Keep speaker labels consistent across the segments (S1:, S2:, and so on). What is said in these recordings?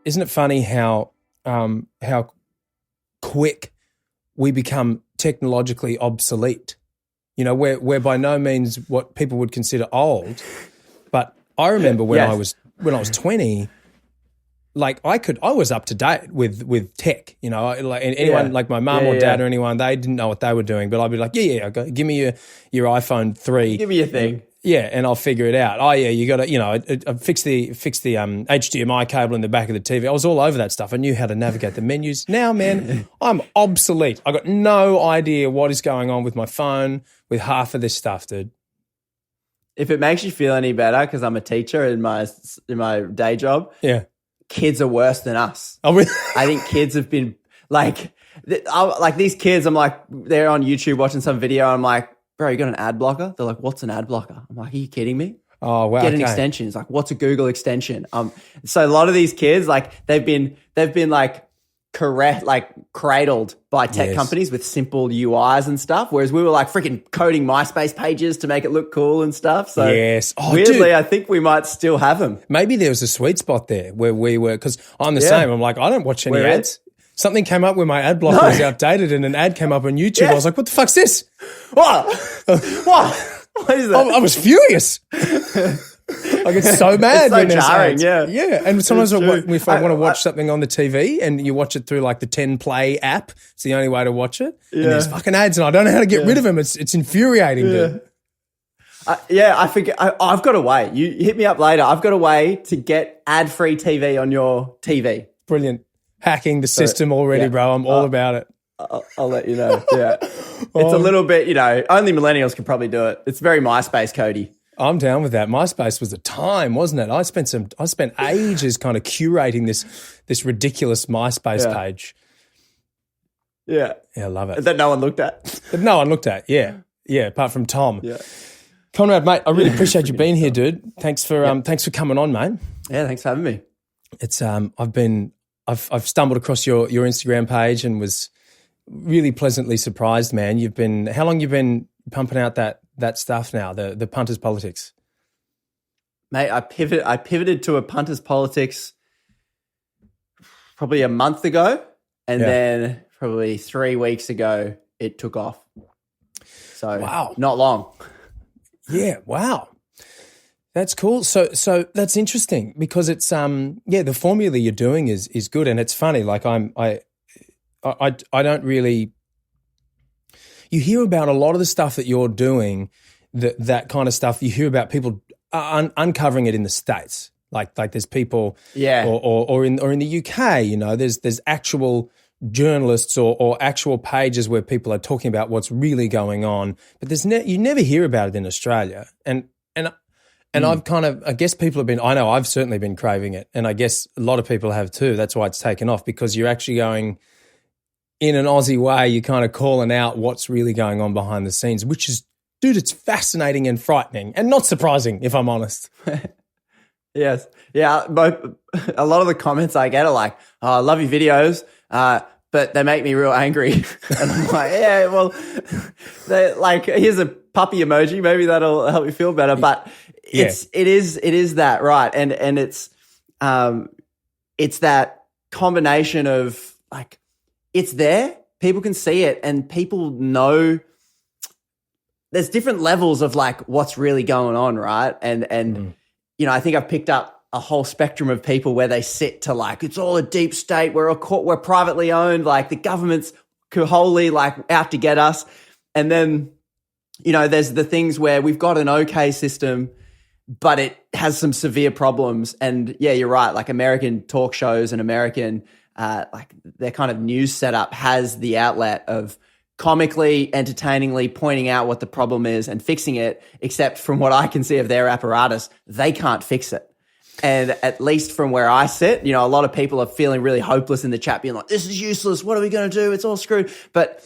S1: isn't it funny how quick we become technologically obsolete? You know, we're by no means what people would consider old, but I remember when I was 20, like I was up to date with tech. You know, like anyone like my mum or dad or anyone, they didn't know what they were doing, but I'd be like, give me your iPhone 3,
S2: give me your thing.
S1: Yeah, and I'll figure it out. Oh yeah, you got to, you know, fix the HDMI cable in the back of the TV. I was all over that stuff. I knew how to navigate the menus. Now, man, I'm obsolete. I got no idea what is going on with my phone with half of this stuff, dude.
S2: If it makes you feel any better, because I'm a teacher in my day job, kids are worse than us.
S1: Oh, really?
S2: I think kids have been like these kids. I'm like, they're on YouTube watching some video. I'm like, bro, you got an ad blocker? They're like, what's an ad blocker? I'm like, are you kidding me?
S1: Oh, wow.
S2: Get an extension. It's like, what's a Google extension? So a lot of these kids, like they've been like cradled by tech companies with simple UIs and stuff. Whereas we were like freaking coding MySpace pages to make it look cool and stuff. So weirdly, I think we might still have them.
S1: Maybe there was a sweet spot there where we were, because I'm the same. I'm like, I don't watch any ads. Something came up where my ad blocker was outdated and an ad came up on YouTube. Yeah. I was like, what the fuck's this?
S2: What? What is that?
S1: I was furious. I get so mad.
S2: It's so jarring,
S1: Yeah. And sometimes if I want to watch something on the TV and you watch it through like the 10 Play app, it's the only way to watch it. Yeah. And there's fucking ads and I don't know how to get rid of them. It's infuriating, dude.
S2: I figure I've got a way. You hit me up later. I've got a way to get ad-free TV on your TV.
S1: Brilliant. Hacking the system already, bro. I'm all about it.
S2: I'll let you know. Yeah. It's a little bit, you know, only millennials can probably do it. It's very MySpace codey.
S1: I'm down with that. MySpace was a time, wasn't it? I spent ages kind of curating this ridiculous MySpace page.
S2: Yeah.
S1: Yeah, I love it.
S2: That no one looked at.
S1: That no one looked at, yeah. Yeah, apart from Tom. Yeah. Konrad, mate, I really appreciate you being here, dude. Thanks for coming on, mate.
S2: Yeah, thanks for having me.
S1: It's I've stumbled across your Instagram page and was really pleasantly surprised, man. How long you been pumping out that stuff now, the Punters politics?
S2: Mate, I pivoted to a Punters politics probably a month ago, and then probably 3 weeks ago it took off. So not long.
S1: Yeah, wow. That's cool. So that's interesting because it's the formula you're doing is good, and it's funny. Like I don't really. You hear about a lot of the stuff that you're doing, that kind of stuff. You hear about people uncovering it in the States, like there's people, or in the UK. You know, there's actual journalists or actual pages where people are talking about what's really going on, but you never hear about it in Australia, and I've I guess people have been, I know I've certainly been craving it, and I guess a lot of people have too. That's why it's taken off, because you're actually going in an Aussie way, you're kind of calling out what's really going on behind the scenes, which is, dude, it's fascinating and frightening and not surprising, if I'm honest.
S2: Yes. Yeah, but a lot of the comments I get are like, oh, I love your videos, but they make me real angry. And I'm like, yeah, well, here's a puppy emoji. Maybe that'll help you feel better. But it is that, right? And it's that combination of like, it's there, people can see it, and people know there's different levels of like what's really going on, right? And you know, I think I've picked up a whole spectrum of people where they sit to like, it's all a deep state, we're privately owned, like the government's wholly like out to get us. And then, you know, there's the things where we've got an okay system, but it has some severe problems. And yeah, you're right. Like American talk shows and American, like their kind of news setup has the outlet of comically, entertainingly pointing out what the problem is and fixing it, except from what I can see of their apparatus, they can't fix it. And at least from where I sit, you know, a lot of people are feeling really hopeless in the chat, being like, this is useless. What are we going to do? It's all screwed. But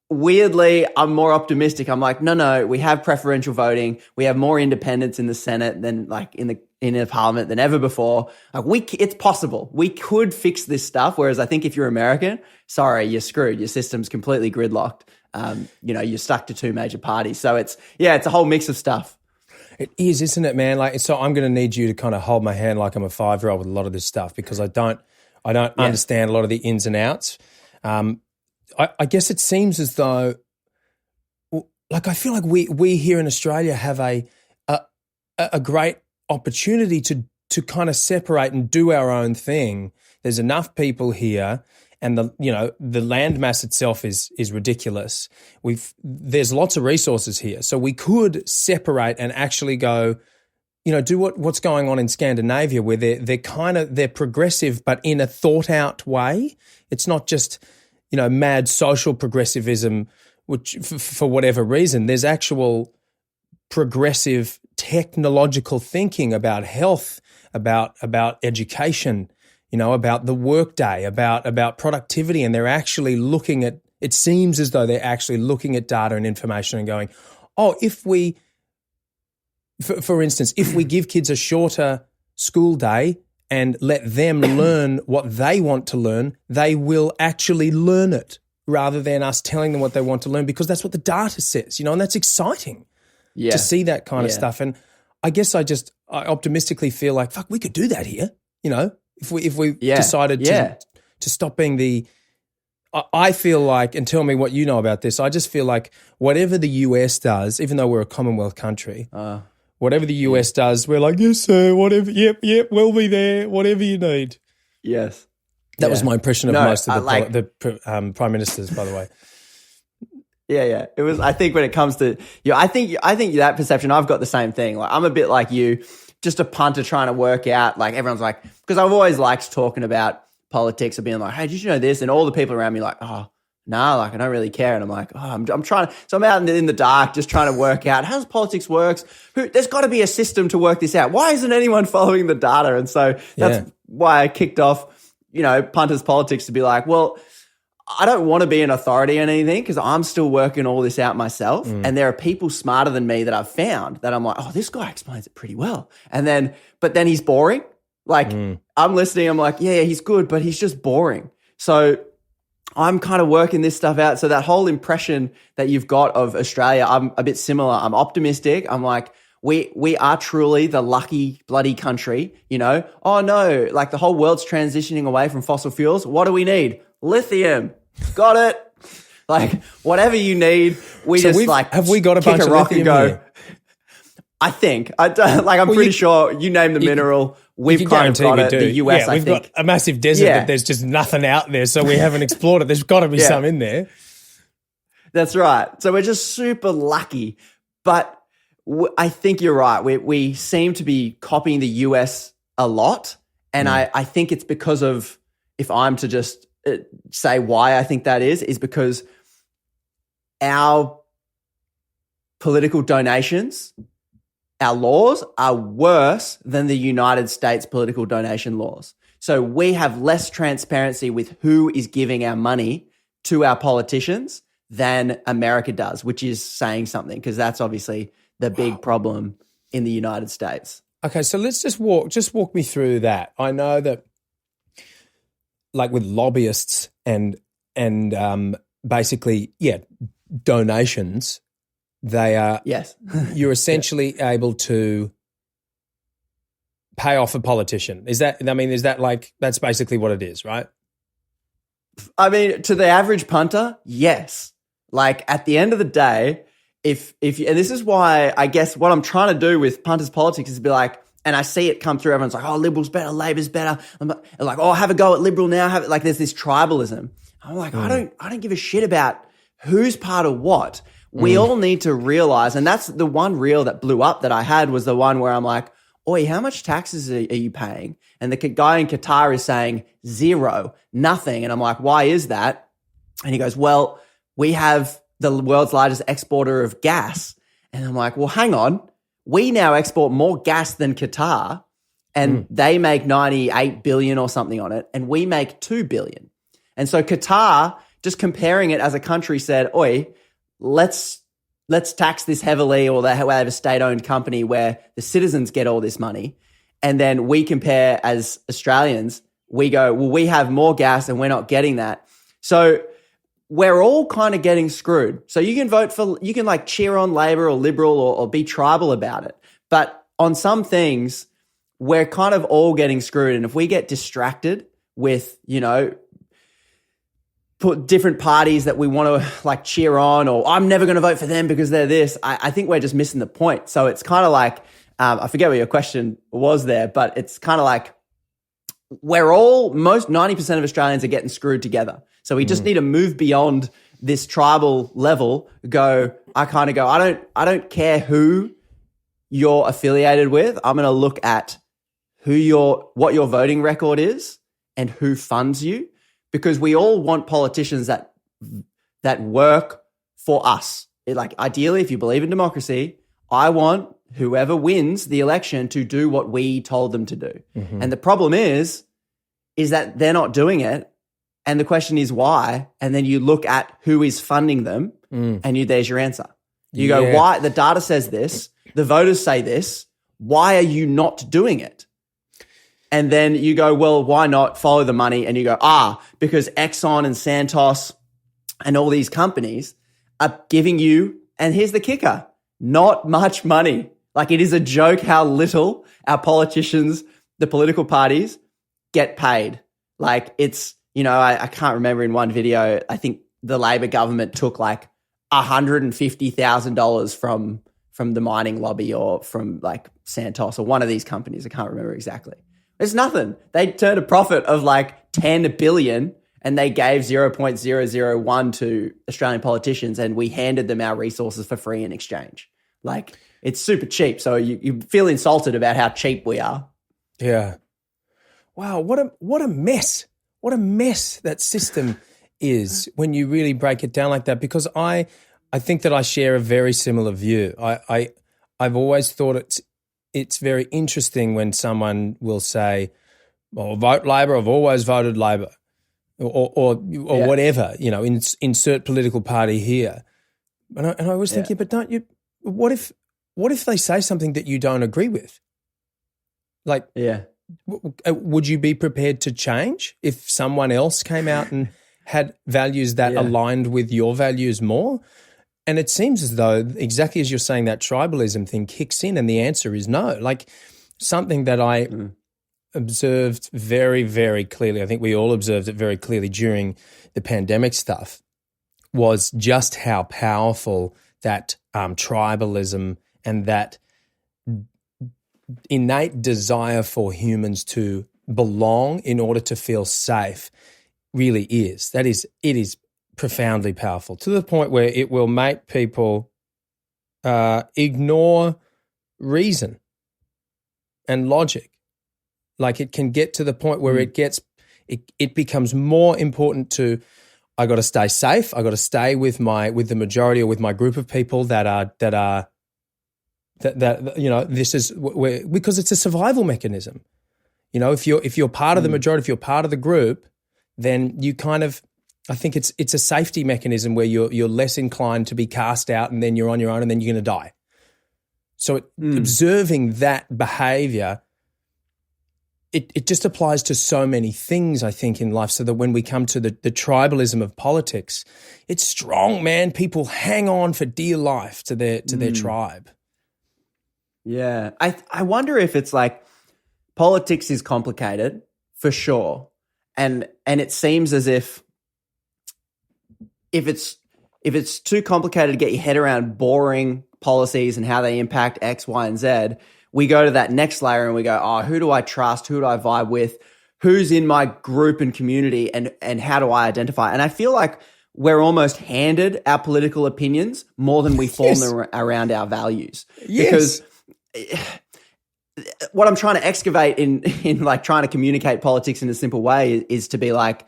S2: weirdly, I'm more optimistic. I'm like, no, we have preferential voting. We have more independents in the Senate than like in the Parliament than ever before. Like it's possible. We could fix this stuff. Whereas I think if you're American, sorry, you're screwed. Your system's completely gridlocked. You know, you're stuck to two major parties. So it's a whole mix of stuff.
S1: It is, isn't it, man? Like, so I'm going to need you to kind of hold my hand like I'm a 5-year-old with a lot of this stuff, because I I don't understand a lot of the ins and outs. I guess it seems as though, like, I feel like we here in Australia have a great opportunity to kind of separate and do our own thing. There's enough people here, and the landmass itself is ridiculous. There's lots of resources here, so we could separate and actually go, do what's going on in Scandinavia, where they're progressive, but in a thought out way. It's not just mad social progressivism, which for whatever reason. There's actual progressive technological thinking about health, about education, about the workday, about productivity, and they're actually looking at. It seems as though they're actually looking at data and information and going, oh, if we, for instance, if we give kids a shorter school day and let them learn what they want to learn, they will actually learn it rather than us telling them what they want to learn, because that's what the data says, and that's exciting to see that kind of stuff. And I guess I optimistically feel like, fuck, we could do that here, if we decided to stop being the. I feel like, and tell me what you know about this, I just feel like whatever the US does, even though we're a Commonwealth country, whatever the US does, we're like, yes, sir, whatever, yep, we'll be there, whatever you need.
S2: Yes.
S1: That was my impression of most of the prime ministers, by the way.
S2: Yeah. It was, I think when it comes to, I think that perception, I've got the same thing. Like, I'm a bit like you, just a punter trying to work out, like, everyone's like, because I've always liked talking about politics or being like, hey, did you know this? And all the people around me like, oh, nah, like, I don't really care. And I'm like, oh, I'm trying. So I'm out in the dark just trying to work out how politics works. There's got to be a system to work this out. Why isn't anyone following the data? And so that's why I kicked off, Punters Politics, to be like, well, I don't want to be an authority on anything because I'm still working all this out myself. And there are people smarter than me that I've found that I'm like, oh, this guy explains it pretty well. But then he's boring. Like, I'm listening, I'm like, yeah, he's good, but he's just boring. So I'm kind of working this stuff out. So that whole impression that you've got of Australia, I'm a bit similar. I'm optimistic. I'm like, we are truly the lucky bloody country, Oh no, like the whole world's transitioning away from fossil fuels. What do we need? Lithium. Got it. Like, whatever you need,
S1: have we got a bunch of lithium here?
S2: I think. I'm pretty sure you name the mineral, we've kind of got it. The US,
S1: we've got a massive desert, but there's just nothing out there, so we haven't explored it. There's got to be some in there.
S2: That's right. So we're just super lucky. But I think you're right. We seem to be copying the US a lot, and I think it's because of, if I'm to just say why I think that is because our political donations, our laws are worse than the United States political donation laws. So we have less transparency with who is giving our money to our politicians than America does, which is saying something, because that's obviously the big problem in the United States.
S1: Okay, so let's just walk me through that. I know that, like, with lobbyists and basically, donations, they are, you're essentially able to pay off a politician. That's basically what it is, right?
S2: I mean, to the average punter, yes. Like, at the end of the day, if and this is why I guess what I'm trying to do with Punters Politics is be like, and I see it come through, everyone's like, oh, Liberal's better, Labor's better. I'm like, oh, have a go at Liberal now. Like, there's this tribalism. I'm like, I don't give a shit about who's part of what. We all need to realize, and that's the one reel that blew up that I had was the one where I'm like, oi, how much taxes are you paying? And the guy in Qatar is saying 0, nothing. And I'm like, why is that? And he goes, well, we have the world's largest exporter of gas. And I'm like, well, hang on. We now export more gas than Qatar, and they make 98 billion or something on it, and we make 2 billion. And so Qatar, just comparing it as a country, said, oi, let's tax this heavily, or they have a state-owned company where the citizens get all this money. And then we compare as Australians, we go, well, we have more gas and we're not getting that. So we're all kind of getting screwed. So you can like cheer on Labor or Liberal or be tribal about it. But on some things, we're kind of all getting screwed. And if we get distracted with, put different parties that we want to like cheer on, or I'm never going to vote for them because they're this. I think we're just missing the point. So it's kind of like, I forget what your question was there, but it's kind of like most 90% of Australians are getting screwed together. So we just need to move beyond this tribal level. I don't care who you're affiliated with. I'm going to look at what your voting record is and who funds you, because we all want politicians that work for us. Ideally, if you believe in democracy, I want whoever wins the election to do what we told them to do. Mm-hmm. And the problem is that they're not doing it. And the question is why? And then you look at who is funding them and there's your answer. You go, why? The data says this. The voters say this. Why are you not doing it? And then you go, well, why not follow the money? And you go, because Exxon and Santos and all these companies are giving you, and here's the kicker, not much money. Like, it is a joke how little our politicians, the political parties, get paid. Like, it's, I can't remember, in one video, I think the Labor government took like $150,000 from the mining lobby or from like Santos or one of these companies. I can't remember exactly. It's nothing. They turned a profit of like 10 billion and they gave 0.001 to Australian politicians, and we handed them our resources for free in exchange. Like, it's super cheap. So you feel insulted about how cheap we are.
S1: Yeah. Wow. What a mess. What a mess that system is when you really break it down like that, because I think that I share a very similar view. I've always thought it's very interesting when someone will say, well, vote Labor, I've always voted Labor, or whatever, insert political party here. And I was thinking, but don't you, what if they say something that you don't agree with? Like, would you be prepared to change if someone else came out and had values that aligned with your values more? And it seems as though, exactly as you're saying, that tribalism thing kicks in, and the answer is no. Like, something that I observed very, very clearly, I think we all observed it very clearly during the pandemic stuff, was just how powerful that tribalism and that innate desire for humans to belong in order to feel safe really is. It is profoundly powerful, to the point where it will make people ignore reason and logic. Like, it can get to the point where it becomes more important to, I got to stay safe, I got to stay with the majority or with my group of people that this is where, because it's a survival mechanism. If you're part of the majority, if you're part of the group, then you kind of, I think it's a safety mechanism where you're less inclined to be cast out, and then you're on your own, and then you're going to die. So observing that behavior, it just applies to so many things, I think, in life, so that when we come to the tribalism of politics, it's strong, man. People hang on for dear life to their tribe.
S2: Yeah. I wonder if it's like, politics is complicated for sure. And it seems as if it's too complicated to get your head around boring policies and how they impact X, Y, and Z, we go to that next layer and we go, who do I trust? Who do I vibe with? Who's in my group and community, and how do I identify? And I feel like we're almost handed our political opinions more than we form them around our values. Yes. Because what I'm trying to excavate in like trying to communicate politics in a simple way is to be like,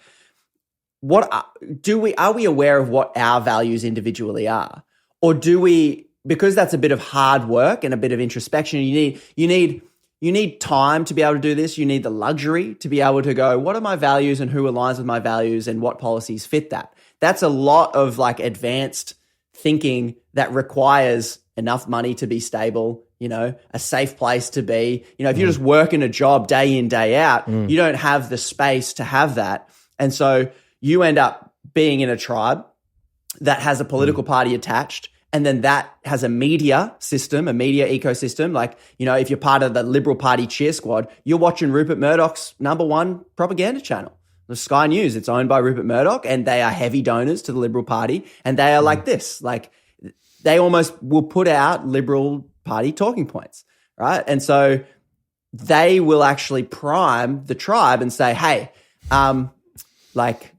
S2: are we aware of what our values individually are? Or do we, because that's a bit of hard work and a bit of introspection, you need time to be able to do this. You need the luxury to be able to go, what are my values and who aligns with my values and what policies fit that? That's a lot of like advanced thinking that requires enough money to be stable, a safe place to be. If you're just working a job day in, day out, you don't have the space to have that. And so you end up being in a tribe that has a political party attached, And then that has a media system, a media ecosystem. Like, you know, if you're part of the Liberal Party cheer squad, you're watching Rupert Murdoch's #1 propaganda channel. The Sky News, it's owned by Rupert Murdoch, and they are heavy donors to the Liberal Party. And they are like this, like they almost will put out Liberal Party talking points, right? And so they will actually prime the tribe and say, hey, like,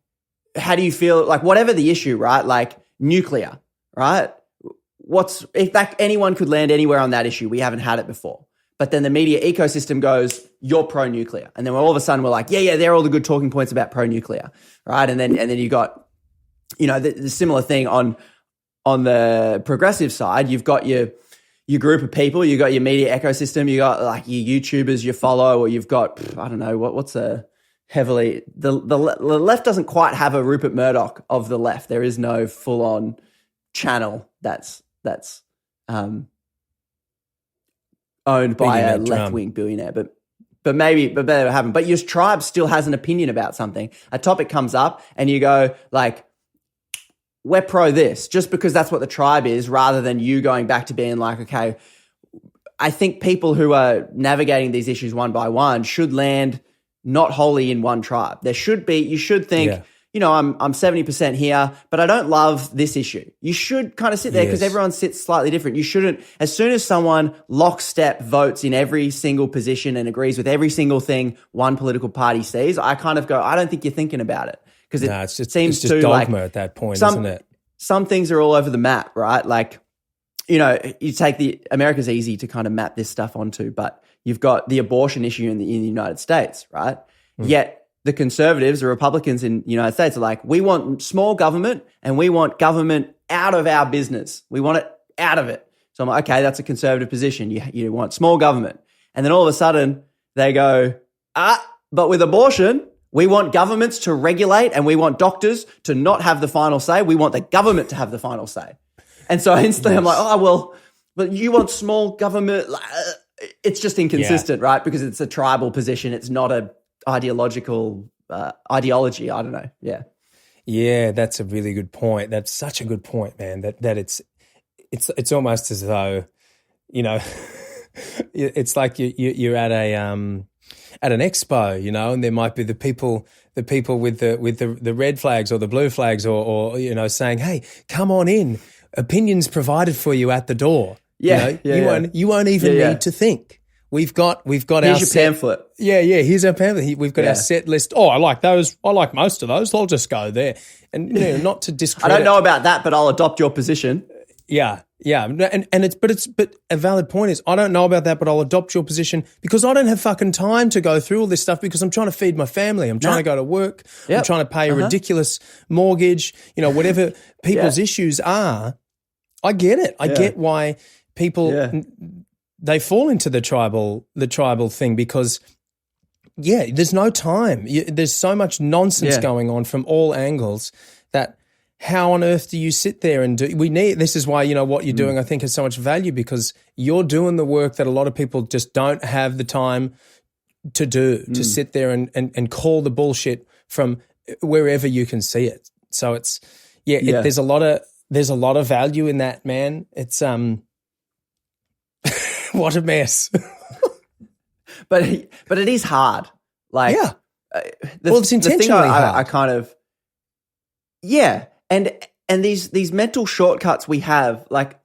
S2: how do you feel? Like, whatever the issue, right? Like nuclear, right? If that anyone could land anywhere on that issue, we haven't had it before. But then the media ecosystem goes, you're pro-nuclear. And then all of a sudden we're like, yeah, they're all the good talking points about pro-nuclear, right? And then you got, you know, the similar thing on the progressive side. You've got your group of people, you got your media ecosystem, you got like your YouTubers you follow, or you've got, I don't know, what's a heavily, the left doesn't quite have a Rupert Murdoch of the left. There is no full-on channel that's owned by a left-wing billionaire, but better happen. But your tribe still has an opinion about something. A topic comes up and you go like, we're pro this, just because that's what the tribe is, rather than you going back to being like, okay, I think people who are navigating these issues one by one should land not wholly in one tribe. There should be, you should think, you know, I'm 70% here, but I don't love this issue. You should kind of sit there because everyone sits slightly different. You shouldn't, as soon as someone lockstep votes in every single position and agrees with every single thing one political party sees, I kind of go, I don't think you're thinking about it. Because it seems
S1: it's just dogma at that point, isn't it?
S2: Some things are all over the map, right? Like, you know, you take America's easy to kind of map this stuff onto, but you've got the abortion issue in the United States, right? Yet the conservatives, the Republicans in the United States are like, we want small government and we want government out of our business. We want it out of it. So I'm like, okay, that's a conservative position. You want small government. And then all of a sudden they go, but with abortion, we want governments to regulate and we want doctors to not have the final say. We want the government to have the final say. And so instantly I'm like, oh, well, but you want small government. It's just inconsistent, right? Because it's a tribal position. It's not a ideological ideology. I don't know. Yeah.
S1: Yeah, that's a really good point. That's such a good point, man. That it's almost as though, you know, it's like you're at an expo, you know, and there might be the people with the red flags or the blue flags or you know, saying, hey, come on in. Opinions provided for you at the door.
S2: Yeah.
S1: You know, you won't even need to think. We've got
S2: here's
S1: our
S2: your pamphlet.
S1: Yeah, here's our pamphlet. We've got our set list. Oh, I like those. I like most of those. I'll just go there. And you know, not to discredit.
S2: I don't know about that, but I'll adopt your position.
S1: Yeah. And but a valid point is, I don't know about that, but I'll adopt your position because I don't have fucking time to go through all this stuff because I'm trying to feed my family. I'm trying to go to work. Yep. I'm trying to pay a ridiculous mortgage, you know, whatever people's issues are. I get it. I get why people they fall into the tribal thing because there's no time. There's so much nonsense going on from all angles that how on earth do you sit there and do? This is why, you know, what you're doing, I think, has so much value because you're doing the work that a lot of people just don't have the time to do, to sit there and call the bullshit from wherever you can see it. So it's there's a lot of value in that, man. It's what a mess.
S2: but it is hard. Like
S1: it's intentionally hard.
S2: I kind of and these mental shortcuts we have, like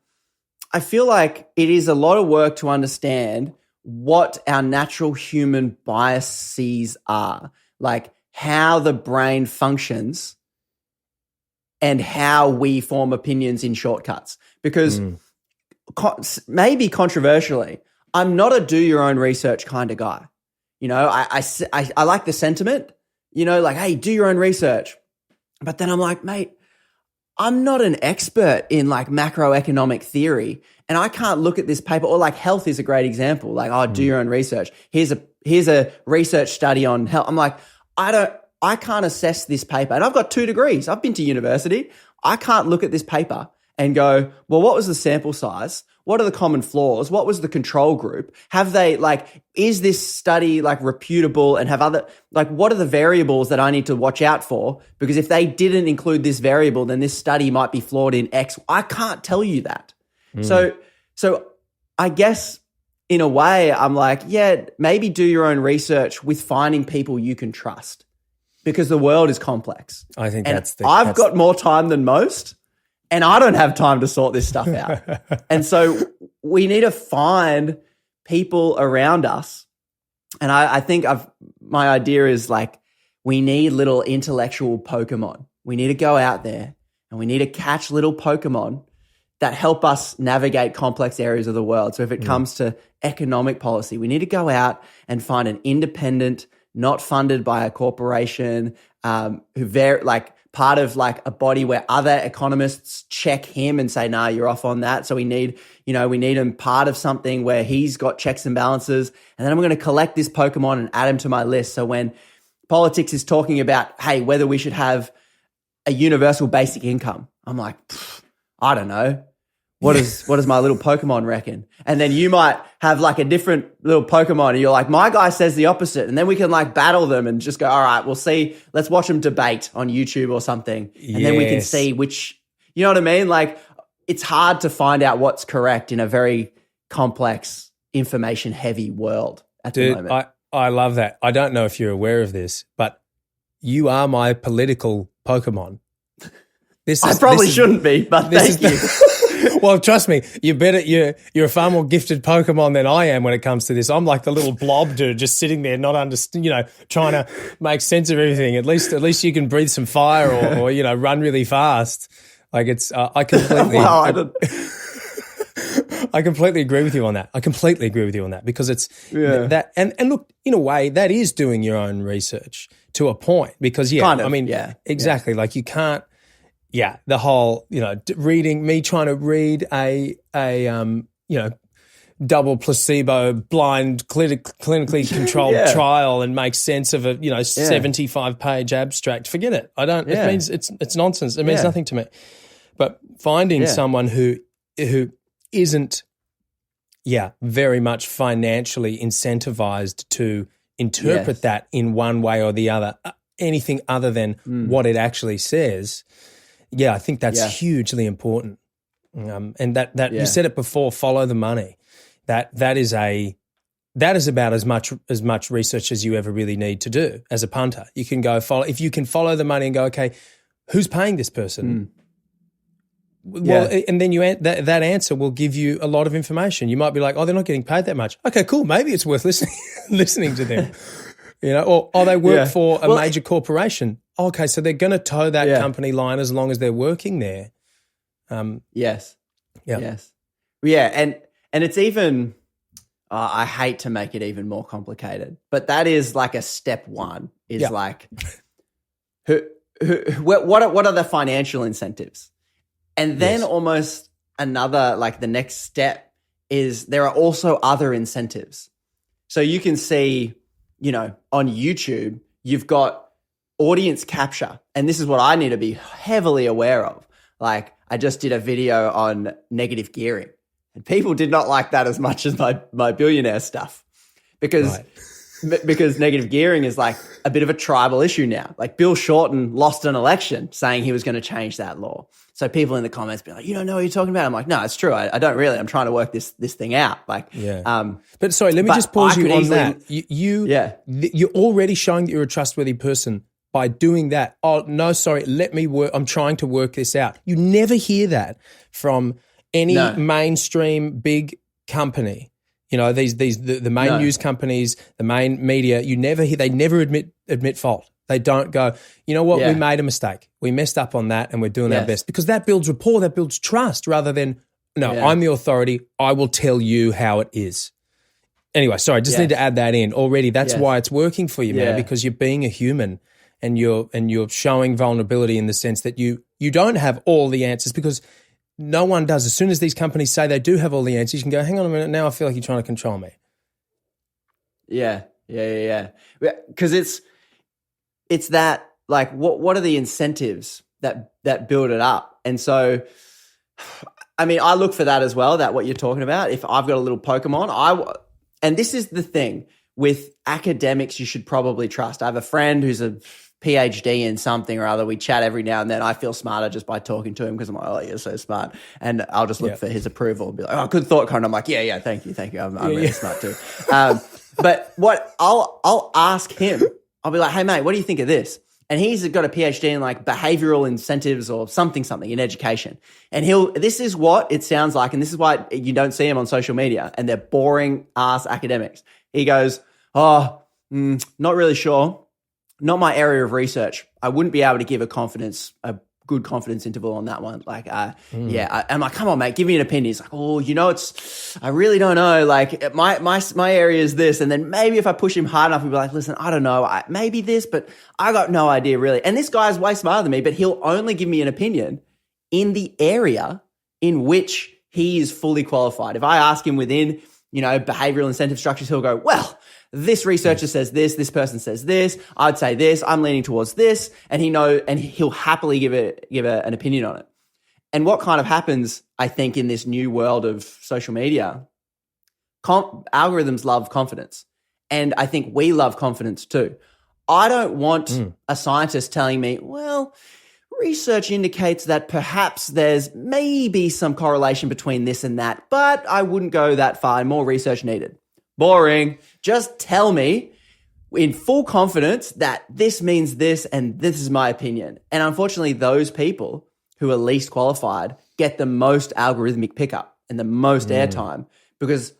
S2: I feel like it is a lot of work to understand what our natural human biases are, like how the brain functions and how we form opinions in shortcuts. Because maybe controversially, I'm not a do your own research kind of guy. You know, I like the sentiment, you know, like, hey, do your own research. But then I'm like, mate, I'm not an expert in like macroeconomic theory and I can't look at this paper, or like health is a great example. Like, do your own research. Here's a research study on health. I'm like, I can't assess this paper. And I've got 2 degrees. I've been to university. I can't look at this paper and go, well, what was the sample size? What are the common flaws? What was the control group? Have they is this study reputable, and have other, what are the variables that I need to watch out for? Because if they didn't include this variable, then this study might be flawed in X. I can't tell you that. So I guess in a way I'm maybe do your own research with finding people you can trust, because the world is complex.
S1: I think
S2: I've got more time than most. And I don't have time to sort this stuff out. And so we need to find people around us. And I think my idea is we need little intellectual Pokemon. We need to go out there and we need to catch little Pokemon that help us navigate complex areas of the world. So if it comes to economic policy, we need to go out and find an independent, not funded by a corporation, part of a body where other economists check him and say, nah, you're off on that. So we need him part of something where he's got checks and balances. And then I'm going to collect this Pokemon and add him to my list. So when politics is talking about, hey, whether we should have a universal basic income, I'm I don't know. What does my little Pokemon reckon? And then you might have a different little Pokemon and you're my guy says the opposite. And then we can battle them and just go, all right, we'll see. Let's watch them debate on YouTube or something. And then we can see which, you know what I mean? It's hard to find out what's correct in a very complex, information heavy world at the moment.
S1: I love that. I don't know if you're aware of this, but you are my political Pokemon.
S2: I probably shouldn't be, but thank you.
S1: Well, trust me, you're a far more gifted Pokemon than I am when it comes to this. I'm like the little blob dude just sitting there, not trying to make sense of everything. At least you can breathe some fire or run really fast. I completely I completely agree with you on that. Because it's that, and look, in a way, that is doing your own research to a point. Because exactly. You can't. Yeah, the whole, trying to read a double placebo blind clinically controlled trial and make sense of a 75-page abstract. Forget it. I don't. It means it's nonsense. It means nothing to me. But finding someone who isn't very much financially incentivized to interpret that in one way or the other, anything other than what it actually says. Yeah, I think that's hugely important. And that you said it before, follow the money. That is about as much research as you ever really need to do as a punter. You can go if you can follow the money and go, okay, who's paying this person? Well, and then that answer will give you a lot of information. You might be like, oh, they're not getting paid that much. Okay, cool. Maybe it's worth listening to them. Or they work for a major corporation. Okay, so they're going to toe that company line as long as they're working there.
S2: Yes. Yeah. Yes. Yeah, and it's even I hate to make it even more complicated, but that is a step one. Is what are the financial incentives? And then almost another the next step is there are also other incentives. So you can see, on YouTube, you've got audience capture. And this is what I need to be heavily aware of. I just did a video on negative gearing, and people did not like that as much as my billionaire stuff because negative gearing is a bit of a tribal issue now. Bill Shorten lost an election saying he was going to change that law. So people in the comments be like, you don't know what you're talking about. I'm like, no, it's true. I don't really. I'm trying to work this thing out.
S1: But sorry, let me just pause you on that. You're already showing that you're a trustworthy person by doing that. Oh, no, sorry, let me work. I'm trying to work this out. You never hear that from any mainstream big company. The main news companies, the main media, they never admit fault. They don't go, you know what, we made a mistake. We messed up on that and we're doing our best. Because that builds rapport, that builds trust rather than, I'm the authority, I will tell you how it is. Anyway, sorry, I just need to add that in already. That's why it's working for you, man, because you're being a human and you're showing vulnerability in the sense that you don't have all the answers, because no one does. As soon as these companies say they do have all the answers, you can go, hang on a minute, now I feel like you're trying to control me. Yeah.
S2: Because it's that, what are the incentives that build it up? And so I mean, I look for that as well, that what you're talking about. If I've got a little Pokemon, and this is the thing with academics you should probably trust. I have a friend who's a PhD in something or other. We chat every now and then. I feel smarter just by talking to him because I'm like, oh, you're so smart. And I'll just look for his approval and be like, oh, good thought, Konrad. I'm like, yeah, thank you. I'm really smart too. But what I'll ask him, I'll be like, hey, mate, what do you think of this? And he's got a PhD in like behavioral incentives or something in education. And this is what it sounds like. And this is why you don't see him on social media and they're boring ass academics. He goes, not really sure. Not my area of research. I wouldn't be able to give a good confidence interval on that one. Like, I'm like, come on, mate, give me an opinion. He's like, oh, I really don't know. Like my area is this. And then maybe if I push him hard enough, he'll be like, listen, I don't know, maybe this, but I got no idea really. And this guy's way smarter than me, but he'll only give me an opinion in the area in which he is fully qualified. If I ask him within, behavioral incentive structures, he'll go, well, this researcher says this person says this, I'd say this, I'm leaning towards this, and he'll happily give an opinion on it. And what kind of happens, I think, in this new world of social media, algorithms love confidence. And I think we love confidence too. I don't want a scientist telling me, well, research indicates that perhaps there's maybe some correlation between this and that, but I wouldn't go that far. More research needed. Boring. Just tell me in full confidence that this means this and this is my opinion. And unfortunately, those people who are least qualified get the most algorithmic pickup and the most airtime, because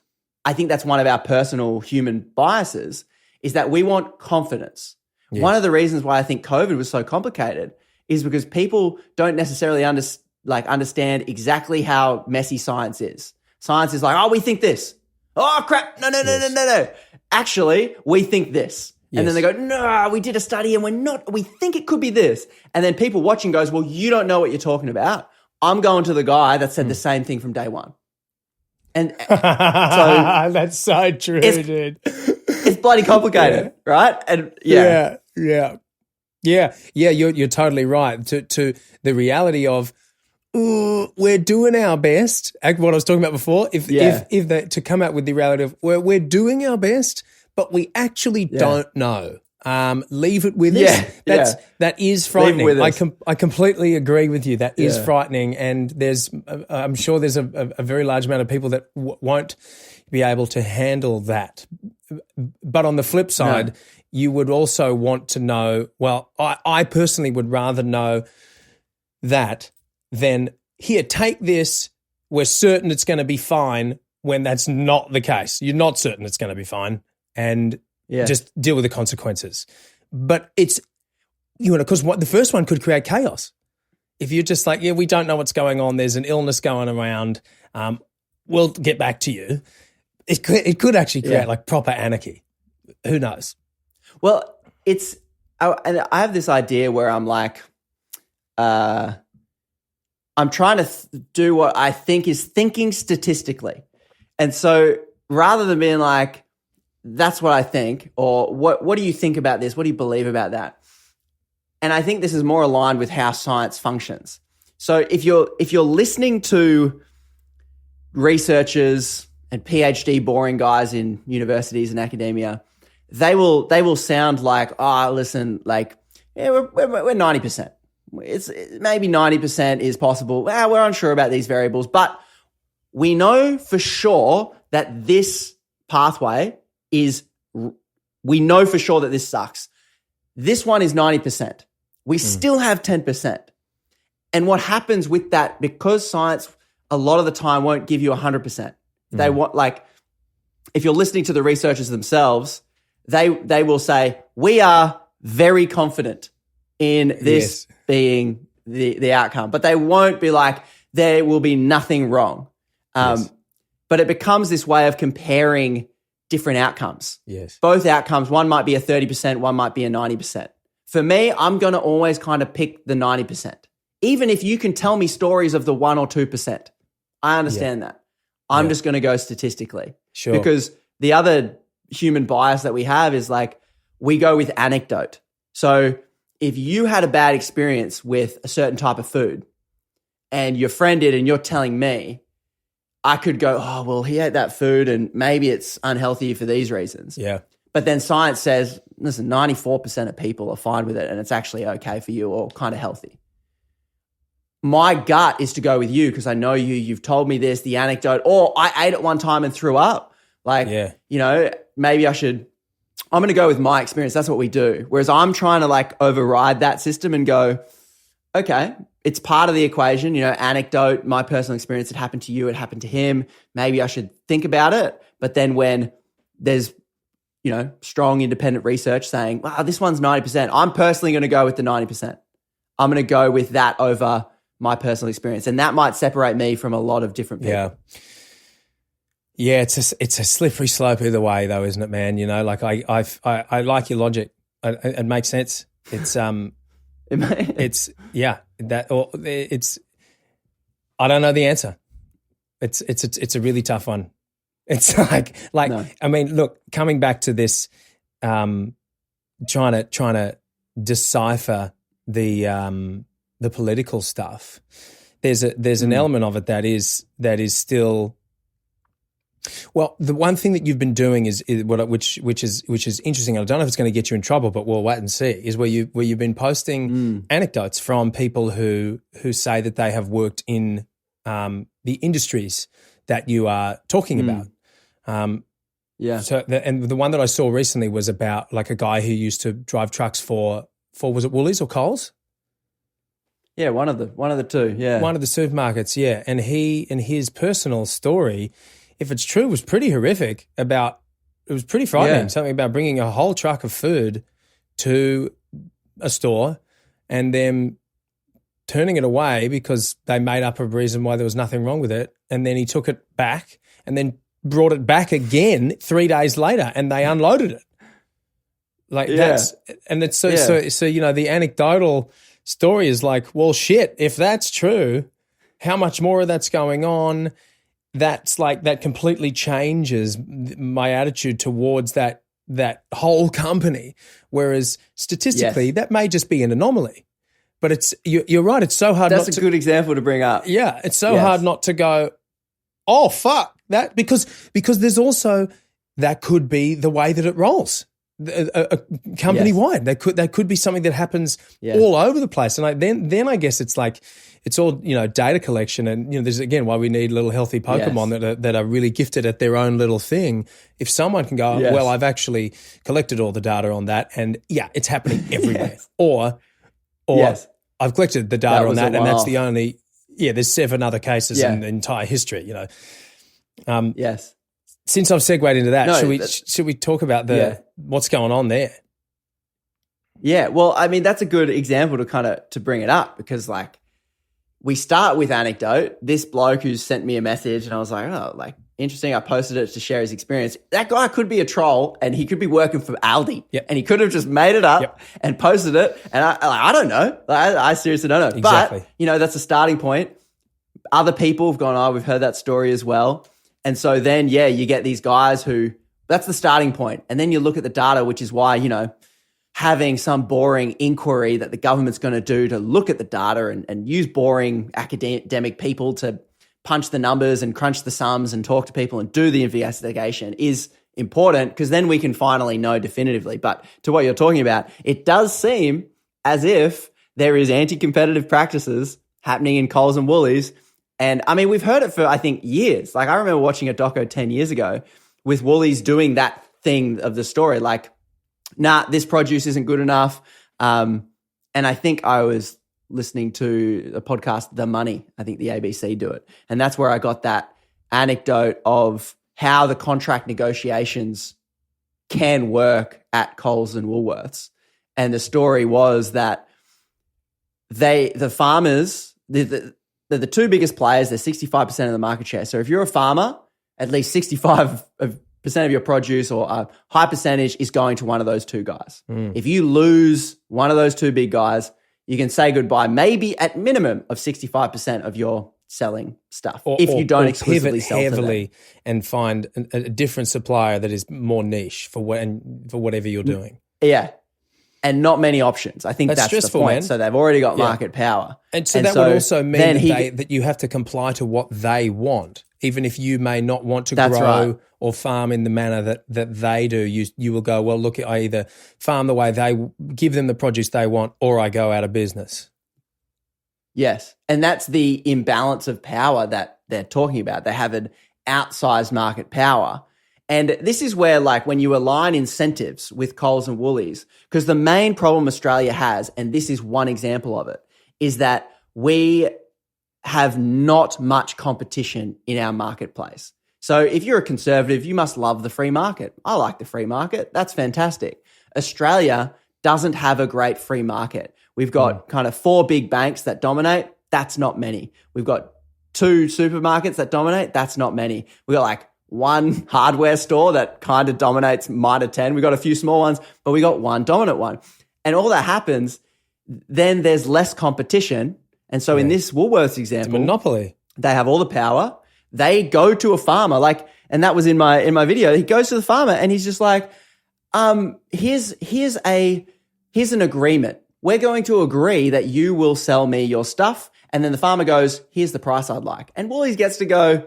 S2: I think that's one of our personal human biases, is that we want confidence. Yes. One of the reasons why I think COVID was so complicated is because people don't necessarily understand exactly how messy science is. Science is like, oh, we think this. Oh, crap. No. Actually, we think this. Yes. And then they go, no, we did a study and we think it could be this. And then people watching goes, well, you don't know what you're talking about. I'm going to the guy that said the same thing from day one. And so
S1: that's so true, dude.
S2: It's bloody complicated, right? And
S1: yeah, you're totally right. To the reality of, we're doing our best. What I was talking about before, to come out with the reality of we're doing our best, but we actually don't know. Leave it with us. That is frightening. I completely agree with you. That is frightening, and I'm sure there's a very large amount of people that won't be able to handle that. But on the flip side, you would also want to know. Well, I personally would rather know that than here. Take this. We're certain it's going to be fine. When that's not the case, you're not certain it's going to be fine, and just deal with the consequences. But it's, because the first one could create chaos. If you're just like, we don't know what's going on, there's an illness going around, we'll get back to you. It could actually create like proper anarchy. Who knows? Well,
S2: and I have this idea where I'm like, I'm trying to do what I think is thinking statistically. And so rather than being like, that's what I think, or what do you think about this? What do you believe about that? And I think this is more aligned with how science functions. So if you're listening to researchers and PhD boring guys in universities and academia, they will sound like, listen, like, we're 90%. It's maybe 90% is possible. Well, we're unsure about these variables, but we know for sure that this pathway we know for sure that this sucks. This one is 90%. We still have 10%. And what happens with that, because science a lot of the time won't give you 100%. They want, like, if you're listening to the researchers themselves, they will say, we are very confident in this being the outcome. But they won't be like, there will be nothing wrong. But it becomes this way of comparing different outcomes.
S1: Yes.
S2: Both outcomes, one might be a 30%, one might be a 90%. For me, I'm going to always kind of pick the 90%. Even if you can tell me stories of the 1 or 2%, I understand that. I'm just going to go statistically.
S1: Sure.
S2: Because the other human bias that we have is like, we go with anecdote. So if you had a bad experience with a certain type of food, and your friend did and you're telling me, I could go, oh, well, he ate that food and maybe it's unhealthy for these reasons.
S1: Yeah.
S2: But then science says, listen, 94% of people are fine with it and it's actually okay for you or kind of healthy. My gut is to go with you because I know you've told me this, the anecdote, or I ate it one time and threw up. Like, maybe I'm going to go with my experience. That's what we do. Whereas I'm trying to like override that system and go, okay, it's part of the equation, anecdote, my personal experience, it happened to you, it happened to him. Maybe I should think about it. But then when there's, strong independent research saying, wow, this one's 90%, I'm personally going to go with the 90%. I'm going to go with that over my personal experience. And that might separate me from a lot of different people.
S1: Yeah, it's a slippery slope either way though, isn't it, man? Like I like your logic. It makes sense. It's I don't know the answer. It's a really tough one. It's like no. I mean, look, coming back to this, trying to decipher the political stuff. There's an element of it that is still. Well, the one thing that you've been doing is which is interesting. I don't know if it's going to get you in trouble, but we'll wait and see. Is where you've been posting anecdotes from people who say that they have worked in the industries that you are talking about. So the one that I saw recently was about like a guy who used to drive trucks for was it Woolies or Coles?
S2: Yeah, one of the two. Yeah,
S1: one of the supermarkets. Yeah, and his personal story, if it's true, was pretty horrific. It was pretty frightening. Something about bringing a whole truck of food to a store and then turning it away because they made up a reason why there was nothing wrong with it, and then he took it back and then brought it back again 3 days later, and they unloaded it. That's so the anecdotal story is like, well, shit, if that's true, how much more of that's going on? That's like, that completely changes my attitude towards that whole company. Whereas statistically, that may just be an anomaly. But you're right, it's so hard.
S2: That's a good example to bring up.
S1: Yeah, it's so hard not to go, oh, fuck, that, because there's also, that could be the way that it rolls. Company-wide, that could be something that happens all over the place, and then I guess it's like it's all data collection, and there's again why we need little healthy Pokemon that are really gifted at their own little thing. If someone can go, well, I've actually collected all the data on that, and it's happening everywhere, or I've collected the data on that, and that's the only there's 7 other cases in the entire history. Since I've segued into that, should we talk about what's going on there?
S2: Yeah, well, I mean, that's a good example to bring it up because, like, we start with anecdote. This bloke who sent me a message, and I was like, oh, like, interesting. I posted it to share his experience. That guy could be a troll, and he could be working for Aldi, and he could have just made it up and posted it. And I don't know. I seriously don't know.
S1: Exactly.
S2: But that's a starting point. Other people have gone, oh, we've heard that story as well. And so then, you get these guys who, that's the starting point. And then you look at the data, which is why, having some boring inquiry that the government's going to do to look at the data and use boring academic people to punch the numbers and crunch the sums and talk to people and do the investigation is important because then we can finally know definitively. But to what you're talking about, it does seem as if there is anti-competitive practices happening in Coles and Woolies. And I mean, we've heard it for, I think, years. Like I remember watching a doco 10 years ago with Woolies doing that thing of the story. Like, nah, this produce isn't good enough. And I think I was listening to a podcast, The Money. I think the ABC do it. And that's where I got that anecdote of how the contract negotiations can work at Coles and Woolworths. And the story was that the farmers, they're the two biggest players. They're 65% of the market share. So if you're a farmer, at least 65% of your produce or a high percentage is going to one of those two guys. If you lose one of those two big guys, you can say goodbye maybe at minimum of 65% of your selling stuff if you don't exclusively sell heavily
S1: to them. And find a different supplier that is more niche for whatever you're doing.
S2: Yeah. and not many options. I think that's the
S1: stressful,
S2: point.
S1: man.
S2: So they've already got market power.
S1: And so that would also mean that you have to comply to what they want, even if you may not want to grow or farm in the manner that they do. You will go, well, look, I either farm the way they give them the produce they want, or I go out of business.
S2: Yes, and that's the imbalance of power that they're talking about. They have an outsized market power. And this is where, like, when you align incentives with Coles and Woolies, because the main problem Australia has, and this is one example of it, is that we have not much competition in our marketplace. So if you're a conservative, you must love the free market. I like the free market. That's fantastic. Australia doesn't have a great free market. We've got kind of 4 big banks that dominate. That's not many. We've got 2 supermarkets that dominate. That's not many. We've got like 1 hardware store that kind of dominates Mitre 10. We've got a few small ones, but we got 1 dominant one. And all that happens, then there's less competition. And so in this Woolworths example,
S1: it's a monopoly.
S2: They have all the power. They go to a farmer, and that was in my video. He goes to the farmer and he's just like, here's an agreement. We're going to agree that you will sell me your stuff. And then the farmer goes, here's the price I'd like. And Woolies gets to go,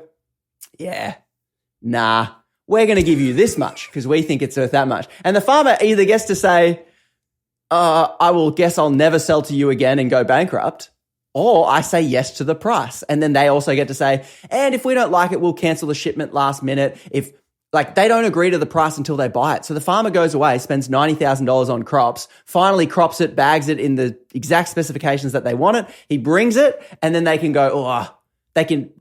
S2: yeah, nah, we're going to give you this much because we think it's worth that much. And the farmer either gets to say, I'll never sell to you again and go bankrupt, or I say yes to the price. And then they also get to say, and if we don't like it, we'll cancel the shipment last minute. If they don't agree to the price until they buy it. So the farmer goes away, spends $90,000 on crops, finally crops it, bags it in the exact specifications that they want it. He brings it, and then they can go,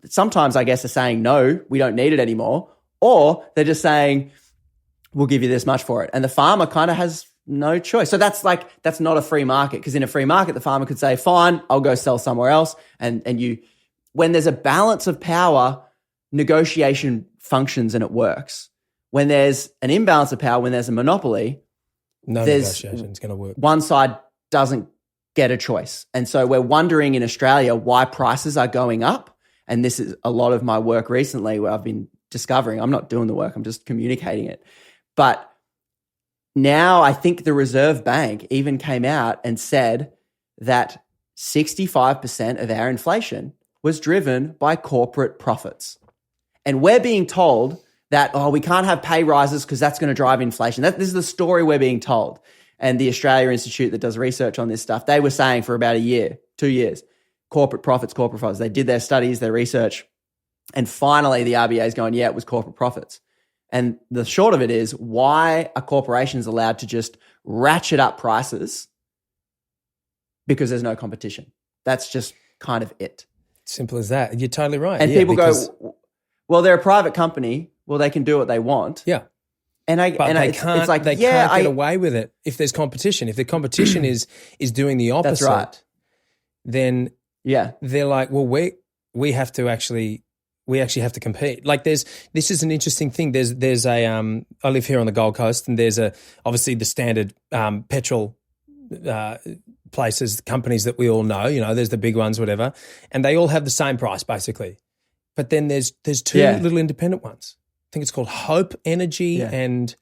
S2: sometimes I guess are saying, no, we don't need it anymore. Or they're just saying, we'll give you this much for it. And the farmer kind of has no choice. So that's not a free market, because in a free market, the farmer could say, fine, I'll go sell somewhere else. And when there's a balance of power, negotiation functions and it works. When there's an imbalance of power, when there's a monopoly,
S1: no negotiation is going to work.
S2: One side doesn't get a choice. And so we're wondering in Australia why prices are going up. And this is a lot of my work recently where I've been discovering, I'm not doing the work, I'm just communicating it. But now I think the Reserve Bank even came out and said that 65% of our inflation was driven by corporate profits. And we're being told that, we can't have pay rises because that's going to drive inflation. This is the story we're being told. And the Australia Institute that does research on this stuff, they were saying for about a year, 2 years, corporate profits. They did their studies, their research, and finally the RBA is going, yeah, it was corporate profits. And the short of it is, why are corporations allowed to just ratchet up prices? Because there's no competition. That's just kind of it.
S1: Simple as that. You're totally right.
S2: And people go, well, they're a private company. Well, they can do what they want.
S1: Yeah.
S2: They can't
S1: get away with it if there's competition. If the competition is doing the opposite,
S2: that's right.
S1: Then they're like, well, we actually have to compete. Like this is an interesting thing. There's a I live here on the Gold Coast, and there's obviously the standard petrol places, companies that we all know, there's the big ones, whatever, and they all have the same price basically. But then there's 2 little independent ones. I think it's called Hope Energy and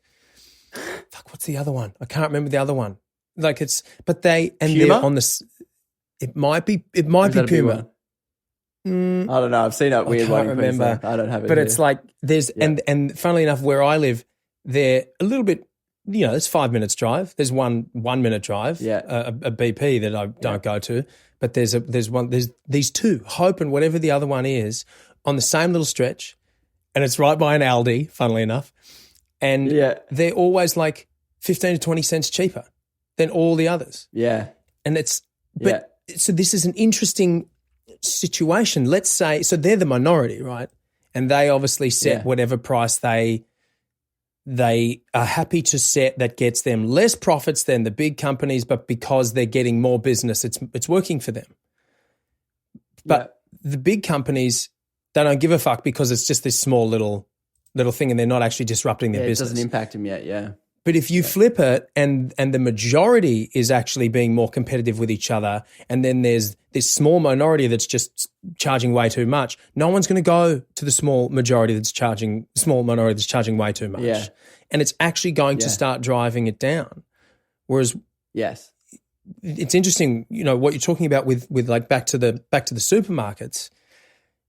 S1: what's the other one? I can't remember the other one. They're on this. It might be Puma.
S2: I don't know. I've seen it weird.
S1: I can't remember.
S2: I don't have it.
S1: But
S2: here.
S1: it's like there's and funnily enough, where I live, they're a little bit. It's 5 minutes drive. There's 1 minute drive.
S2: Yeah.
S1: A BP that I don't go to, but there's these 2, Hope and whatever the other one is, on the same little stretch, and it's right by an Aldi, funnily enough, and they're always like 15 to 20 cents cheaper than all the others.
S2: Yeah.
S1: And so this is an interesting situation. Let's say, so they're the minority, right? And they obviously set whatever price they are happy to set that gets them less profits than the big companies, but because they're getting more business, it's working for them. But the big companies, they don't give a fuck because it's just this small little thing, and they're not actually disrupting their business.
S2: It doesn't impact them yet, yeah.
S1: But if you flip it and the majority is actually being more competitive with each other, and then there's this small minority that's just charging way too much, no one's going to go to the small minority that's charging way too much.
S2: Yeah.
S1: And it's actually going to start driving it down. Whereas
S2: Yes.
S1: It's interesting, what you're talking about with like back to the supermarkets.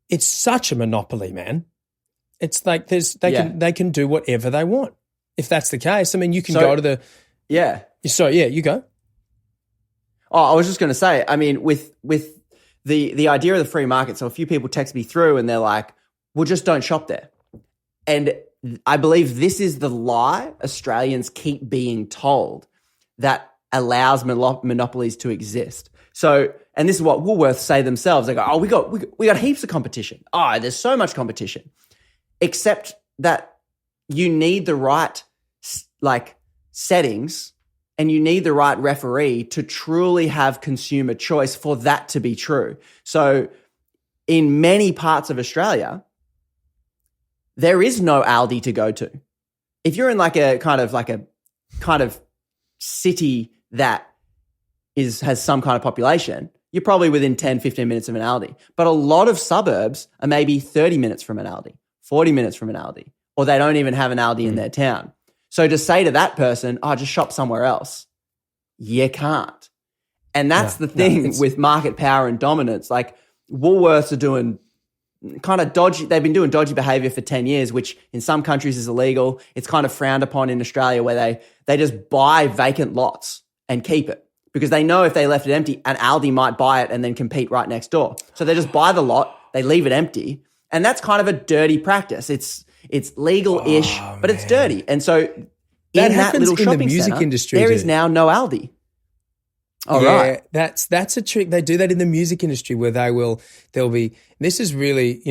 S1: It's such a monopoly, man. It's like they can do whatever they want. If that's the case, I mean, you can go to the you go.
S2: Oh, I was just going to say, I mean, with the idea of the free market. So a few people text me through and they're like, "Well, just don't shop there." And I believe this is the lie Australians keep being told that allows monopolies to exist. So, and this is what Woolworths say themselves. They go, "Oh, we got heaps of competition. Oh, there's so much competition." Except that you need the right settings and you need the right referee to truly have consumer choice for that to be true. So, in many parts of Australia, there is no Aldi to go to. If you're in like a kind of city that has some kind of population, you're probably within 10, 15 minutes of an Aldi. But a lot of suburbs are maybe 30 minutes from an Aldi, 40 minutes from an Aldi, or they don't even have an Aldi in their town. So to say to that person, "Oh, just shop somewhere else," you can't. And that's the thing with market power and dominance. Like Woolworths are doing kind of dodgy. They've been doing dodgy behavior for 10 years, which in some countries is illegal. It's kind of frowned upon in Australia where they just buy vacant lots and keep it because they know if they left it empty, an Aldi might buy it and then compete right next door. So they just buy the lot, they leave it empty, and that's kind of a dirty practice. It's legal-ish, but it's dirty. And so in that little shopping center, there is now no Aldi. Oh,
S1: yeah,
S2: right.
S1: That's a trick. They do that in the music industry where there'll be, this is really,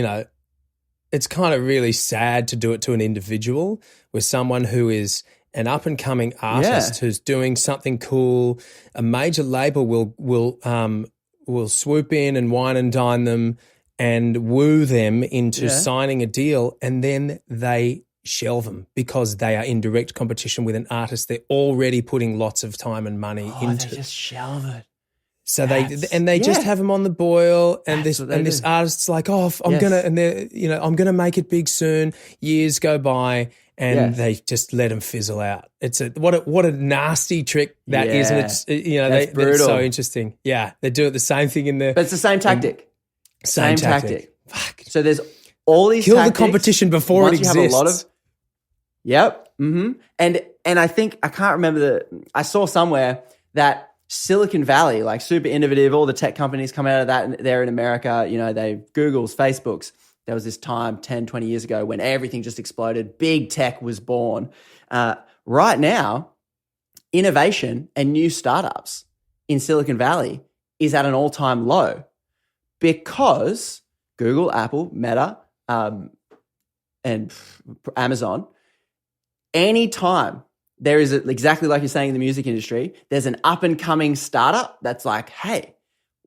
S1: it's kind of really sad to do it to an individual with someone who is an up-and-coming artist who's doing something cool. A major label will swoop in and wine and dine them and woo them into signing a deal, and then they shelve them because they are in direct competition with an artist they're already putting lots of time and money into.
S2: They just shelve it.
S1: So they just have them on the boil, and this artist's like, "Oh, I'm gonna make it big soon." Years go by, and they just let them fizzle out. It's what a nasty trick that is, and it's it's so interesting. Yeah, they do it the same thing
S2: but it's the same tactic.
S1: Same tactic.
S2: Fuck. So there's all these
S1: kill
S2: tactics,
S1: the competition before it exists.
S2: You have a lot of, and I think I can't remember I saw somewhere that Silicon Valley, like super innovative, all the tech companies come out of that there in America, they Googles, Facebooks. There was this time 10, 20 years ago when everything just exploded. Big tech was born. Right now, innovation and new startups in Silicon Valley is at an all-time low because Google, Apple, Meta, and Amazon, anytime there is exactly like you're saying in the music industry, there's an up-and-coming startup that's like, "Hey,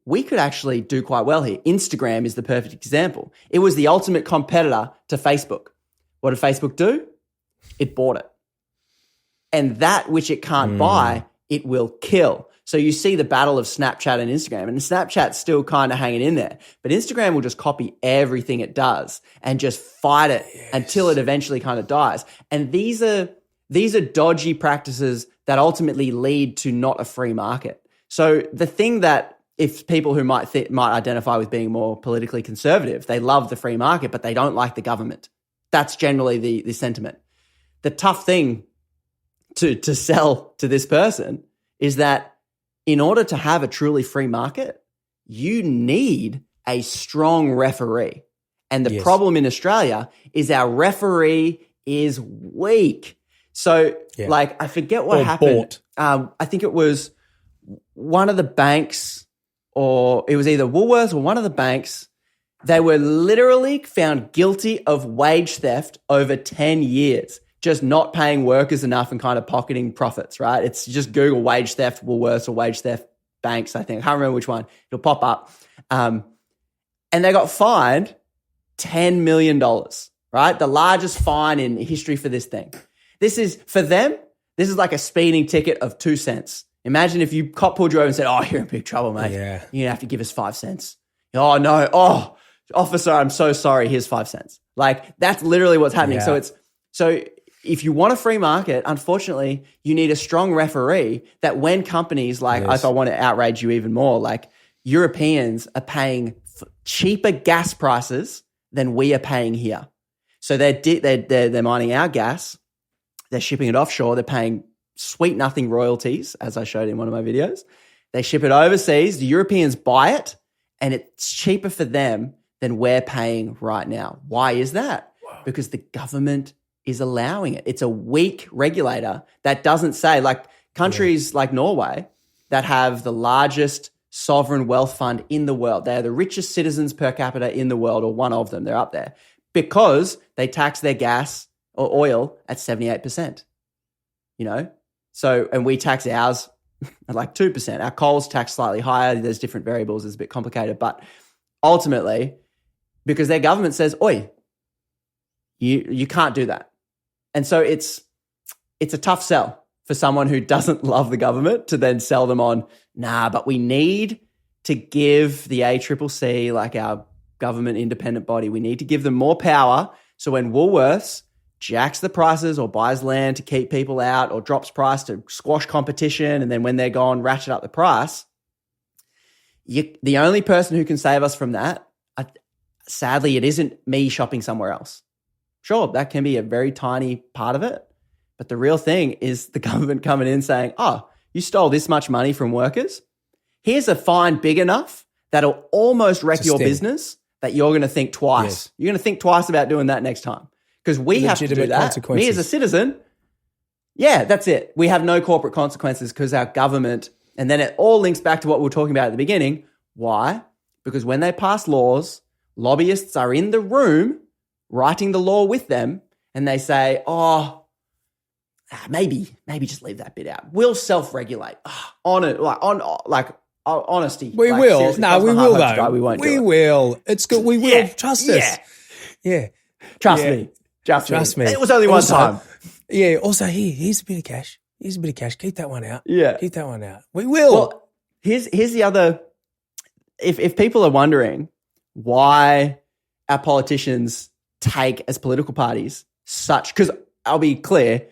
S2: we could actually do quite well here." Instagram is the perfect example. It was the ultimate competitor to Facebook. What did Facebook do? It bought it. And that which it can't buy, it will kill. So you see the battle of Snapchat and Instagram, and Snapchat's still kind of hanging in there. But Instagram will just copy everything it does and just fight it until it eventually kind of dies. And these are dodgy practices that ultimately lead to not a free market. So the thing that if people who might identify with being more politically conservative, they love the free market, but they don't like the government. That's generally the sentiment. The tough thing to sell to this person is that in order to have a truly free market, you need a strong referee. And the problem in Australia is our referee is weak. So I forget what happened. I think it was one of the banks, or it was either Woolworths or one of the banks. They were literally found guilty of wage theft over 10 years. Just not paying workers enough and kind of pocketing profits, right? It's just Google wage theft Woolworths or wage theft banks, I think. I can't remember which one. It'll pop up. And they got fined $10 million, right? The largest fine in history for this thing. This is, for them, this is like a speeding ticket of 2 cents. Imagine if you cop pulled you over and said, "Oh, you're in big trouble, mate. You're going to have to give us 5 cents. "Oh, no. Oh, officer, I'm so sorry. Here's 5 cents. Like, that's literally what's happening. So if you want a free market, unfortunately, you need a strong referee that when companies like, if I want to outrage you even more, like Europeans are paying cheaper gas prices than we are paying here. So they're mining our gas, they're shipping it offshore, they're paying sweet nothing royalties, as I showed in one of my videos. They ship it overseas, the Europeans buy it, and it's cheaper for them than we're paying right now. Why is that? Wow. Because the government is allowing it. It's a weak regulator that doesn't say, like countries like Norway that have the largest sovereign wealth fund in the world. They're the richest citizens per capita in the world, or one of them. They're up there because they tax their gas or oil at 78%, you know? So, and we tax ours at like 2%. Our coal's taxed slightly higher. There's different variables. It's a bit complicated, but ultimately, because their government says, oi, you can't do that. And so it's a tough sell for someone who doesn't love the government to then sell them on, nah, but we need to give the ACCC, like our government independent body, we need to give them more power. So when Woolworths jacks the prices or buys land to keep people out or drops price to squash competition, and then when they're gone, ratchet up the price, the only person who can save us from that, sadly, it isn't me shopping somewhere else. Sure, that can be a very tiny part of it. But the real thing is the government coming in saying, oh, you stole this much money from workers. Here's a fine big enough that'll almost wreck your business that you're going to think twice. Yes. You're going to think twice about doing that next time. Because we have to do that. Me as a citizen, yeah, that's it. We have no corporate consequences because our government, and then it all links back to what we were talking about at the beginning. Why? Because when they pass laws, lobbyists are in the room writing the law with them, and they say, oh, maybe just leave that bit out. We'll self-regulate. Honesty.
S1: We will. No, we will though. We won't. We will. It's good. We will. Trust us. Yeah.
S2: Trust me. Trust me. It was only one time.
S1: Yeah. Also, here's a bit of cash. Here's a bit of cash. Keep that one out.
S2: Yeah.
S1: Keep that one out. We will.
S2: Well, here's the other. If people are wondering why our politicians take as political parties such, because I'll be clear,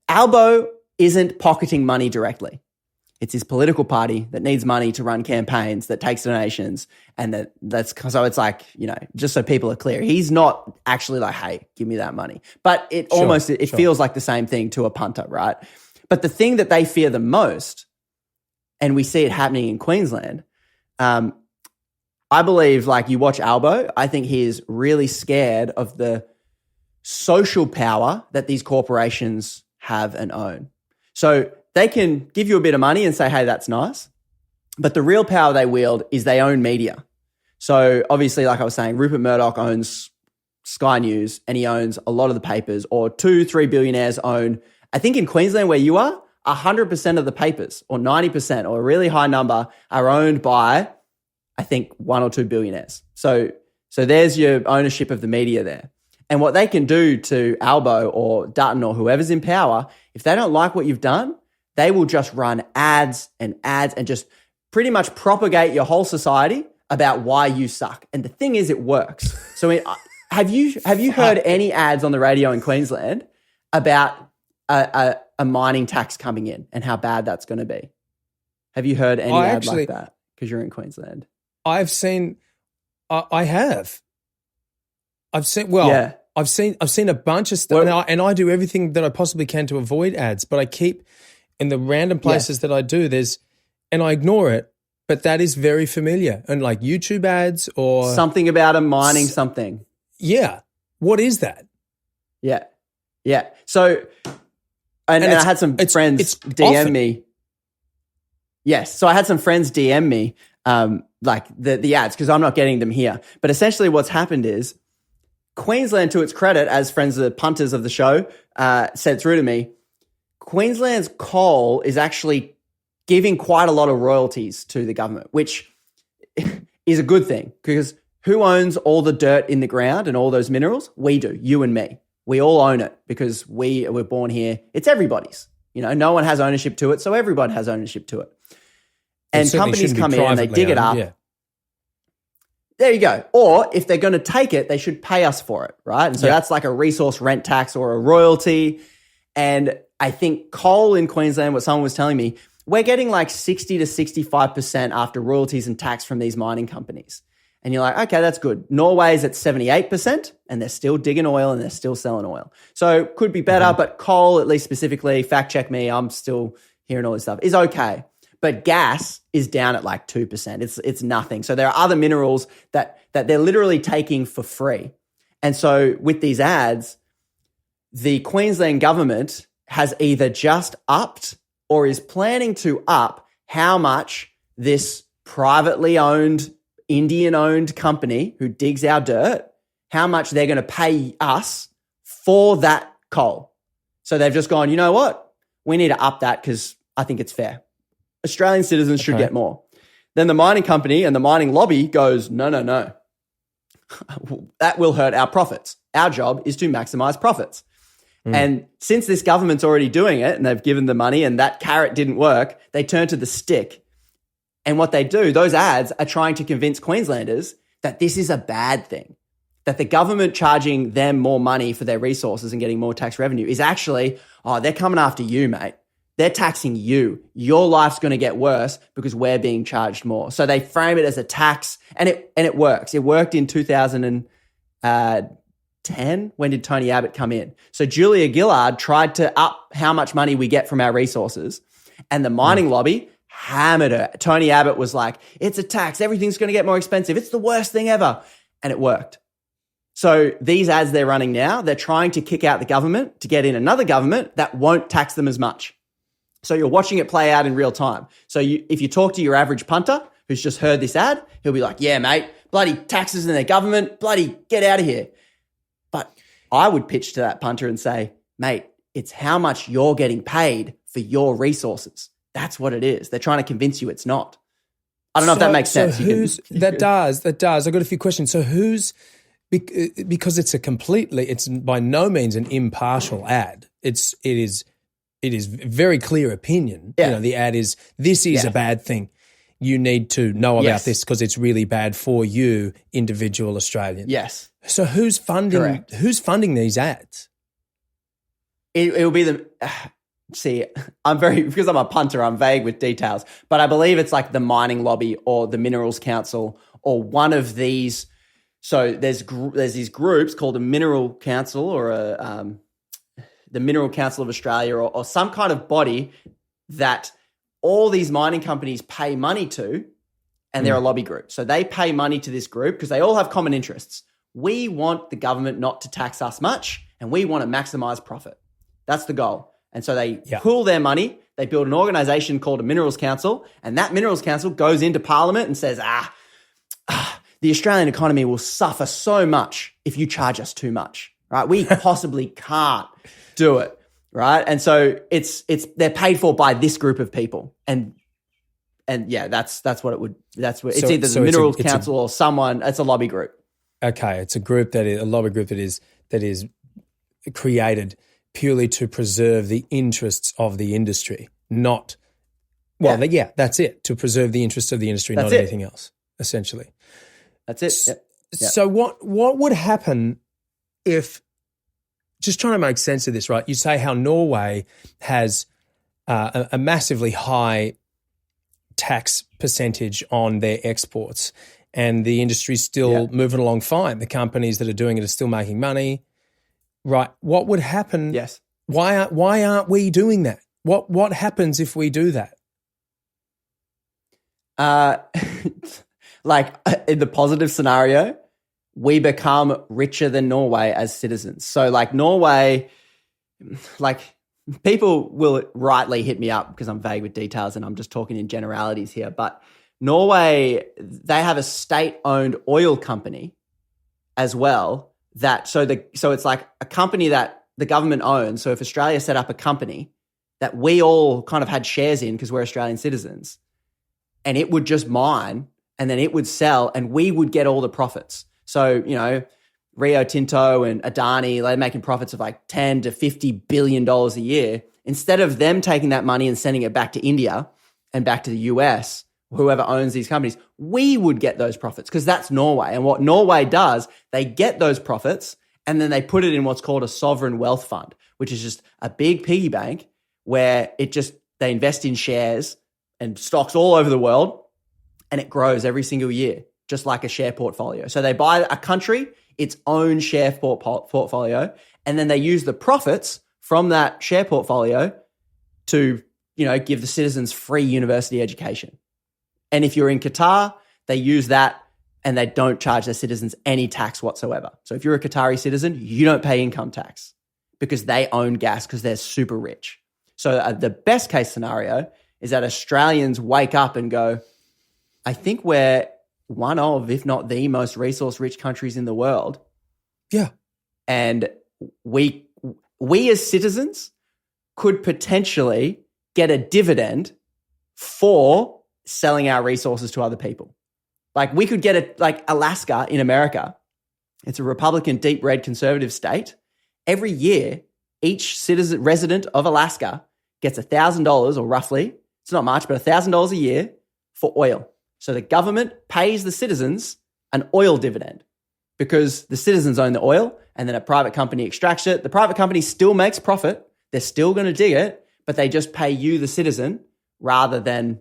S2: Albo isn't pocketing money directly. It's his political party that needs money to run campaigns, that takes donations, and that's so it's like, you know, just so people are clear, he's not actually like, hey, give me that money. But it feels like the same thing to a punter, right? But the thing that they fear the most, and we see it happening in Queensland, I believe, like, you watch Albo, I think he is really scared of the social power that these corporations have and own. So they can give you a bit of money and say, hey, that's nice. But the real power they wield is they own media. So obviously, like I was saying, Rupert Murdoch owns Sky News and he owns a lot of the papers, or 2-3 billionaires own, I think in Queensland where you are, 100% of the papers, or 90%, or a really high number are owned by, I think, 1 or 2 billionaires. So there's your ownership of the media there. And what they can do to Albo or Dutton or whoever's in power, if they don't like what you've done, they will just run ads and just pretty much propagate your whole society about why you suck. And the thing is, it works. So have you heard any ads on the radio in Queensland about a mining tax coming in and how bad that's going to be? Have you heard any ad like that? Because you're in Queensland.
S1: I've seen a bunch of stuff, and I do everything that I possibly can to avoid ads, but I keep in the random places that I do, and I ignore it, but that is very familiar. And like YouTube ads or
S2: something about a mining something.
S1: Yeah. What is that?
S2: Yeah. Yeah. So, and I had some friends DM me. Yes. So I had some friends DM me, like the ads, because I'm not getting them here. But essentially what's happened is Queensland, to its credit, as friends of the punters of the show said through to me, Queensland's coal is actually giving quite a lot of royalties to the government, which is a good thing, because who owns all the dirt in the ground and all those minerals? We do, you and me. We all own it because we were born here. It's everybody's. You know, no one has ownership to it, so everybody has ownership to it. And companies come in and they dig it up. Yeah. There you go. Or if they're going to take it, they should pay us for it, right? And so that's like a resource rent tax or a royalty. And I think coal in Queensland, what someone was telling me, we're getting like 60 to 65% after royalties and tax from these mining companies. And you're like, okay, that's good. Norway's at 78% and they're still digging oil and they're still selling oil. So could be better, but coal, at least specifically, fact check me, I'm still hearing all this stuff, is okay. But gas is down at like 2%. It's nothing. So there are other minerals that they're literally taking for free. And so with these ads, the Queensland government has either just upped or is planning to up how much this privately owned, Indian-owned company who digs our dirt, how much they're going to pay us for that coal. So they've just gone, you know what? We need to up that because I think it's fair. Australian citizens should get more. Then the mining company and the mining lobby goes, no. That will hurt our profits. Our job is to maximize profits. And since this government's already doing it and they've given the money and that carrot didn't work, they turn to the stick. And what they do, those ads are trying to convince Queenslanders that this is a bad thing, that the government charging them more money for their resources and getting more tax revenue is actually, they're coming after you, mate. They're taxing you. Your life's going to get worse because we're being charged more. So they frame it as a tax, and it works. It worked in 2010. When did Tony Abbott come in? So Julia Gillard tried to up how much money we get from our resources, and the mining lobby hammered her. Tony Abbott was like, it's a tax. Everything's going to get more expensive. It's the worst thing ever. And it worked. So these ads they're running now, they're trying to kick out the government to get in another government that won't tax them as much. So you're watching it play out in real time. So if you talk to your average punter who's just heard this ad, he'll be like, yeah, mate, bloody taxes in their government, bloody get out of here. But I would pitch to that punter and say, mate, it's how much you're getting paid for your resources. That's what it is. They're trying to convince you it's not. I don't know if that makes sense.
S1: That does. I've got a few questions. So who's, because it's by no means an impartial ad. It is very clear opinion.
S2: Yeah.
S1: You know, the ad is, this is a bad thing. You need to know about this because it's really bad for you, individual Australian.
S2: Yes.
S1: So who's funding these ads?
S2: It will be see, because I'm a punter, I'm vague with details, but I believe it's like the mining lobby or the Minerals Council or one of these. So there's these groups called a Mineral Council or the Mineral Council of Australia or some kind of body that all these mining companies pay money to, and they're a lobby group. So they pay money to this group because they all have common interests. We want the government not to tax us much, and we want to maximize profit. That's the goal. And so they pool their money. They build an organization called a Minerals Council, and that Minerals Council goes into Parliament and says, the Australian economy will suffer so much if you charge us too much, right? We possibly can't do it, right? And so they're paid for by this group of people, and that's what it would. It's either the Minerals Council or someone. It's a lobby group.
S1: Okay, it's a lobby group that is created purely to preserve the interests of the industry, not. Well, that's it. To preserve the interests of the industry, not anything else. Essentially,
S2: that's it. Yep.
S1: So what would happen if? Just trying to make sense of this, right? You say how Norway has a massively high tax percentage on their exports, and the industry's still moving along fine. The companies that are doing it are still making money, right? What would happen?
S2: Yes.
S1: Why aren't we doing that? What happens if we do that?
S2: Like in the positive scenario, we become richer than Norway as citizens. So like Norway, like people will rightly hit me up because I'm vague with details and I'm just talking in generalities here. But Norway, they have a state-owned oil company as well. So it's like a company that the government owns. So if Australia set up a company that we all kind of had shares in because we're Australian citizens, and it would just mine and then it would sell and we would get all the profits. So, you know, Rio Tinto and Adani, they're making profits of like $10 to $50 billion a year. Instead of them taking that money and sending it back to India and back to the US, whoever owns these companies, we would get those profits because that's Norway. And what Norway does, they get those profits and then they put it in what's called a sovereign wealth fund, which is just a big piggy bank where they invest in shares and stocks all over the world, and it grows every single year, just like a share portfolio. So they buy a country, its own share portfolio, and then they use the profits from that share portfolio to, give the citizens free university education. And if you're in Qatar, they use that and they don't charge their citizens any tax whatsoever. So if you're a Qatari citizen, you don't pay income tax because they own gas because they're super rich. So the best case scenario is that Australians wake up and go, I think we're one of, if not the most resource-rich countries in the world.
S1: Yeah.
S2: And we as citizens could potentially get a dividend for selling our resources to other people. Like we could get like Alaska in America. It's a Republican, deep red conservative state. Every year, each resident of Alaska gets $1,000 or roughly, it's not much, but $1,000 a year for oil. So the government pays the citizens an oil dividend because the citizens own the oil and then a private company extracts it. The private company still makes profit. They're still going to dig it, but they just pay you, the citizen, rather than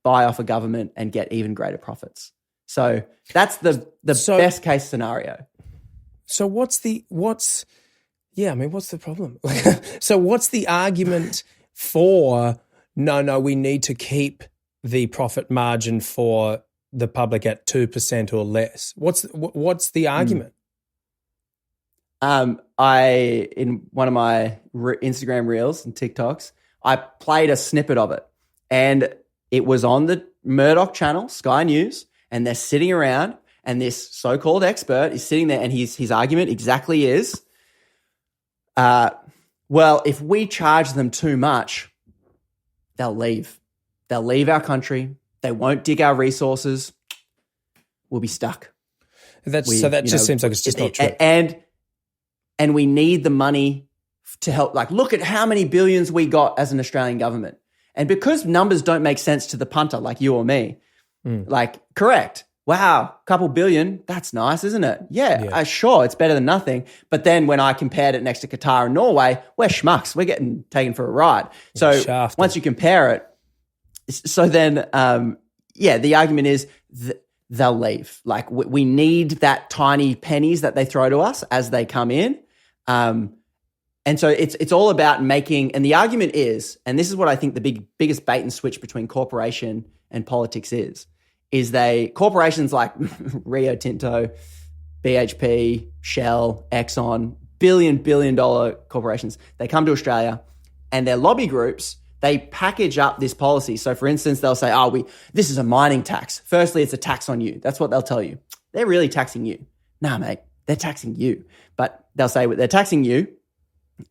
S2: buy off a government and get even greater profits. So that's the best case scenario.
S1: So what's the problem? So what's the argument for, no, we need to keep the profit margin for the public at 2% or less? What's the argument?
S2: In one of my Instagram reels and TikToks, I played a snippet of it, and it was on the Murdoch channel, Sky News, and they're sitting around, and this so-called expert is sitting there, and his argument exactly is, well, if we charge them too much, they'll leave. They'll leave our country. They won't dig our resources. We'll be stuck.
S1: Seems like it's just not true.
S2: And we need the money to help. Like, look at how many billions we got as an Australian government. And because numbers don't make sense to the punter like you or me, correct. Wow, couple billion, that's nice, isn't it? Yeah. Sure, it's better than nothing. But then when I compared it next to Qatar and Norway, we're schmucks. We're getting taken for a ride. So once you compare it, the argument is they'll leave. Like we need that tiny pennies that they throw to us as they come in. And so it's all about making, and the argument is, and this is what I think the biggest bait and switch between corporation and politics is corporations like Rio Tinto, BHP, Shell, Exxon, billion dollar corporations, they come to Australia and their lobby groups, they package up this policy. So for instance, they'll say, this is a mining tax. Firstly, it's a tax on you. That's what they'll tell you. They're really taxing you. Nah, mate, they're taxing you. But they'll say they're taxing you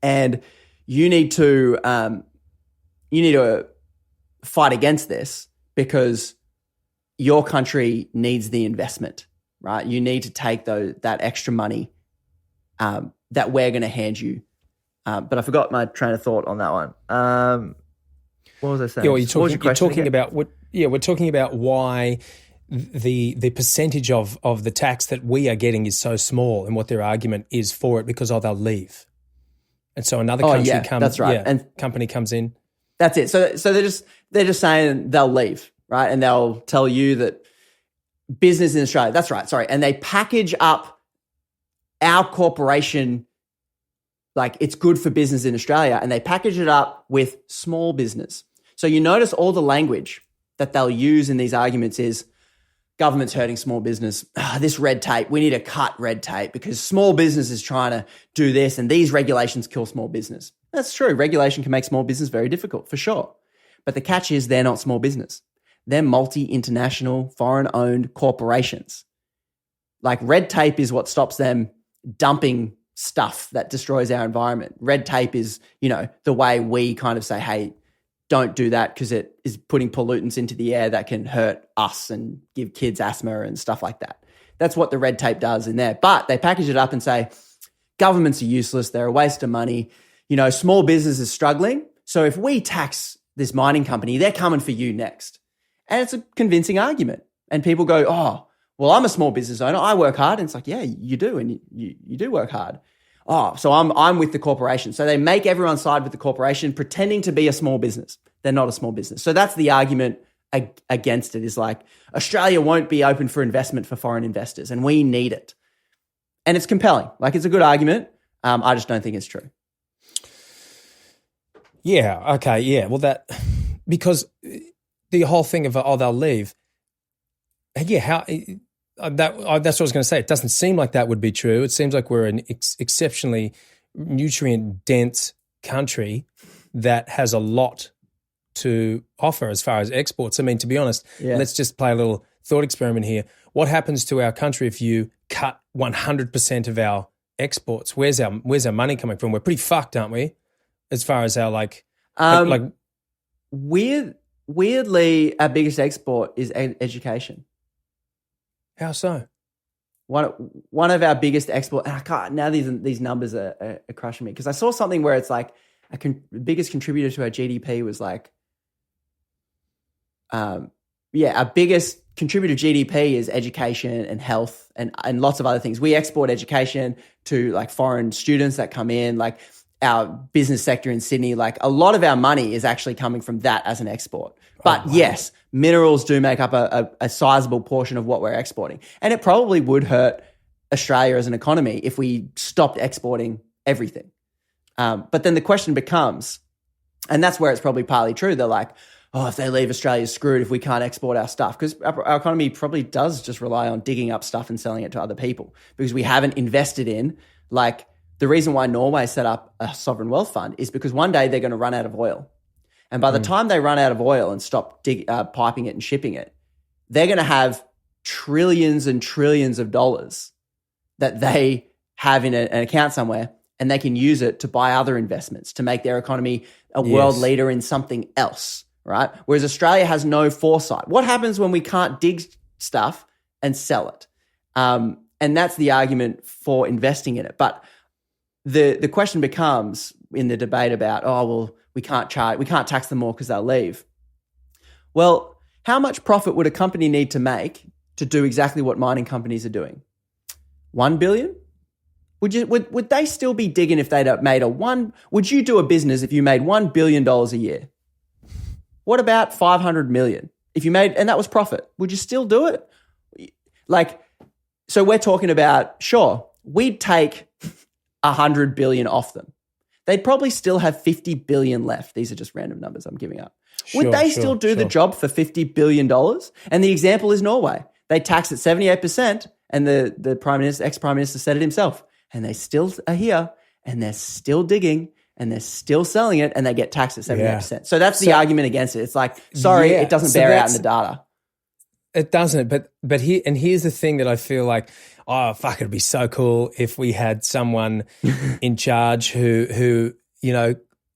S2: and you need to fight against this because your country needs the investment, right? You need to take that extra money that we're going to hand you. But I forgot my train of thought on that one. What was I saying?
S1: We're talking about why the percentage of the tax that we are getting is so small, and what their argument is for it because they'll leave, and so another country comes. That's right, and company comes in.
S2: That's it. So they're just saying they'll leave, right? And they'll tell you that business in Australia. That's right. Sorry, and they package up our corporation. Like it's good for business in Australia, and they package it up with small business. So you notice all the language that they'll use in these arguments is government's hurting small business. This red tape, we need to cut red tape because small business is trying to do this and these regulations kill small business. That's true. Regulation can make small business very difficult for sure. But the catch is they're not small business. They're multi-international, foreign-owned corporations. Like red tape is what stops them dumping stuff that destroys our environment. Red tape is, the way we kind of say, hey, don't do that because it is putting pollutants into the air that can hurt us and give kids asthma and stuff like that. That's what the red tape does in there. But they package it up and say, governments are useless. They're a waste of money. Small business is struggling. So if we tax this mining company, they're coming for you next. And it's a convincing argument. And people go, well, I'm a small business owner. I work hard. And it's like, yeah, you do. And you do work hard. Oh, so I'm with the corporation. So they make everyone side with the corporation, pretending to be a small business. They're not a small business. So that's the argument against it, is like, Australia won't be open for investment for foreign investors and we need it. And it's compelling. Like, it's a good argument. I just don't think it's true.
S1: Yeah. Okay. Yeah. Well, because the whole thing of, they'll leave. Yeah. That's what I was going to say. It doesn't seem like that would be true. It seems like we're an exceptionally nutrient dense country that has a lot to offer as far as exports. I mean, to be honest, let's just play a little thought experiment here. What happens to our country if you cut 100% of our exports? Where's our money coming from? We're pretty fucked, aren't we? As far as our
S2: weirdly, our biggest export is education.
S1: How so?
S2: One of our biggest export. And I can't now. These numbers are crushing me, because I saw something where it's like the biggest contributor to our GDP was like, our biggest contributor to GDP is education and health and lots of other things. We export education to like foreign students that come in, like our business sector in Sydney. Like, a lot of our money is actually coming from that as an export. But yes, minerals do make up a sizable portion of what we're exporting. And it probably would hurt Australia as an economy if we stopped exporting everything. But then the question becomes, and that's where it's probably partly true, they're like, oh, if they leave, Australia's screwed if we can't export our stuff. Because our economy probably does just rely on digging up stuff and selling it to other people, because we haven't invested in, like, the reason why Norway set up a sovereign wealth fund is because one day they're going to run out of oil. And by the time they run out of oil and stop piping it and shipping it, they're going to have trillions and trillions of dollars that they have in an account somewhere, and they can use it to buy other investments to make their economy a world leader in something else, right? Whereas Australia has no foresight. What happens when we can't dig stuff and sell it? And that's the argument for investing in it. But the question becomes in the debate about, we can't tax them more because they'll leave. Well, how much profit would a company need to make to do exactly what mining companies are doing? 1 billion? Would they still be digging if they'd made would you do a business if you made $1 billion a year? What about 500 million? If you made, and that was profit, would you still do it? Like, so we're talking about, sure, we'd take 100 billion off them. They'd probably still have 50 billion left. These are just random numbers I'm giving up. Would they still do the job for $50 billion? And the example is Norway. They tax at 78%, and the Prime Minister, ex-Prime Minister said it himself. And they still are here, and they're still digging, and they're still selling it, and they get taxed at 78%. Yeah. So that's the argument against it. It's like, sorry, it doesn't bear out in the data.
S1: It doesn't, but here's the thing that I feel like, oh fuck, it'd be so cool if we had someone in charge who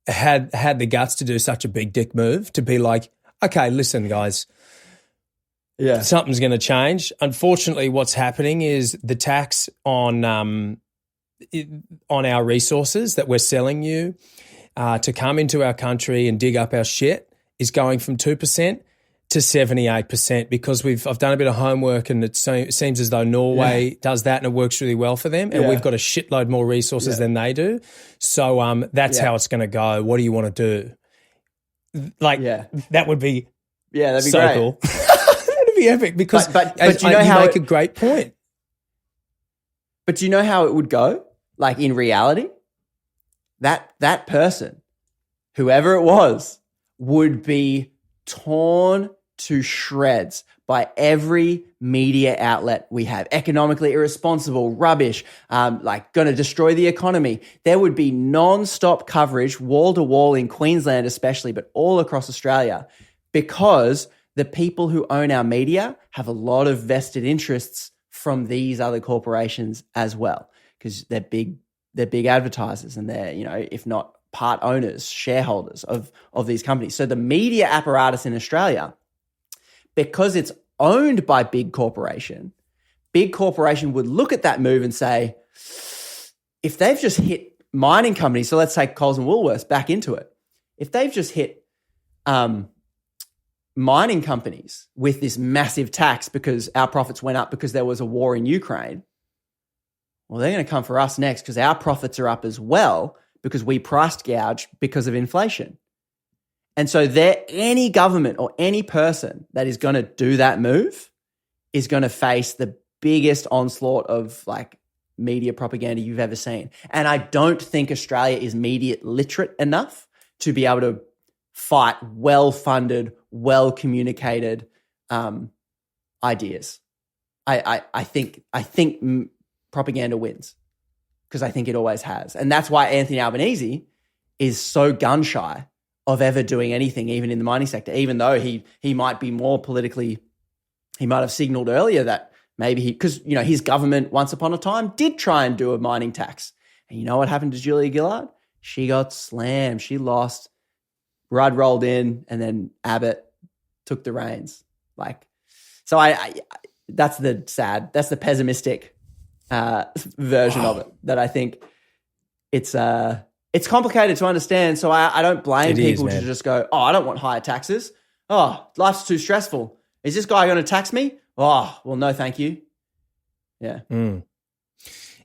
S1: had the guts to do such a big dick move, to be like, okay, listen guys, something's going to change. Unfortunately, what's happening is the tax on our resources that we're selling you to come into our country and dig up our shit is going from 2% to 78%, because I've done a bit of homework, and it seems as though Norway does that and it works really well for them, and we've got a shitload more resources than they do. So that's how it's going to go. What do you want to do? Like, that would be
S2: that'd be
S1: so
S2: great.
S1: Cool. That'd be epic, because
S2: but you know how
S1: make a great point.
S2: But do you know how it would go? Like, in reality, that person, whoever it was, would be torn to shreds by every media outlet we have. Economically irresponsible, rubbish, like going to destroy the economy. There would be non-stop coverage, wall to wall, in Queensland especially, but all across Australia, because the people who own our media have a lot of vested interests from these other corporations as well, because they're big advertisers, and they're, if not part owners, shareholders of these companies. So the media apparatus in Australia, because it's owned by big corporation would look at that move and say, if they've just hit mining companies, so let's take Coles and Woolworths back into it. If they've just hit mining companies with this massive tax because our profits went up because there was a war in Ukraine. Well, they're going to come for us next because our profits are up as well because we priced gouged because of inflation. And so any government or any person that is going to do that move is going to face the biggest onslaught of like media propaganda you've ever seen. And I don't think Australia is media literate enough to be able to fight well-funded, well-communicated ideas. I think propaganda wins because I think it always has. And that's why Anthony Albanese is so gun-shy of ever doing anything, even in the mining sector, even though he might be more politically, he might have signaled earlier that maybe because, you know, his government once upon a time did try and do a mining tax. And you know what happened to Julia Gillard? She got slammed. She lost. Rudd rolled in and then Abbott took the reins. Like, so that's the pessimistic version of it that I think it's complicated to understand. So I don't blame people to just go, oh, I don't want higher taxes. Oh, life's too stressful. Is this guy going to tax me? Oh, well, no, thank you. Yeah.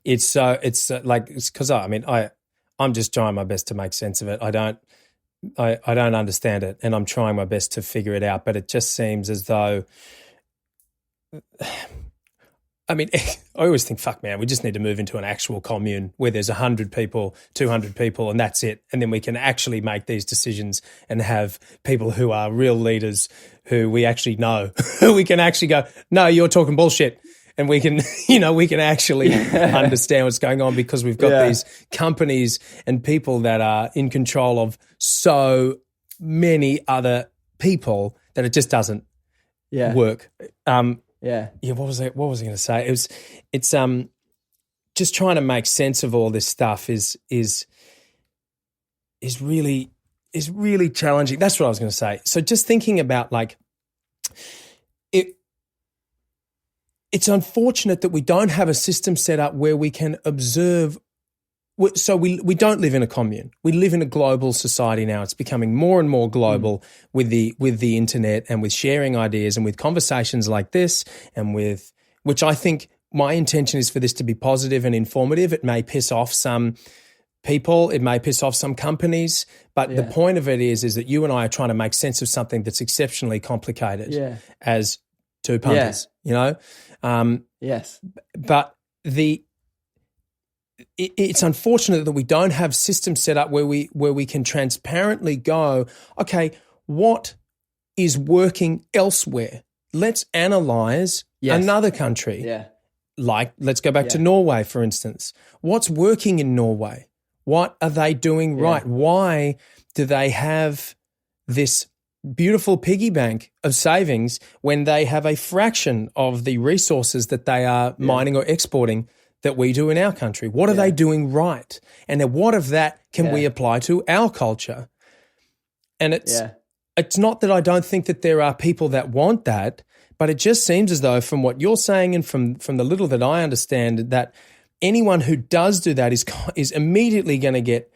S1: It's because I'm just trying my best to make sense of it. I don't understand it, and I'm trying my best to figure it out. But it just seems as though, I mean, I always think, fuck, man, we just need to move into an actual commune where there's 100 people, 200 people, and that's it. And then we can actually make these decisions and have people who are real leaders who we actually know, who we can actually go, no, you're talking bullshit. And we can, we can actually understand what's going on because we've got these companies and people that are in control of so many other people that it just doesn't work. What was I going to say? It's just trying to make sense of all this stuff is really challenging. That's what I was going to say. So just thinking about like it's unfortunate that we don't have a system set up where we can observe. So we don't live in a commune. We live in a global society now. It's becoming more and more global with the internet and with sharing ideas and with conversations like this and with which I think my intention is for this to be positive and informative. It may piss off some people. It may piss off some companies. But the point of it is that you and I are trying to make sense of something that's exceptionally complicated as two punters,
S2: yes.
S1: But it's unfortunate that we don't have systems set up where we can transparently go, okay, what is working elsewhere? Let's analyze another country.
S2: Yeah.
S1: Like, let's go back to Norway, for instance. What's working in Norway? What are they doing right? Why do they have this beautiful piggy bank of savings when they have a fraction of the resources that they are mining or exporting that we do in our country? What are they doing right? And then what of that can we apply to our culture? And it's not that I don't think that there are people that want that, but it just seems as though from what you're saying and from the little that I understand that anyone who does do that is immediately going to get,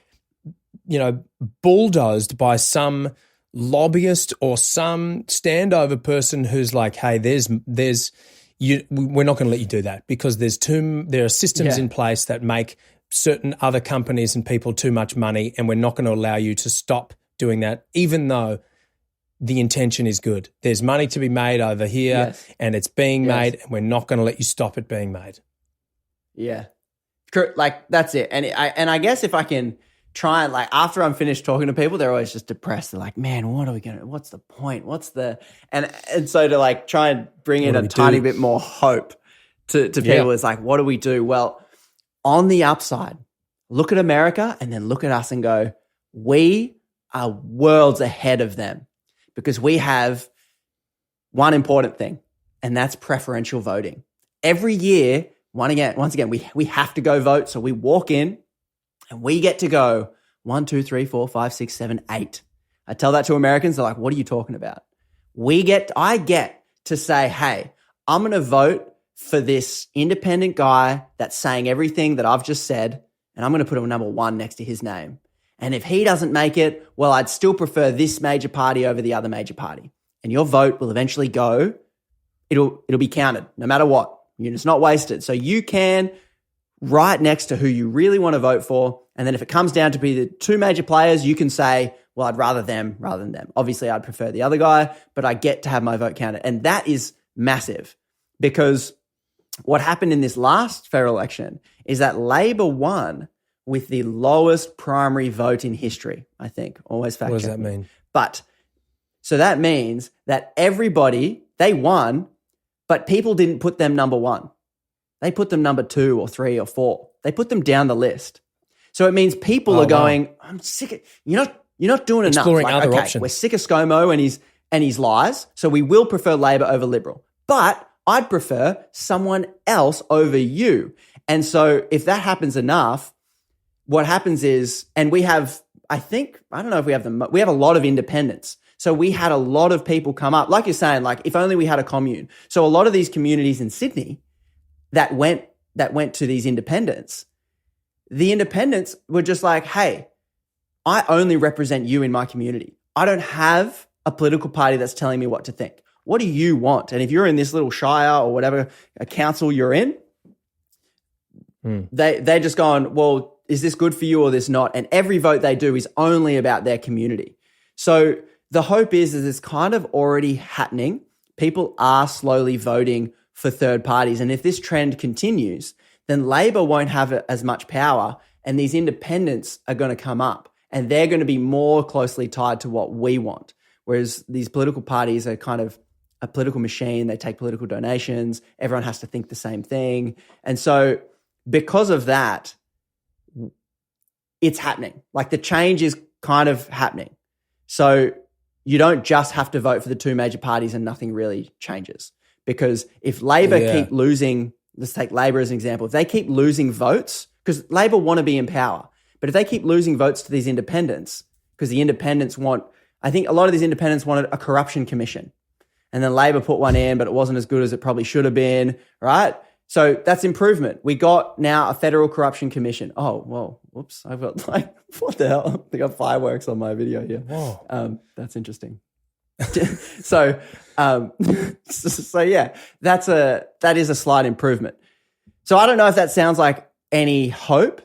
S1: bulldozed by some lobbyist or some standover person who's like, hey, we're not going to let you do that because there are systems in place that make certain other companies and people too much money, and we're not going to allow you to stop doing that, even though the intention is good. There's money to be made over here and it's being made, and we're not going to let you stop it being made.
S2: Yeah. Like, that's it. And I guess if I can try and, like, after I'm finished talking to people, they're always just depressed. They're like, man, what's the point? And so to like try and bring in a tiny bit more hope to people is like, what do we do? Well, on the upside, look at America and then look at us and go, we are worlds ahead of them because we have one important thing, and that's preferential voting. Every year, once again, we have to go vote. So we walk in and we get to go 1, 2, 3, 4, 5, 6, 7, 8. I tell that to Americans. They're like, what are you talking about? I get to say, hey, I'm going to vote for this independent guy that's saying everything that I've just said, and I'm going to put a number 1 next to his name. And if he doesn't make it, well, I'd still prefer this major party over the other major party. and your vote will eventually go. It'll be counted no matter what. It's not wasted. So you can write next to who you really want to vote for. And then if it comes down to be the two major players, you can say, well, I'd rather them rather than them. Obviously, I'd prefer the other guy, but I get to have my vote counted. And that is massive, because what happened in this last federal election is that Labor won with the lowest primary vote in history, I think. Always fact check.
S1: What does that mean?
S2: But so that means that everybody, they won, but people didn't put them number one. They put them number 2 or 3 or 4. They put them down the list. So it means people are going, wow, I'm sick of, you're not doing enough.
S1: Exploring other options.
S2: We're sick of ScoMo and his lies, so we will prefer Labor over Liberal. But I'd prefer someone else over you. And so if that happens enough, what happens is, and we have, I don't know if we have them, we have a lot of independents. So we had a lot of people come up, like you're saying, like if only we had a commune. So a lot of these communities in Sydney that went to these independents, the independents were just like, hey, I only represent you in my community. I don't have a political party that's telling me what to think. What do you want? And if you're in this little shire or whatever, a council you're in, they're just going, well, is this good for you or this not? And every vote they do is only about their community. So the hope is it's kind of already happening. People are slowly voting for third parties. And if this trend continues, then Labor won't have as much power, and these independents are going to come up, and they're going to be more closely tied to what we want. Whereas these political parties are kind of a political machine. They take political donations. Everyone has to think the same thing. And so because of that, it's happening. Like the change is kind of happening. So you don't just have to vote for the two major parties and nothing really changes. Because if Labor keep losing, let's take Labor as an example, if they keep losing votes, because Labor want to be in power, but if they keep losing votes to these independents, because the independents want, I think a lot of these independents wanted a corruption commission. And then Labor put one in, but it wasn't as good as it probably should have been, right? So that's improvement. We got now a federal corruption commission. Oh, well, whoops. I've got like, what the hell? I got fireworks on my video here.
S1: Whoa.
S2: That's interesting. So yeah, that is a slight improvement. So I don't know if that sounds like any hope.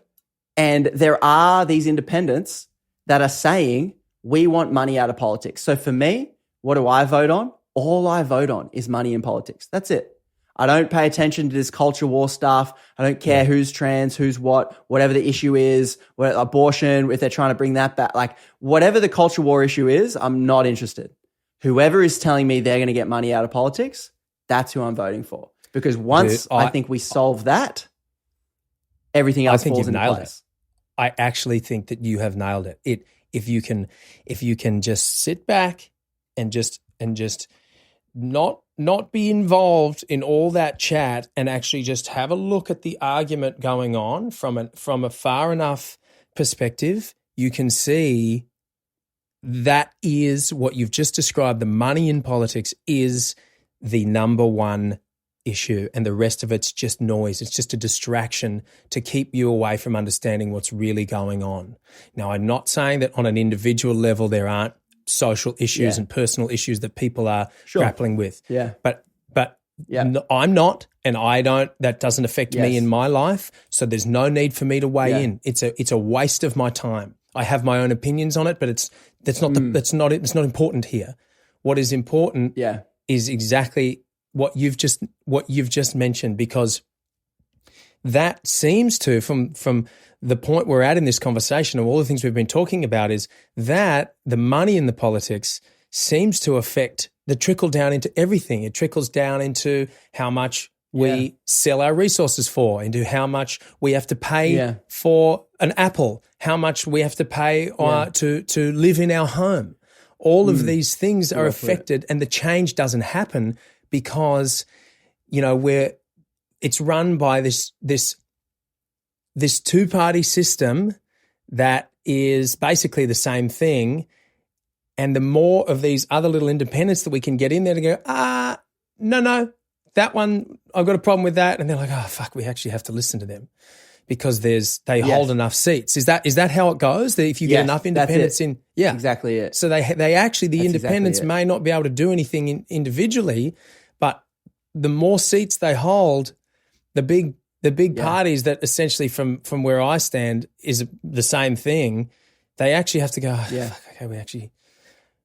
S2: And there are these independents that are saying, we want money out of politics. So for me, what do I vote on? All I vote on is money in politics. That's it. I don't pay attention to this culture war stuff. I don't care who's trans, who's whatever the issue is, abortion, if they're trying to bring that back. Like whatever the culture war issue is, I'm not interested. Whoever is telling me they're going to get money out of politics, that's who I'm voting for. Because once I think we solve that, everything else falls into place.
S1: I actually think that you have nailed it. If you can just sit back and just not be involved in all that chat and actually just have a look at the argument going on from a far enough perspective, you can see that is what you've just described. The money in politics is the number one issue, and the rest of it's just noise. It's just a distraction to keep you away from understanding what's really going on. Now, I'm not saying that on an individual level there aren't social issues and personal issues that people are grappling with.
S2: Yeah.
S1: But I'm not, and I don't, that doesn't affect me in my life. So there's no need for me to weigh in. It's a waste of my time. I have my own opinions on it, but it's not important here. What is important is exactly what you've just mentioned, because that seems to, from the point we're at in this conversation of all the things we've been talking about, is that the money in the politics seems to affect the trickle down into everything. It trickles down into how much we sell our resources for, into how much we have to pay for an apple, how much we have to pay to live in our home. All of these things are affected, and the change doesn't happen because, it's run by this two-party system that is basically the same thing. And the more of these other little independents that we can get in there to go, no, that one, I've got a problem with that. And they're like, oh, fuck, we actually have to listen to them. because they hold enough seats. Is that how it goes? That if you get enough independents in,
S2: exactly it.
S1: So they actually, the independents
S2: exactly
S1: may not be able to do anything individually, but the more seats they hold, the big parties that essentially from where I stand is the same thing. They actually have to go, okay,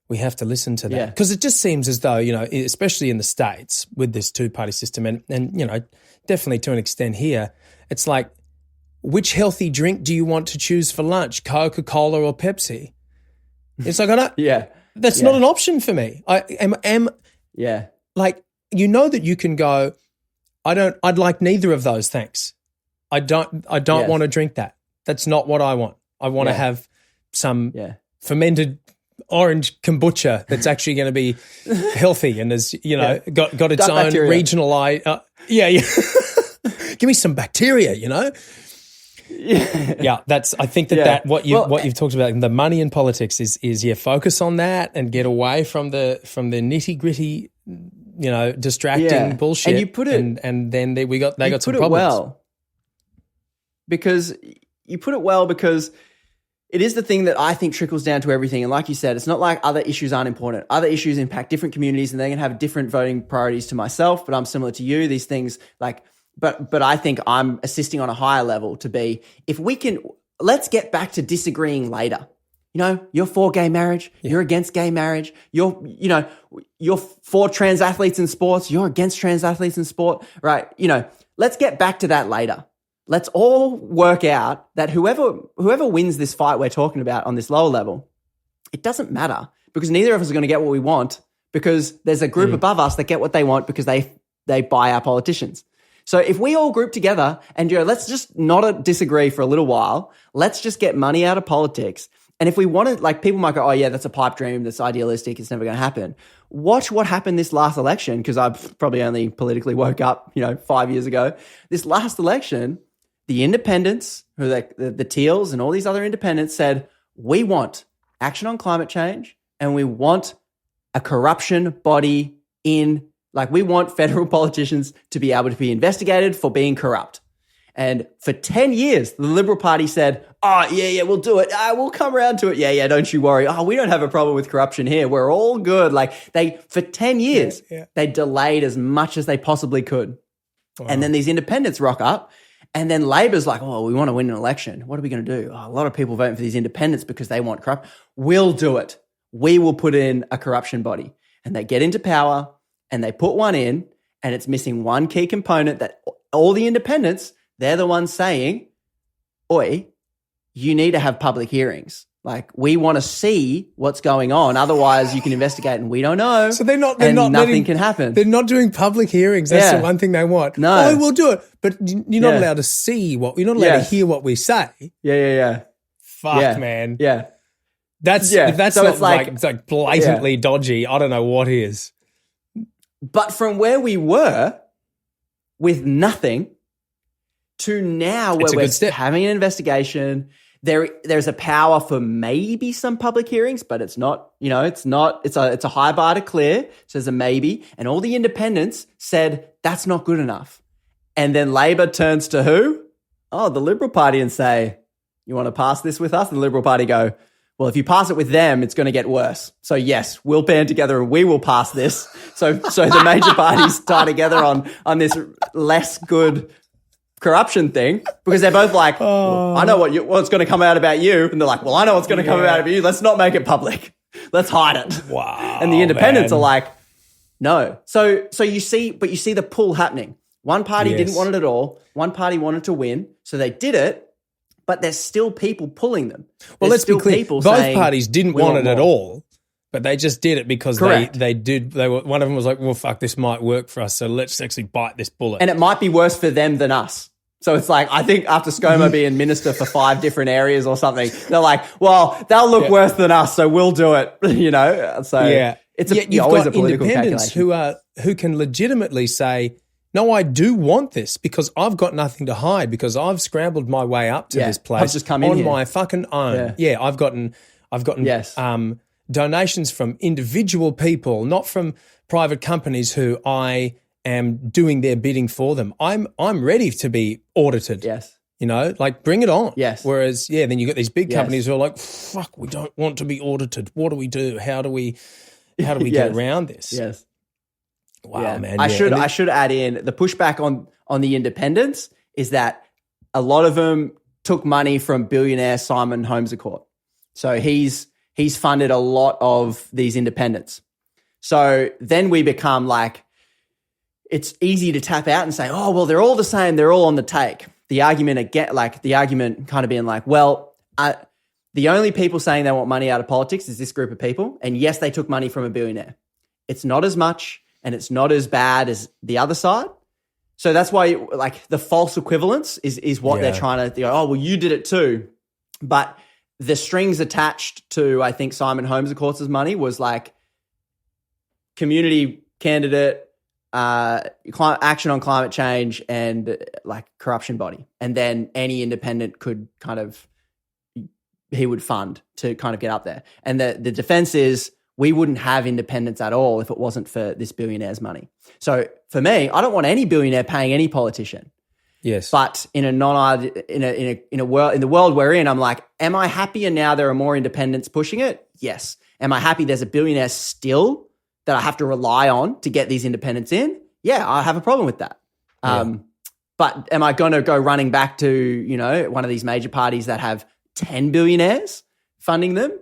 S1: we have to listen to that. Because it just seems as though, especially in the States with this two-party system and definitely to an extent here, it's like, which healthy drink do you want to choose for lunch, Coca-Cola or Pepsi? It's like, that's not an option for me. I am like, that you can go, I'd like neither of those, thanks. I don't want to drink that. That's not what I want. I want to have some fermented orange kombucha that's actually going to be healthy and has, got its own
S2: bacteria.
S1: Regional give me some bacteria, that's, I think that what you've talked about in the money in politics is focus on that and get away from the nitty gritty, distracting bullshit.
S2: And you put it,
S1: and then they got some problems.
S2: Because it is the thing that I think trickles down to everything. And like you said, it's not like other issues aren't important. Other issues impact different communities and they're going to have different voting priorities to myself, but I'm similar to you. These things but I think I'm assisting on a higher level to be, let's get back to disagreeing later. You're for gay marriage. Yeah. You're against gay marriage. You're for trans athletes in sports. You're against trans athletes in sport, right? Let's get back to that later. Let's all work out that whoever wins this fight we're talking about on this lower level, it doesn't matter because neither of us are going to get what we want because there's a group above us that get what they want because they buy our politicians. So if we all group together and let's just not disagree for a little while, let's just get money out of politics. And if we want to, like people might go, oh yeah, that's a pipe dream, that's idealistic, it's never going to happen. Watch what happened this last election because I probably only politically woke up, 5 years ago. This last election, the independents, who the Teals and all these other independents said, we want action on climate change and we want a corruption body we want federal politicians to be able to be investigated for being corrupt. And for 10 years, the Liberal Party said, oh, yeah, we'll do it. We'll come around to it. Yeah, don't you worry. Oh, we don't have a problem with corruption here. We're all good. For 10 years, they delayed as much as they possibly could. Wow. And then these independents rock up. And then Labor's like, oh, we want to win an election. What are we going to do? Oh, a lot of people voting for these independents because they want corrupt. We'll do it. We will put in a corruption body. And they get into power and they put one in and it's missing one key component that all the independents, they're the ones saying, oi, you need to have public hearings. We want to see what's going on. Otherwise, you can investigate and we don't know.
S1: So
S2: nothing can happen.
S1: They're not doing public hearings. That's the one thing they want.
S2: No.
S1: Oh, we'll do it. But you're not allowed to see you're not allowed to hear what we say.
S2: Yeah.
S1: Fuck, man.
S2: Yeah.
S1: If that's so not it's like blatantly dodgy, I don't know what is.
S2: But from where we were with nothing to now where we're having an investigation, there's a power for maybe some public hearings, but it's not, it's a high bar to clear. So there's a maybe. And all the independents said, that's not good enough. And then Labor turns to who? Oh, the Liberal Party and say, you want to pass this with us? And the Liberal Party go, well, if you pass it with them, it's going to get worse. So yes, we'll band together and we will pass this. So the major parties tie together on this less good corruption thing because they're both like, well, I know what's going to come out about you. And they're like, well, I know what's going to come out about you. Let's not make it public. Let's hide it.
S1: Wow.
S2: And the independents are like, no. So you see the pull happening. One party didn't want it at all. One party wanted to win. So they did it. But there's still people pulling them.
S1: Well, let's be clear. Both parties didn't want it at all, but they just did it because they did. One of them was like, well, fuck, this might work for us. So let's actually bite this bullet.
S2: And it might be worse for them than us. So it's like, I think after ScoMo being minister for 5 different areas or something, they're like, well, they'll look worse than us. So we'll do it, So it's
S1: you've
S2: always
S1: got
S2: a political
S1: independents
S2: calculation.
S1: who can legitimately say, no, I do want this because I've got nothing to hide because I've scrambled my way up to this place
S2: I've just come in
S1: on
S2: here.
S1: my fucking own. Yeah, I've gotten donations from individual people, not from private companies who I am doing their bidding for them. I'm ready to be audited.
S2: Yes.
S1: You know, like bring it on.
S2: Yes.
S1: Whereas, then you got these big
S2: Yes.
S1: companies who are like, fuck, we don't want to be audited. What do we do? How do we
S2: Yes.
S1: get around this?
S2: Yes.
S1: Wow,
S2: Yeah.
S1: man.
S2: I
S1: Yeah.
S2: should add in the pushback on the independents is that a lot of them took money from billionaire Simon Holmes-A-Court. So he's funded a lot of these independents. So then we become like, it's easy to tap out and say, oh, well, they're all the same. They're all on the take. The argument kind of being like, well, the only people saying they want money out of politics is this group of people. And yes, they took money from a billionaire. It's not as much and it's not as bad as the other side. So that's why like the false equivalence is what they're trying to, oh, well, you did it too. But the strings attached to, I think, Simon Holmes-A-Court's money was like community candidate, action on climate change, and like corruption body. And then any independent could he would fund to kind of get up there. And the defense is we wouldn't have independence at all if it wasn't for this billionaire's money. So for me, I don't want any billionaire paying any politician.
S1: Yes.
S2: But in the world we're in, I'm like, am I happier now there are more independents pushing it? Yes. Am I happy there's a billionaire still that I have to rely on to get these independents in? Yeah, I have a problem with that. But am I going to go running back to, one of these major parties that have 10 billionaires funding them?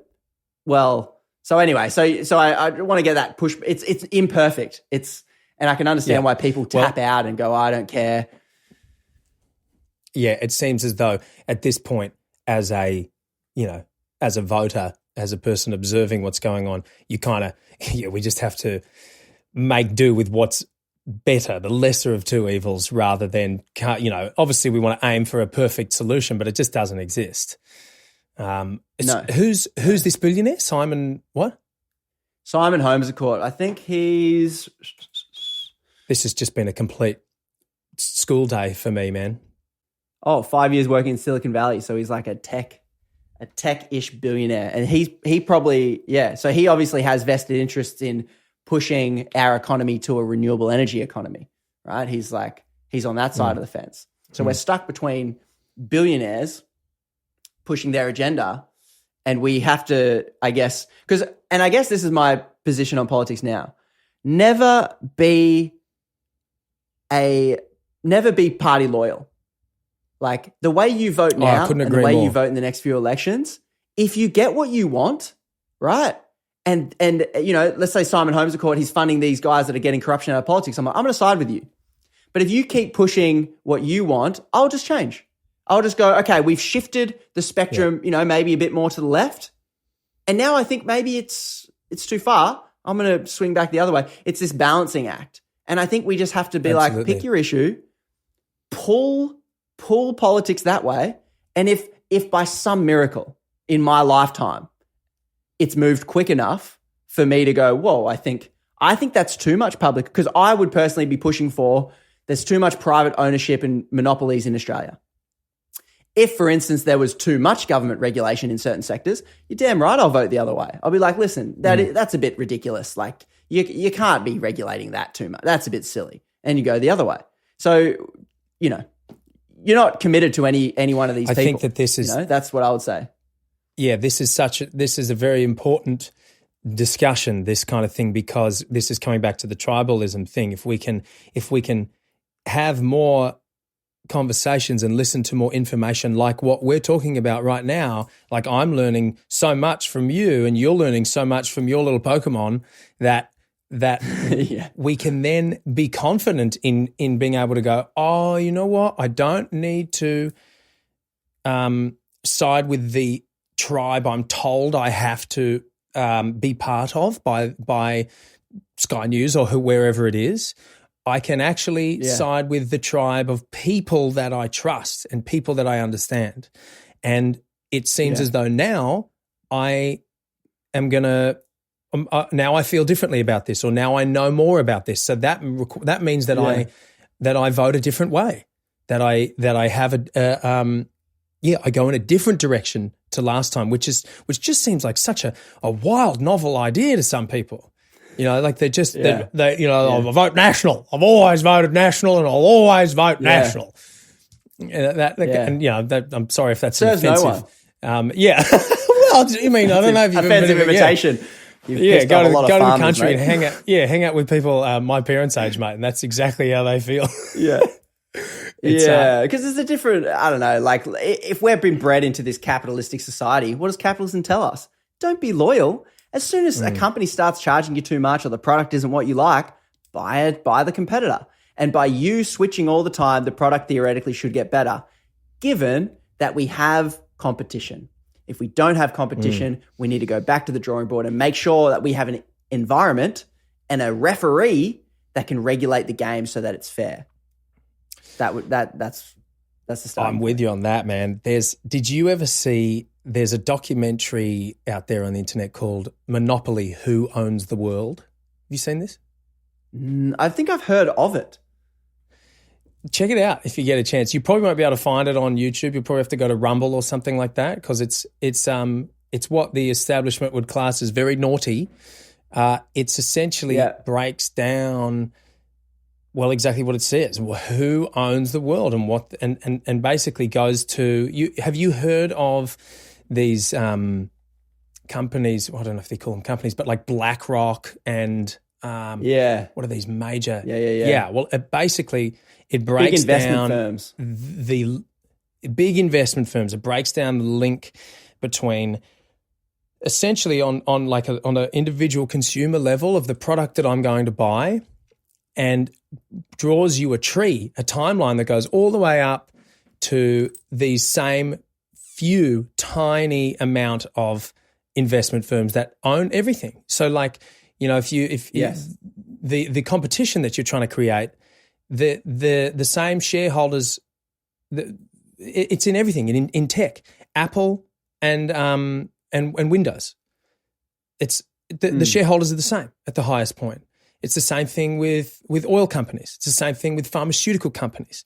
S2: Well, so anyway, so I want to get that push. It's imperfect. And I can understand why people tap out and go, I don't care.
S1: Yeah, it seems as though at this point, as a voter, as a person observing what's going on, you kind of, we just have to make do with what's better, the lesser of two evils, rather than, obviously we want to aim for a perfect solution, but it just doesn't exist.
S2: No.
S1: Who's this billionaire? Simon what?
S2: Simon Holmes-A-Court. I think he's...
S1: This has just been a complete school day for me, man.
S2: Oh, 5 years working in Silicon Valley. So he's like a tech-ish billionaire. And he probably, so he obviously has vested interests in pushing our economy to a renewable energy economy, right? He's on that side of the fence. So we're stuck between billionaires pushing their agenda, and we have to, I guess this is my position on politics now. Never be party loyal. Like the way you vote now and the way you vote in the next few elections, if you get what you want, right? And let's say Simon Holmes-A-Court, he's funding these guys that are getting corruption out of politics. I'm like, I'm going to side with you. But if you keep pushing what you want, I'll just change. I'll just go, okay, we've shifted the spectrum, maybe a bit more to the left. And now I think maybe it's too far. I'm going to swing back the other way. It's this balancing act. And I think we just have to be like, pick your issue, pull politics that way. And if by some miracle in my lifetime, it's moved quick enough for me to go, whoa, I think that's too much public, because I would personally be pushing for, there's too much private ownership and monopolies in Australia. If, for instance, there was too much government regulation in certain sectors, you're damn right I'll vote the other way. I'll be like, listen, that's a bit ridiculous. Like you can't be regulating that too much. That's a bit silly. And you go the other way. So, you're not committed to any one of these people. I
S1: think that this is...
S2: that's what I would say.
S1: Yeah, this is a very important discussion, this kind of thing, because this is coming back to the tribalism thing. If we can have more conversations and listen to more information like what we're talking about right now, like I'm learning so much from you and you're learning so much from your little Pokemon that we can then be confident in being able to go, oh, you know what? I don't need to side with the tribe I'm told I have to be part of by Sky News or wherever it is. I can actually side with the tribe of people that I trust and people that I understand. And it seems as though now I am going to now I feel differently about this, or now I know more about this. So that means that I vote a different way, that I have I go in a different direction to last time, which just seems like such a wild, novel idea to some people. Like they I'll vote national. I've always voted national and I'll always vote national. I'm sorry if that's
S2: Serves
S1: offensive.
S2: no one.
S1: Yeah. Well, I mean, I don't know if you've
S2: offensive
S1: ever
S2: invitation.
S1: Yeah, go to the
S2: farmers,
S1: country
S2: mate.
S1: and hang out with people my parents' age, mate, and that's exactly how they feel.
S2: Yeah. Because there's a different, I don't know, like if we've been bred into this capitalistic society, what does capitalism tell us? Don't be loyal. As soon as a company starts charging you too much or the product isn't what you like, buy the competitor. And by you switching all the time, the product theoretically should get better, given that we have competition. If we don't have competition, we need to go back to the drawing board and make sure that we have an environment and a referee that can regulate the game so that it's fair. That's the start.
S1: I'm with you on that, man. Did you ever see? There's a documentary out there on the internet called Monopoly: Who Owns the World? Have you seen this?
S2: I think I've heard of it.
S1: Check it out if you get a chance. You probably won't be able to find it on YouTube. You'll probably have to go to Rumble or something like that because it's what the establishment would class as very naughty. It's essentially breaks down exactly what it says. Who owns the world and what and basically goes to you. Have you heard of these companies? Well, I don't know if they call them companies, but like BlackRock and what are these major? Yeah. Well, it breaks down
S2: firms.
S1: The big investment firms. It breaks down the link between essentially on an individual consumer level of the product that I'm going to buy, and draws you a timeline that goes all the way up to these same few tiny amount of investment firms that own everything. So if the competition that you're trying to create, the same shareholders, it's in everything in tech, Apple and Windows. It's the shareholders are the same at the highest point. It's the same thing with oil companies. It's the same thing with pharmaceutical companies.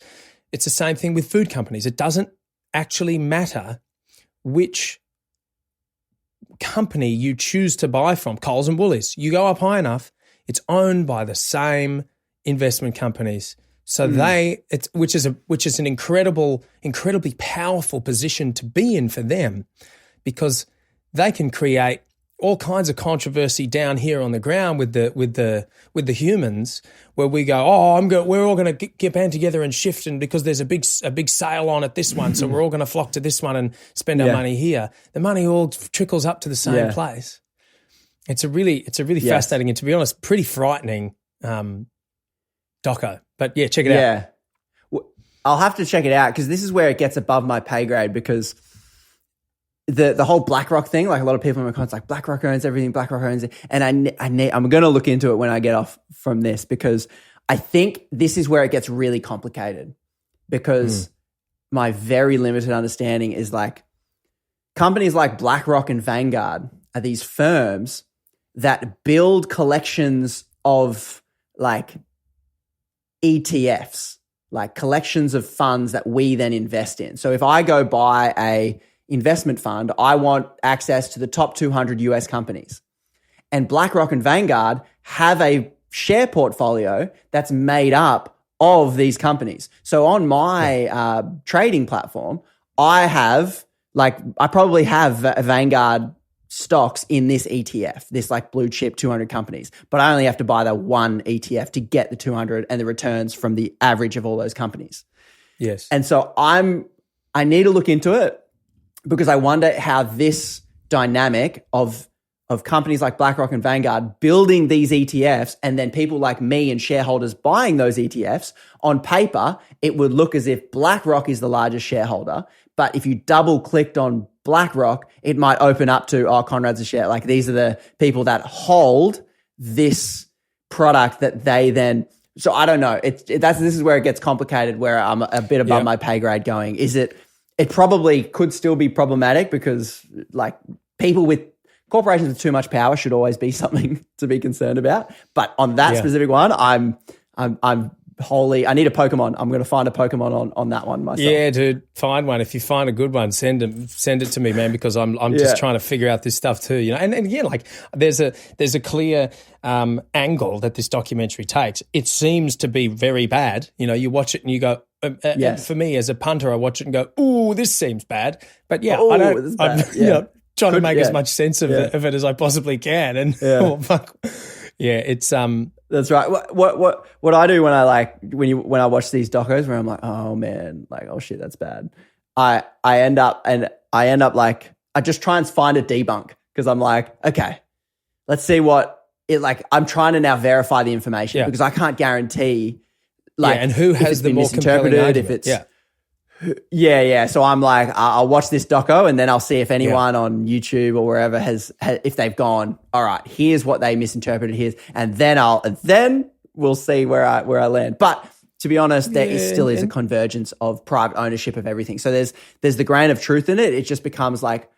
S1: It's the same thing with food companies. It doesn't actually matter which company you choose to buy from, Coles and Woolies. You go up high enough, it's owned by the same investment companies. So which is an incredibly powerful position to be in for them, because they can create all kinds of controversy down here on the ground with the humans, where we go, we're all going to get band together and shift, and because there's a big sale on at this one, so we're all going to flock to this one and spend our money here. The money all trickles up to the same place. It's a really fascinating and, to be honest, pretty frightening doco. But yeah, check it out.
S2: Well, I'll have to check it out because this is where it gets above my pay grade, because the whole BlackRock thing, like a lot of people in my comments, like BlackRock owns everything, BlackRock owns it. And I'm going to look into it when I get off from this, because I think this is where it gets really complicated, because my very limited understanding is like companies like BlackRock and Vanguard are these firms that build collections of like ETFs, like collections of funds that we then invest in. So if I go buy a investment fund, I want access to the top 200 US companies. And BlackRock and Vanguard have a share portfolio that's made up of these companies. So on my trading platform, I probably have Vanguard stocks in this ETF, this like blue chip 200 companies, but I only have to buy the one ETF to get the 200 and the returns from the average of all those companies.
S1: Yes.
S2: And so I need to look into it, because I wonder how this dynamic of companies like BlackRock and Vanguard building these ETFs, and then people like me and shareholders buying those ETFs, on paper, it would look as if BlackRock is the largest shareholder. But if you double clicked on BlackRock, it might open up to, Konrad's a share. Like, these are the people that hold this product that they then. So I don't know. This is where it gets complicated, where I'm a bit above my pay grade going. It probably could still be problematic, because like corporations with too much power should always be something to be concerned about. But on that specific one, I'm I need a Pokemon. I'm going to find a Pokemon on that one myself.
S1: Yeah, dude, find one. If you find a good one, send it to me, man, because I'm just trying to figure out this stuff too, you know. And again, like there's a clear angle that this documentary takes. It seems to be very bad. You know, you watch it and you go,
S2: Yes.
S1: for me as a punter, I watch it and go, "Ooh, this seems bad." But yeah,
S2: Ooh,
S1: I
S2: this
S1: don't.
S2: is
S1: I'm
S2: bad. Yeah.
S1: trying to make as much sense of
S2: Yeah.
S1: it as I possibly can. And
S2: Yeah.
S1: fuck, yeah, it's
S2: That's right. What I do when I watch these docos where I'm like, oh man, like, oh shit, that's bad. I end up like, I just try and find a debunk because I'm like, okay, let's see what it like. I'm trying to now verify the information because I can't guarantee like
S1: and who has the more compelling argument?
S2: If it's yeah. So I'm like, I'll watch this doco and then I'll see if anyone on YouTube or wherever has if they've gone, all right, here's what they misinterpreted and then we'll see where I land. But to be honest, there still is a convergence of private ownership of everything. So there's the grain of truth in it. It just becomes like,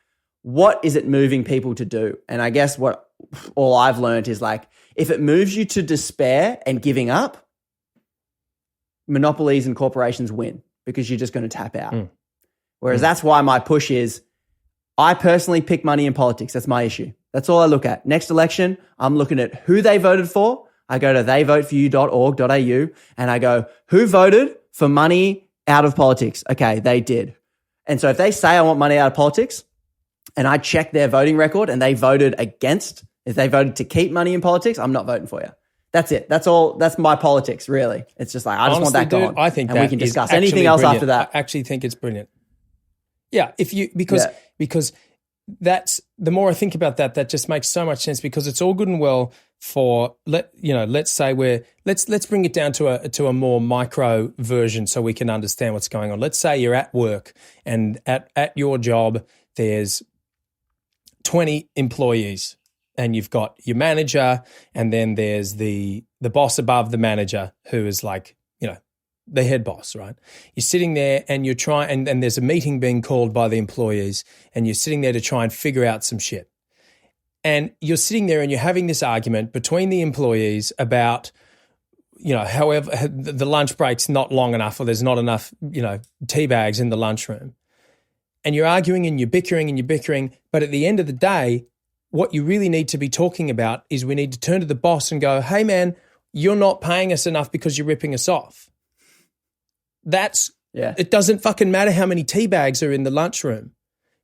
S2: what is it moving people to do? And I guess what all I've learned is like, if it moves you to despair and giving up, monopolies and corporations win because you're just going to tap out. Whereas that's why my push is, I personally pick money in politics. That's my issue. That's all I look at. Next election, I'm looking at who they voted for. I go to theyvoteforyou.org.au and I go, who voted for money out of politics? Okay, they did. And so if they say I want money out of politics and I check their voting record and they voted against, if they voted to keep money in politics, I'm not voting for you. That's it. That's all. That's my politics, really. It's just like, I just want that gone.
S1: I think
S2: and we can discuss anything
S1: brilliant.
S2: else after that.
S1: I actually think it's brilliant. Yeah, because that's, the more I think about that just makes so much sense, because it's all good and well for let's say let's bring it down to a more micro version so we can understand what's going on. Let's say you're at work and at your job there's 20 employees. And you've got your manager, and then there's the boss above the manager, who is like, the head boss, right? You're sitting there and you're trying, and there's a meeting being called by the employees, and you're sitting there to try and figure out some shit. And you're sitting there and you're having this argument between the employees about, however, the lunch break's not long enough, or there's not enough, tea bags in the lunchroom. And you're arguing and you're bickering, but at the end of the day, what you really need to be talking about is we need to turn to the boss and go, hey man, you're not paying us enough because you're ripping us off. It doesn't fucking matter how many tea bags are in the lunchroom.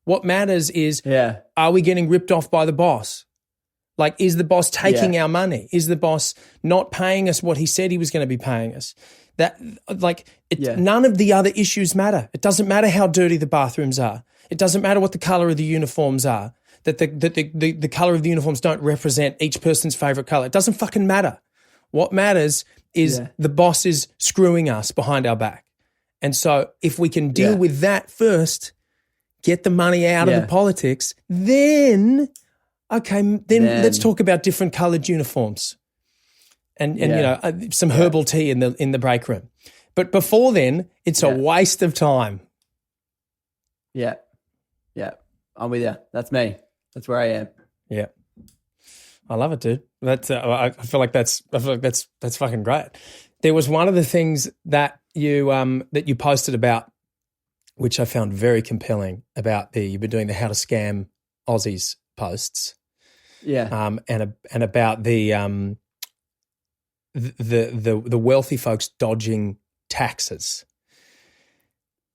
S1: What matters is, are we getting ripped off by the boss? Like, is the boss taking our money? Is the boss not paying us what he said he was going to be paying us? None of the other issues matter. It doesn't matter how dirty the bathrooms are. It doesn't matter what the color of the uniforms are. That the color of the uniforms don't represent each person's favorite color. It doesn't fucking matter. What matters is the boss is screwing us behind our back. And so if we can deal with that first, get the money out of the politics, then let's talk about different colored uniforms and some herbal tea in the break room. But before then, it's a waste of time.
S2: Yeah. Yeah. I'm with you. That's me. That's where I am.
S1: Yeah, I love it, dude. I feel like that's fucking great. There was one of the things that you posted about, which I found very compelling, about you've been doing the How to Scam Aussies posts.
S2: Yeah.
S1: And about the wealthy folks dodging taxes.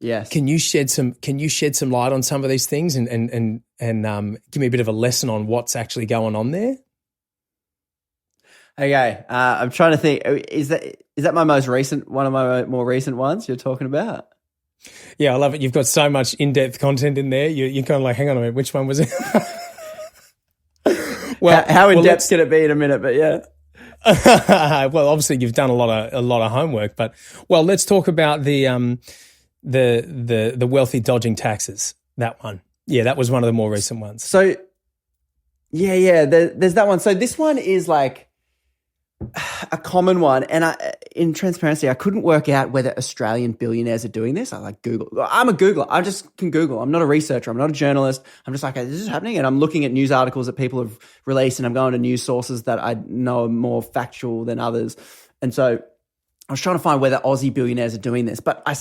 S2: Yes.
S1: Can you shed some light on some of these things and give me a bit of a lesson on what's actually going on there?
S2: Okay. I'm trying to think. Is that my most recent, one of my more recent ones you're talking about?
S1: Yeah, I love it. You've got so much in-depth content in there. You're kind of like, hang on a minute, which one was it?
S2: How in-depth can it be in a minute? But yeah.
S1: Well, obviously you've done a lot of homework, but let's talk about the wealthy dodging taxes. That one. Yeah, that was one of the more recent ones.
S2: So, there's that one. So this one is like a common one. And in transparency, I couldn't work out whether Australian billionaires are doing this. I like Google. I'm a Googler. I just can Google. I'm not a researcher. I'm not a journalist. I'm just like, this is happening. And I'm looking at news articles that people have released, and I'm going to news sources that I know are more factual than others. And so I was trying to find whether Aussie billionaires are doing this, but I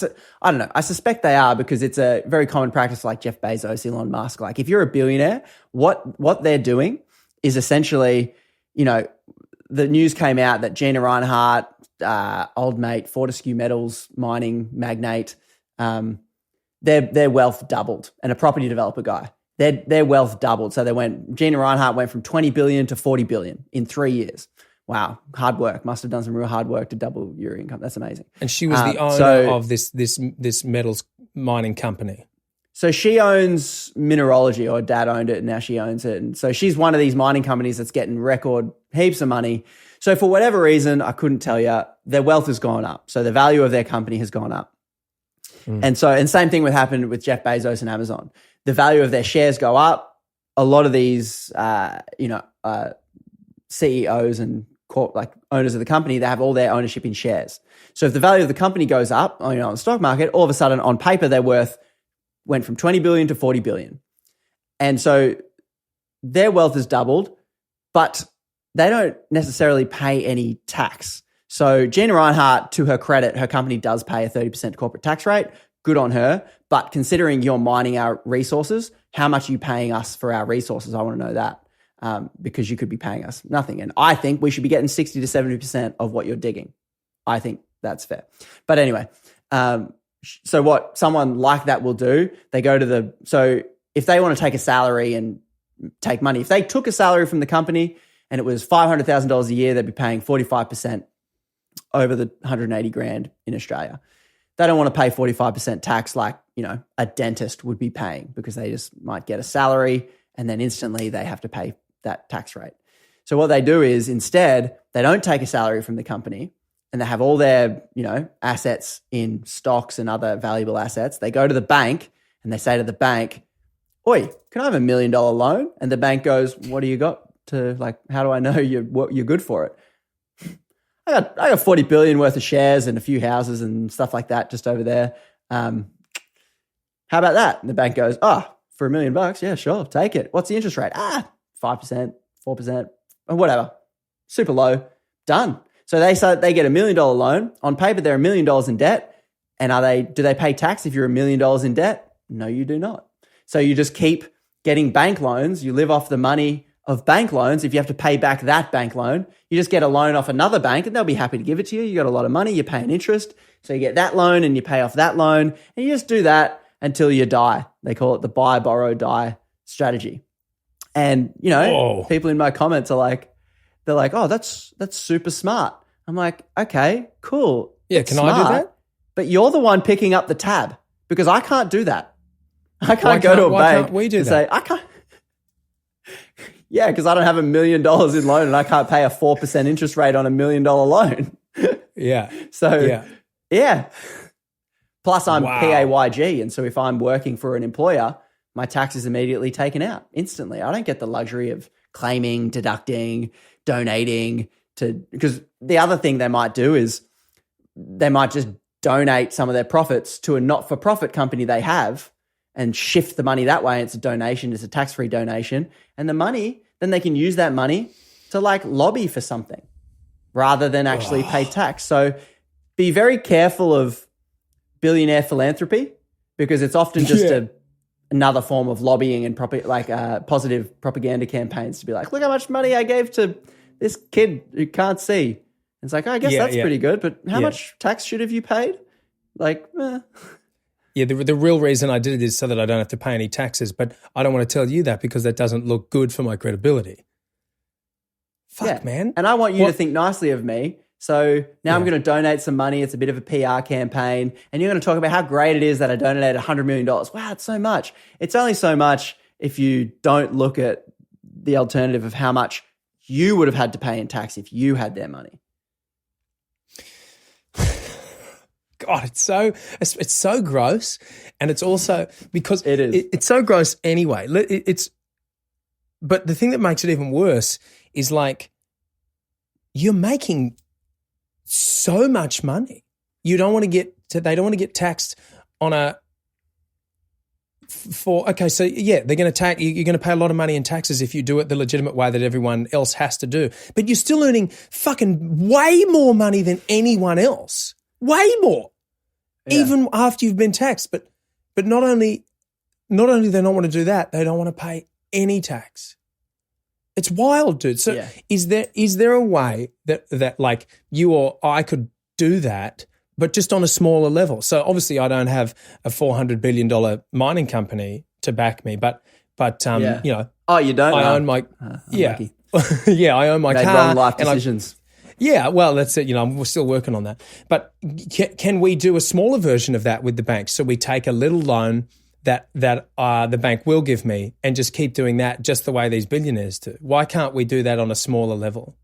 S2: don't know. I suspect they are, because it's a very common practice, like Jeff Bezos, Elon Musk. Like, if you're a billionaire, what they're doing is essentially, the news came out that Gina Reinhart old mate, Fortescue Metals mining magnate, their wealth doubled, and a property developer guy. Their wealth doubled. So Gina Rinehart went from 20 billion to 40 billion in 3 years. Wow, hard work. Must have done some real hard work to double your income. That's amazing.
S1: And she was the owner of this metals mining company.
S2: So she owns Mineralogy, or dad owned it and now she owns it. And so she's one of these mining companies that's getting record heaps of money. So for whatever reason, I couldn't tell you, their wealth has gone up. So the value of their company has gone up. And same thing would happen with Jeff Bezos and Amazon. The value of their shares go up. A lot of these, CEOs and owners of the company, they have all their ownership in shares. So if the value of the company goes up, on the stock market, all of a sudden on paper their worth went from 20 billion to 40 billion. And so their wealth has doubled, but they don't necessarily pay any tax. So Gina Rinehart, to her credit, her company does pay a 30% corporate tax rate. Good on her. But considering you're mining our resources, how much are you paying us for our resources? I want to know that. Because you could be paying us nothing. And I think we should be getting 60 to 70% of what you're digging. I think that's fair. But anyway, so what someone like that will do, they go to so if they want to take a salary and take money, if they took a salary from the company and it was $500,000 a year, they'd be paying 45% over the 180 grand in Australia. They don't want to pay 45% tax like, a dentist would be paying, because they just might get a salary and then instantly they have to pay that tax rate. So what they do is, instead, they don't take a salary from the company and they have all their, assets in stocks and other valuable assets. They go to the bank and they say to the bank, "Oi, can I have $1 million loan?" And the bank goes, "What do you got how do I know you're good for it?" I got 40 billion worth of shares and a few houses and stuff like that just over there. How about that? And the bank goes, for $1 million, yeah, sure, take it. What's the interest rate? 5%, 4%, or whatever. Super low. Done. So they get $1 million loan. On paper, they're $1 million in debt. And do they pay tax if you're $1 million in debt? No, you do not. So you just keep getting bank loans. You live off the money of bank loans. If you have to pay back that bank loan, you just get a loan off another bank and they'll be happy to give it to you. You got a lot of money, you're paying interest. So you get that loan and you pay off that loan, and you just do that until you die. They call it the buy, borrow, die strategy. And, people in my comments are they're like, "Oh, that's super smart." I'm like, "Okay, cool.
S1: Yeah, can I do that?"
S2: But you're the one picking up the tab, because I can't do that. I can't go to a bank.
S1: Why can't we do that?
S2: Say, I can't. Yeah, because I don't have $1 million in loan and I can't pay a 4% interest rate on $1 million loan.
S1: Yeah.
S2: So, yeah. Plus, I'm PAYG. And so if I'm working for an employer, my tax is immediately taken out instantly. I don't get the luxury of claiming, deducting, donating because the other thing they might do is they might just donate some of their profits to a not-for-profit company they have and shift the money that way. It's a donation. It's a tax-free donation. And the money, then they can use that money to lobby for something rather than actually pay tax. So be very careful of billionaire philanthropy, because it's often just another form of lobbying and positive propaganda campaigns to be like, "Look how much money I gave to this kid who can't see." And it's like, I guess that's pretty good, but how much tax should have you paid?
S1: Yeah, the real reason I did it is so that I don't have to pay any taxes, but I don't want to tell you that because that doesn't look good for my credibility. Fuck, man.
S2: And I want you to think nicely of me. So now I'm going to donate some money. It's a bit of a PR campaign. And you're going to talk about how great it is that I donated $100 million. Wow, it's so much. It's only so much if you don't look at the alternative of how much you would have had to pay in tax if you had their money.
S1: God, it's so gross, and it's also because
S2: it is.
S1: It's so gross anyway. But the thing that makes it even worse is you're making so much money. They don't want to get taxed on they're going to you're going to pay a lot of money in taxes if you do it the legitimate way that everyone else has to do. But you're still earning fucking way more money than anyone else. Way more. Yeah. Even after you've been taxed. But not only do they not want to do that, they don't want to pay any tax. It's wild, dude. So
S2: Yeah.
S1: is there a way that like you or I could do that, but just on a smaller level? So obviously I don't have a $400 billion mining company to back me, but
S2: Yeah.
S1: you know,
S2: Oh, you don't?
S1: I own my
S2: unlucky.
S1: yeah, I own my
S2: Made
S1: car.
S2: wrong life
S1: and
S2: decisions.
S1: yeah, well, that's it. You know, we're still working on that. But can we do a smaller version of that with the bank? So we take a little loan that the bank will give me and just keep doing that just the way these billionaires do. Why can't we do that on a smaller level?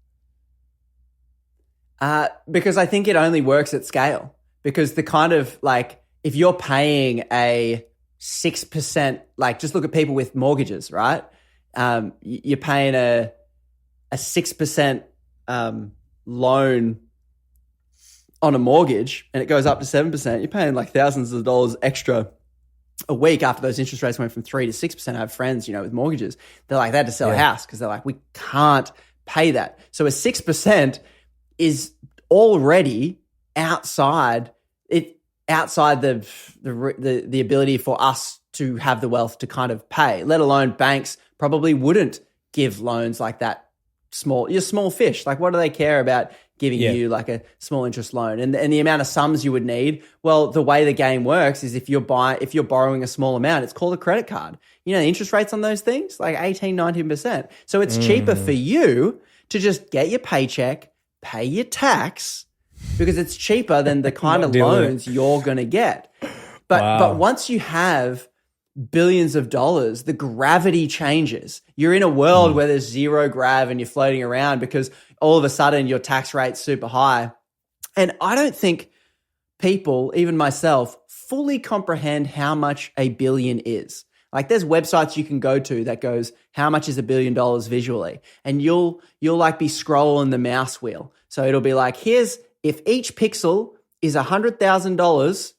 S2: Because I think it only works at scale. Because the kind of like, if you're paying a 6%, like just look at people with mortgages, right? You're paying a 6% loan on a mortgage and it goes up to 7%, you're paying like thousands of dollars extra a week after those interest rates went from 3 to 6%. I have friends, you know, with mortgages. They're like, they had to sell a house because they're like, we can't pay that. So a 6% is already outside the ability for us to have the wealth to kind of pay, let alone banks probably wouldn't give loans like that. You're small fish. Like, what do they care about giving you like a small interest loan and the amount of sums you would need? Well, the way the game works is if you're borrowing a small amount, it's called a credit card. You know, the interest rates on those things, like 18, 19%. So it's cheaper for you to just get your paycheck, pay your tax, because it's cheaper than the kind of loans you're going to get. But once you have billions of dollars, the gravity changes. You're in a world where there's zero grav and you're floating around because all of a sudden your tax rate's super high. And I don't think people, even myself, fully comprehend how much a billion is. Like there's websites you can go to that goes, how much is $1 billion visually? And you'll like be scrolling the mouse wheel. So it'll be like, if each pixel is $100,000,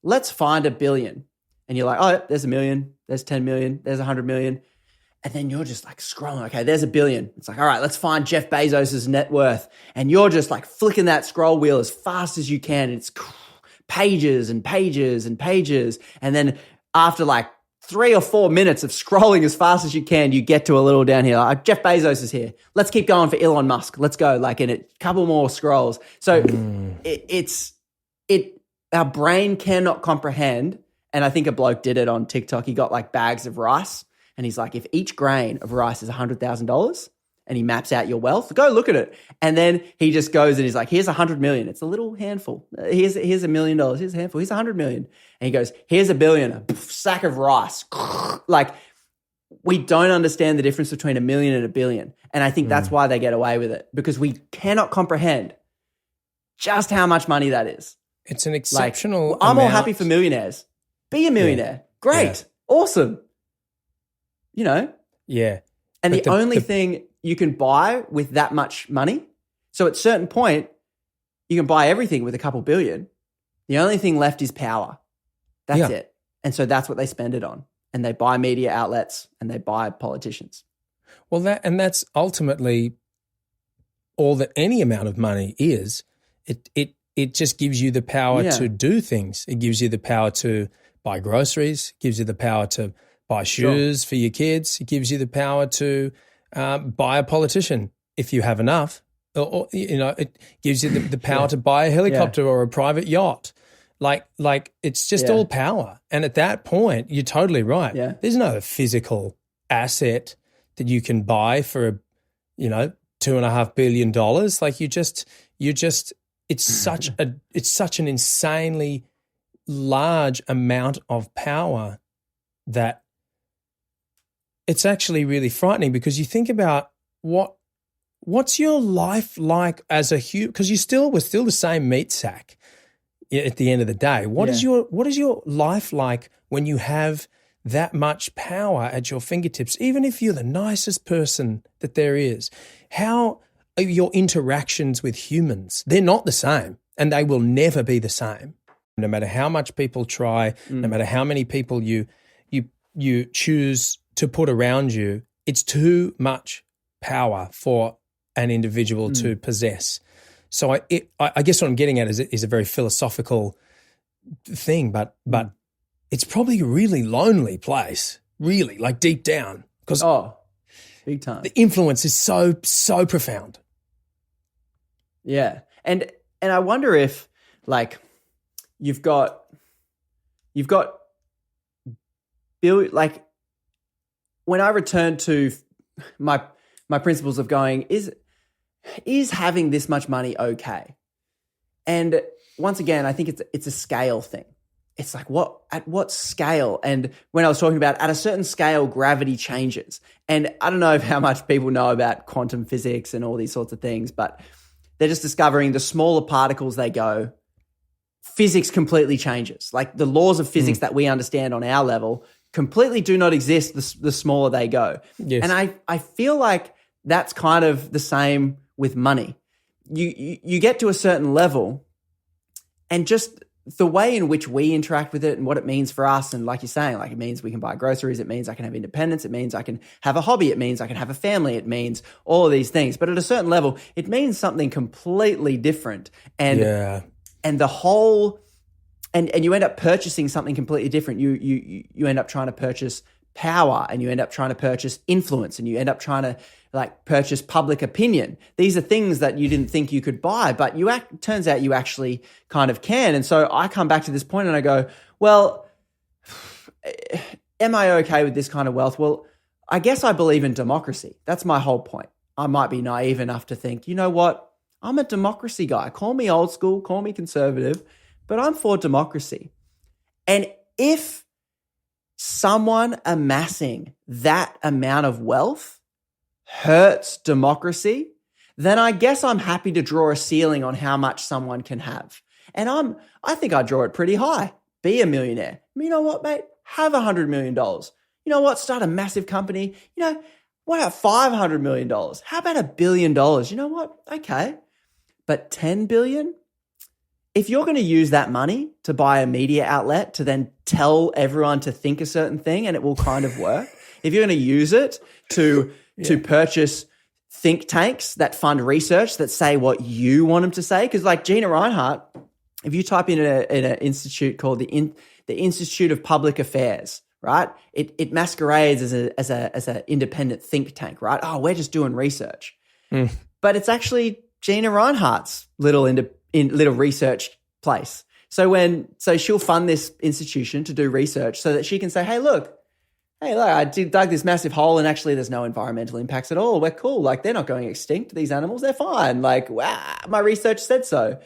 S2: let's find $1 billion. And you're like, oh, there's 1 million, there's 10 million, there's 100 million. And then you're just like scrolling, okay, there's $1 billion. It's like, all right, let's find Jeff Bezos's net worth. And you're just like flicking that scroll wheel as fast as you can. And it's pages and pages and pages. And then after like 3 or 4 minutes of scrolling as fast as you can, you get to a little down here. Like, Jeff Bezos is here. Let's keep going for Elon Musk. Let's go. Like in a couple more scrolls. So our brain cannot comprehend. And I think a bloke did it on TikTok. He got like bags of rice. And he's like, if each grain of rice is $100,000 and he maps out your wealth, go look at it. And then he just goes and he's like, here's 100 million. It's a little handful. Here's $1 million. Here's a handful. Here's 100 million. And he goes, here's $1 billion, a sack of rice. Like, we don't understand the difference between $1 million and $1 billion. And I think that's why they get away with it, because we cannot comprehend just how much money that is.
S1: It's an exceptional
S2: I'm all
S1: amount.
S2: happy for millionaires. Be a millionaire. Great. Awesome. You know?
S1: Yeah.
S2: And the only thing you can buy with that much money, so at a certain point, you can buy everything with a couple billion. The only thing left is power. That's it. And so that's what they spend it on. And they buy media outlets and they buy politicians.
S1: Well, that's ultimately all that any amount of money is. It just gives you the power to do things. It gives you the power to buy groceries, gives you the power to buy shoes for your kids. It gives you the power to buy a politician if you have enough. Or you know, it gives you the power to buy a helicopter or a private yacht. Like it's just all power. And at that point, you're totally right.
S2: Yeah.
S1: There's no physical asset that you can buy for $2.5 billion. Like it's such an insanely large amount of power that it's actually really frightening, because you think about what's your life like as a human, because we're still the same meat sack at the end of the day. What is your life like when you have that much power at your fingertips, even if you're the nicest person that there is? How are your interactions with humans? They're not the same, and they will never be the same. No matter how much people try, no matter how many people you choose to put around you, it's too much power for an individual to possess. So I guess what I'm getting at is a very philosophical thing, but it's probably a really lonely place, really, like deep down. Because
S2: Big time.
S1: The influence is so profound.
S2: Yeah. And I wonder if like you've got like when I return to my principles of going, is having this much money okay? And once again, I think it's a scale thing. It's like at what scale? And when I was talking about at a certain scale, gravity changes. And I don't know how much people know about quantum physics and all these sorts of things, but they're just discovering the smaller particles they go, physics completely changes. Like the laws of physics that we understand on our level completely do not exist the smaller they go.
S1: Yes.
S2: And I feel like that's kind of the same with money. You get to a certain level and just the way in which we interact with it and what it means for us, and like you're saying, like it means we can buy groceries, it means I can have independence, it means I can have a hobby, it means I can have a family, it means all of these things. But at a certain level, it means something completely different. And the whole and you end up purchasing something completely different. You end up trying to purchase power, and you end up trying to purchase influence, and you end up trying to like purchase public opinion. These are things that you didn't think you could buy, but turns out you actually kind of can. And so I come back to this point and I go, well, am I okay with this kind of wealth? Well, I guess I believe in democracy. That's my whole point. I might be naive enough to think, you know what? I'm a democracy guy. Call me old school, call me conservative, but I'm for democracy. And if someone amassing that amount of wealth hurts democracy, then I guess I'm happy to draw a ceiling on how much someone can have. And I think I draw it pretty high. Be a millionaire. You know what, mate? Have $100 million. You know what? Start a massive company. You know, what about $500 million? How about $1 billion? You know what? Okay. But 10 billion? If you're going to use that money to buy a media outlet to then tell everyone to think a certain thing and it will kind of work, if you're going to use it to purchase think tanks that fund research that say what you want them to say, because like Gina Reinhardt, if you type in an institute called the Institute of Public Affairs, right? It masquerades as an independent think tank, right? Oh, we're just doing research, but it's actually Gina Reinhardt's little research place. So she'll fund this institution to do research so that she can say, hey, look, I dug this massive hole and actually there's no environmental impacts at all. We're cool. Like they're not going extinct. These animals, they're fine. Like, wow, my research said so.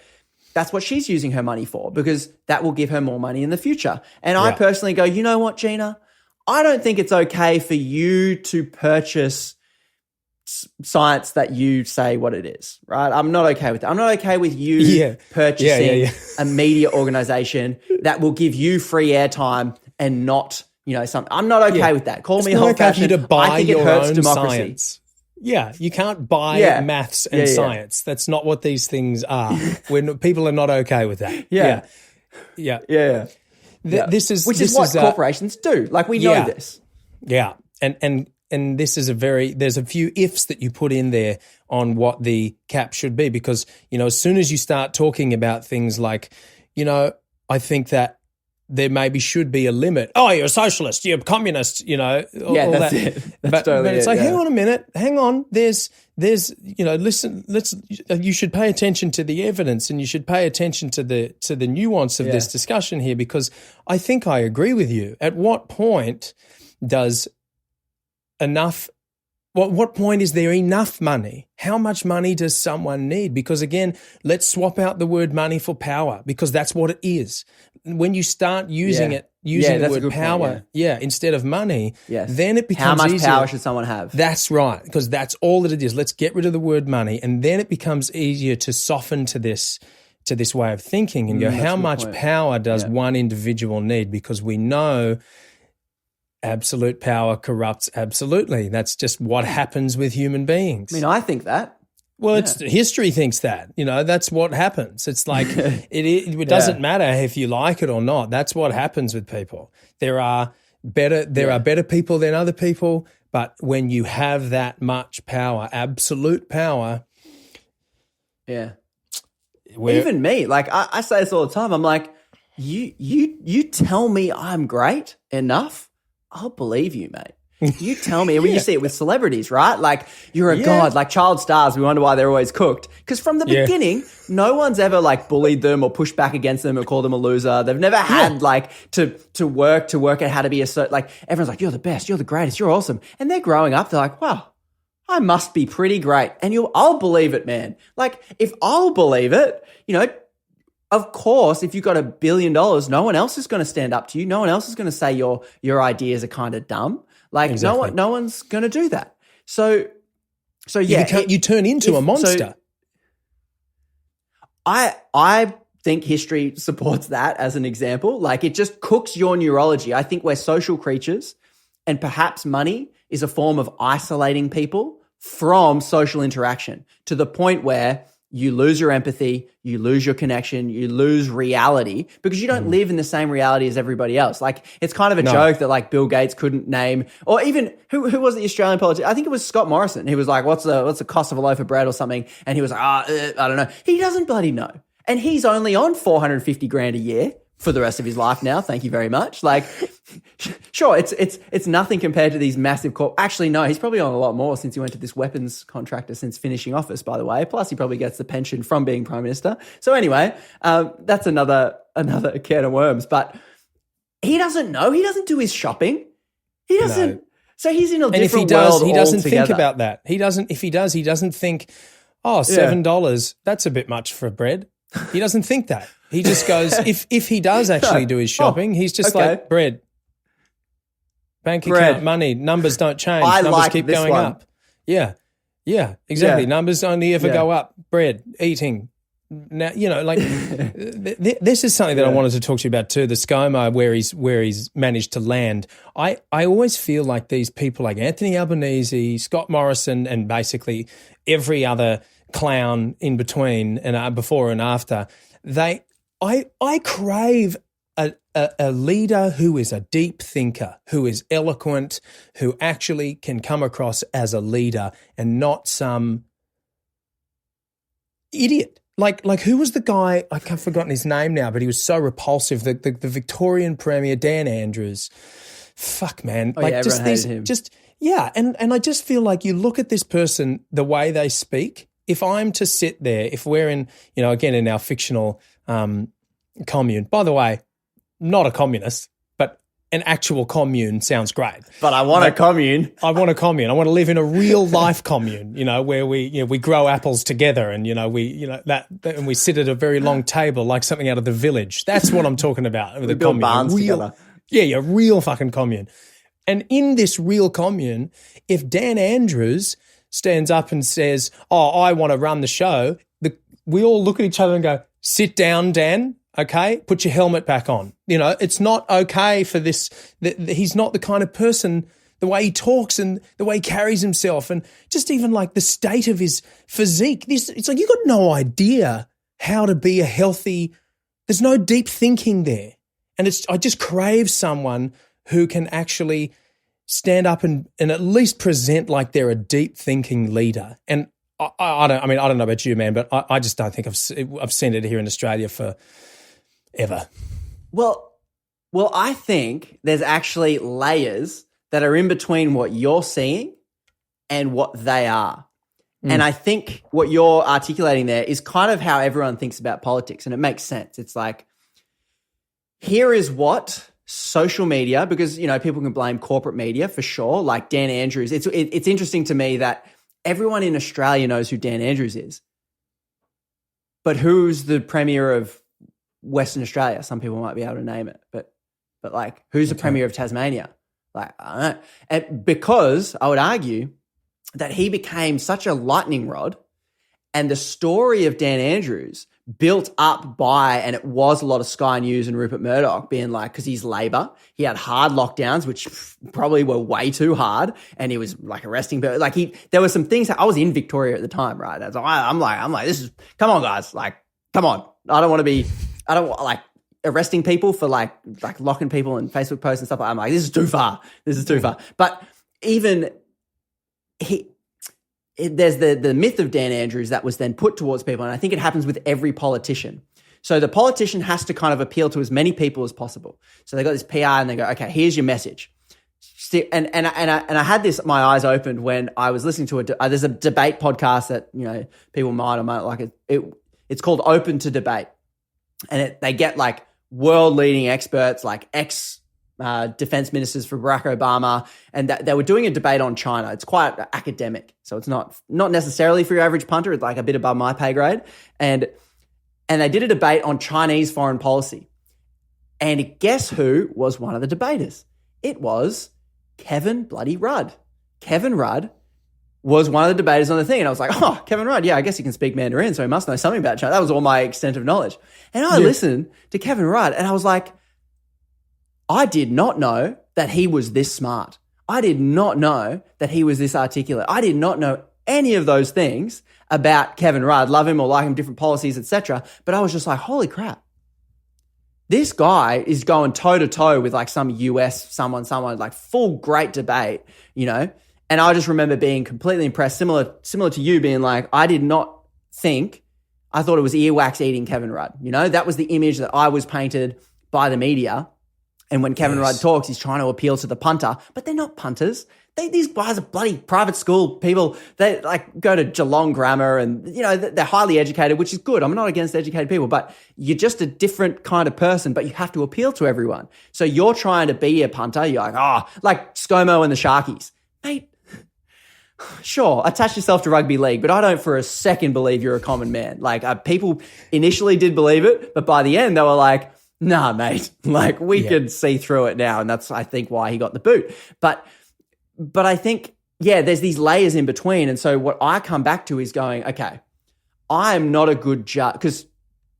S2: That's what she's using her money for, because that will give her more money in the future. And I personally go, you know what, Gina? I don't think it's okay for you to purchase science that you say what it is, right? I'm not okay with that. I'm not okay with you purchasing a media organization that will give you free airtime and not, something. I'm not okay with that. Call me old-fashioned.
S1: To buy
S2: I think it
S1: your
S2: hurts
S1: own
S2: democracy.
S1: Science. Yeah, you can't buy maths and science. That's not what these things are. When people are not okay with that. This is
S2: what corporations do. Like we know this.
S1: Yeah, and this is there's a few ifs that you put in there on what the cap should be, because as soon as you start talking about things like, I think that there maybe should be a limit. Oh, you're a socialist, you're a communist, all
S2: that's
S1: that.
S2: it.
S1: But it's like, hang on a minute, hang on. There's, listen, you should pay attention to the evidence, and you should pay attention to the nuance of this discussion here, because I think I agree with you. At what point does what point is there enough money? How much money does someone need? Because again, let's swap out the word money for power, because that's what it is. When you start using the word power, instead of money, then it becomes
S2: how much
S1: easier.
S2: Power should someone have?
S1: That's right, because that's all that it is. Let's get rid of the word money, and then it becomes easier to soften to this way of thinking and go, how much power does one individual need? Because we know absolute power corrupts absolutely. That's just what happens with human beings.
S2: I mean, I think that.
S1: Well, history thinks that. That's what happens. It's like it doesn't matter if you like it or not. That's what happens with people. There are better people than other people, but when you have that much power, absolute power,
S2: even me, like I say this all the time. I'm like, you tell me I'm great enough, I'll believe you, mate. You tell me, and when you see it with celebrities, right? Like, you're a god, like child stars, we wonder why they're always cooked. Because from the beginning, no one's ever like bullied them or pushed back against them or called them a loser. They've never had like to work out how to be like, everyone's like, you're the best, you're the greatest, you're awesome. And they're growing up, they're like, wow, I must be pretty great. And I'll believe it, man. Like, if I'll believe it, of course, if you've got $1 billion, no one else is going to stand up to you. No one else is going to say your ideas are kind of dumb. Like, exactly. no one's going to do that. So yeah.
S1: You turn into a monster.
S2: So I think history supports that as an example. Like, it just cooks your neurology. I think we're social creatures, and perhaps money is a form of isolating people from social interaction to the point where you lose your empathy, you lose your connection, you lose reality because you don't live in the same reality as everybody else. Like, it's kind of a joke that like Bill Gates couldn't name, or even who was the Australian politician? I think it was Scott Morrison. He was like, what's the cost of a loaf of bread or something? And he was like, I don't know. He doesn't bloody know. And he's only on 450 grand a year for the rest of his life now. Thank you very much. Like, sure, it's nothing compared to these massive Actually, no, he's probably on a lot more since he went to this weapons contractor since finishing office, by the way. Plus, he probably gets the pension from being prime minister. So anyway, that's another can of worms. But he doesn't know. He doesn't do his shopping. He doesn't. No. So he's in a different world altogether.
S1: He doesn't think about that. He doesn't. If he does, he doesn't think, oh, $7, that's a bit much for bread. He doesn't think that. He just goes, if he does actually do his shopping, he's just like, bread, bank account, money, numbers don't change. Numbers keep going up. Yeah, exactly. Yeah. Numbers only ever go up. Bread, eating. Now, like this is something that I wanted to talk to you about too, the ScoMo where he's managed to land. I always feel like these people like Anthony Albanese, Scott Morrison, and basically every other clown in between and before and after, I crave a leader who is a deep thinker, who is eloquent, who actually can come across as a leader and not some idiot. Like who was the guy? I've forgotten his name now, but he was so repulsive. The Victorian Premier, Dan Andrews. Fuck, man.
S2: Oh, like just these, him.
S1: And I just feel like you look at this person, the way they speak. If I'm to sit there, if we're in, again, in our fictional commune, by the way, not a communist, but an actual commune sounds great.
S2: But I want a commune.
S1: I want a commune. I want to live in a real life commune, where we grow apples together and, and we sit at a very long table like something out of The Village. That's what I'm talking about with a commune.
S2: Barns together.
S1: Yeah, real fucking commune. And in this real commune, if Dan Andrews stands up and says, oh, I want to run the show, we all look at each other and go, sit down, Dan, okay? Put your helmet back on. It's not okay for this. He's not the kind of person, the way he talks and the way he carries himself and just even like the state of his physique. It's like you got no idea how to be a healthy, there's no deep thinking there. And I just crave someone who can actually stand up and at least present like they're a deep thinking leader. And I don't know about you, man, but I just don't think I've seen it here in Australia for ever.
S2: Well, I think there's actually layers that are in between what you're seeing and what they are. And I think what you're articulating there is kind of how everyone thinks about politics, and it makes sense. It's like, here is what social media, because, people can blame corporate media for sure, like Dan Andrews. It's interesting to me that everyone in Australia knows who Dan Andrews is. But who's the Premier of Western Australia? Some people might be able to name it, but like, who's the Premier of Tasmania? Like, I don't know. And because I would argue that he became such a lightning rod, and the story of Dan Andrews built up by, and it was a lot of Sky News and Rupert Murdoch being like, because he's Labor, he had hard lockdowns, which probably were way too hard, and he was like arresting people. Like there were some things. I was in Victoria at the time, right? I'm like, this is, come on, guys, like, come on. I don't want like arresting people for like locking people in Facebook posts and stuff. I'm like, this is too far. But even there's the myth of Dan Andrews that was then put towards people, and I think it happens with every politician. So the politician has to kind of appeal to as many people as possible. So they got this PR and they go, okay, here's your message. I had this, my eyes opened when I was listening to there's a debate podcast that, you know, people might or might like it. It's called Open to Debate, and they get like world leading experts, like ex defense ministers for Barack Obama, and they were doing a debate on China. It's quite academic, so it's not necessarily for your average punter. It's like a bit above my pay grade, and they did a debate on Chinese foreign policy. And guess who was one of the debaters? It was Kevin bloody Rudd. Kevin Rudd was one of the debaters on the thing. And I was like, oh, Kevin Rudd, yeah, I guess he can speak Mandarin, so he must know something about China. That was all my extent of knowledge. And I listened to Kevin Rudd and I was like, I did not know that he was this smart. I did not know that he was this articulate. I did not know any of those things about Kevin Rudd, love him or like him, different policies, etc. But I was just like, holy crap. This guy is going toe to toe with like some US someone, like full great debate, you know? And I just remember being completely impressed, similar to you being like, I thought it was earwax eating Kevin Rudd. You know, that was the image that I was painted by the media. And when Kevin Rudd talks, he's trying to appeal to the punter, but they're not punters. These guys are bloody private school people. They like go to Geelong Grammar and, you know, they're highly educated, which is good. I'm not against educated people, but you're just a different kind of person, but you have to appeal to everyone. So you're trying to be a punter. You're like, like ScoMo and the Sharkies. Mate, sure, attach yourself to rugby league, but I don't for a second believe you're a common man. Like people initially did believe it, but by the end they were like, nah, mate, like we could see through it now. And that's, I think, why he got the boot. But I think, there's these layers in between. And so what I come back to is going, okay, I'm not a good judge because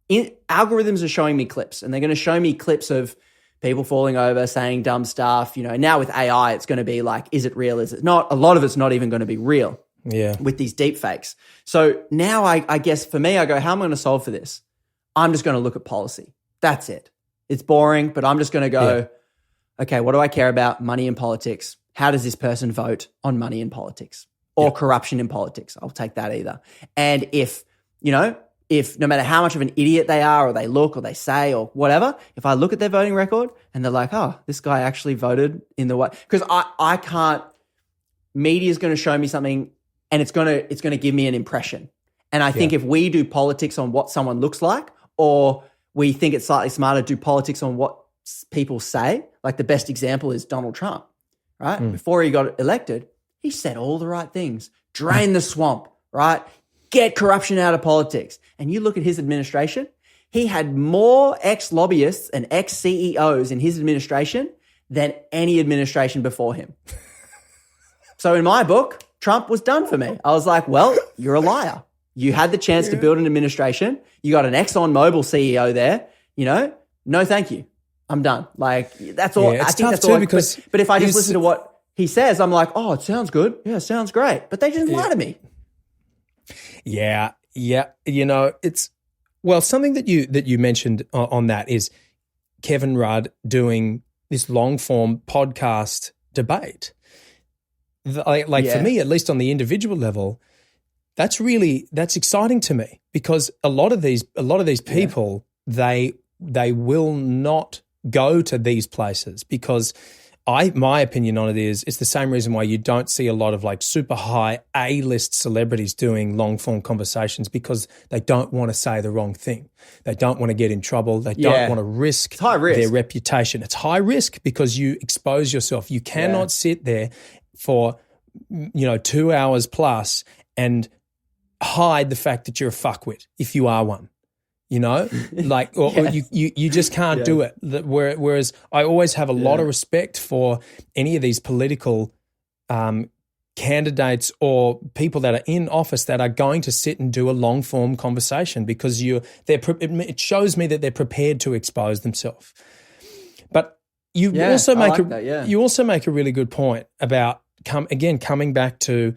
S2: algorithms are showing me clips and they're going to show me clips of people falling over, saying dumb stuff. You know, now with AI, it's going to be like, is it real? Is it not? A lot of it's not even going to be real with these deep fakes. So now I guess for me, I go, how am I going to solve for this? I'm just going to look at policy. That's it. It's boring, but I'm just going to go, okay, what do I care about? Money and politics. How does this person vote on money in politics or corruption in politics? I'll take that either. And if no matter how much of an idiot they are or they look or they say or whatever, if I look at their voting record and they're like, oh, this guy actually voted in the way, because I can't, media's going to show me something and it's going to give me an impression. And I think if we do politics on what someone looks like, or we think it's slightly smarter to do politics on what people say, like the best example is Donald Trump. Right? Before he got elected, he said all the right things. Drain the swamp, right? Get corruption out of politics. And you look at his administration, he had more ex-lobbyists and ex-CEOs in his administration than any administration before him. So in my book, Trump was done for me. I was like, well, you're a liar. You had the chance to build an administration. You got an ExxonMobil CEO there, you know? No, thank you. I'm done. Like, that's all.
S1: Yeah,
S2: I think that's all.
S1: Because
S2: but if I just listen to what he says, I'm like, oh, it sounds good. Yeah, it sounds great. But they just lie to me.
S1: Yeah. You know, it's, well, something that you mentioned on that is Kevin Rudd doing this long form podcast debate. For me, at least on the individual level, that's exciting to me because a lot of these people, they will not go to these places because my opinion on it is it's the same reason why you don't see a lot of like super high A-list celebrities doing long form conversations because they don't want to say the wrong thing. They don't want to get in trouble. They don't want to risk their reputation. It's high risk because you expose yourself. You cannot sit there for 2 hours plus and hide the fact that you're a fuckwit if you are one. You know, like, or you just can't do it. Whereas I always have a lot of respect for any of these political candidates or people that are in office that are going to sit and do a long form conversation because it shows me that they're prepared to expose themselves. But you also make you also make a really good point about coming back to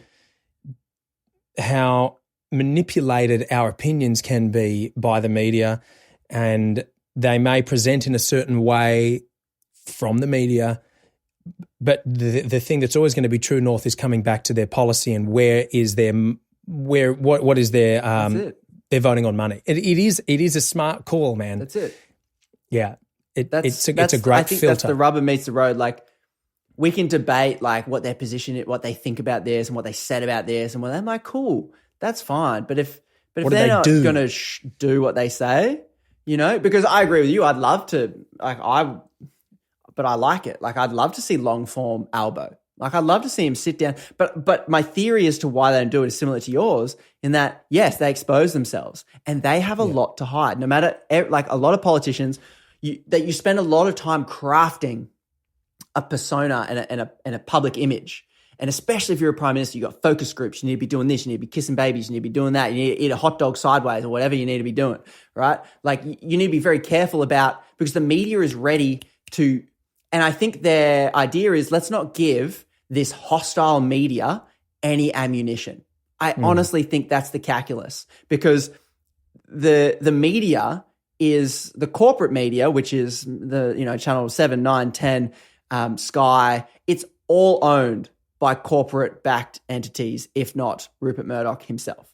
S1: how manipulated our opinions can be by the media, and they may present in a certain way from the media, but the thing that's always going to be true north is coming back to their policy and what is their they're voting on money. It is a smart call, man.
S2: That's it.
S1: Yeah, it's a great
S2: I think
S1: filter.
S2: that's the rubber meets the road. Like we can debate like what their position is, what they think about this and what they said about this. And I'm like, cool, that's fine. But if they're not going to do what they say, because I agree with you. I'd love to, but I like it. Like, I'd love to see long form Albo. Like, I'd love to see him sit down. But my theory as to why they don't do it is similar to yours in that, yes, they expose themselves and they have a lot to hide. No matter, like a lot of politicians, you spend a lot of time crafting a persona and a public image. And especially if you're a prime minister, you've got focus groups. You need to be doing this. You need to be kissing babies. You need to be doing that. You need to eat a hot dog sideways or whatever you need to be doing, right? Like, you need to be very careful about, because the media is ready to, and I think their idea is, let's not give this hostile media any ammunition. I honestly think that's the calculus, because the media is the corporate media, which is the, Channel 7, 9, 10, Sky. It's all owned by corporate-backed entities, if not Rupert Murdoch himself.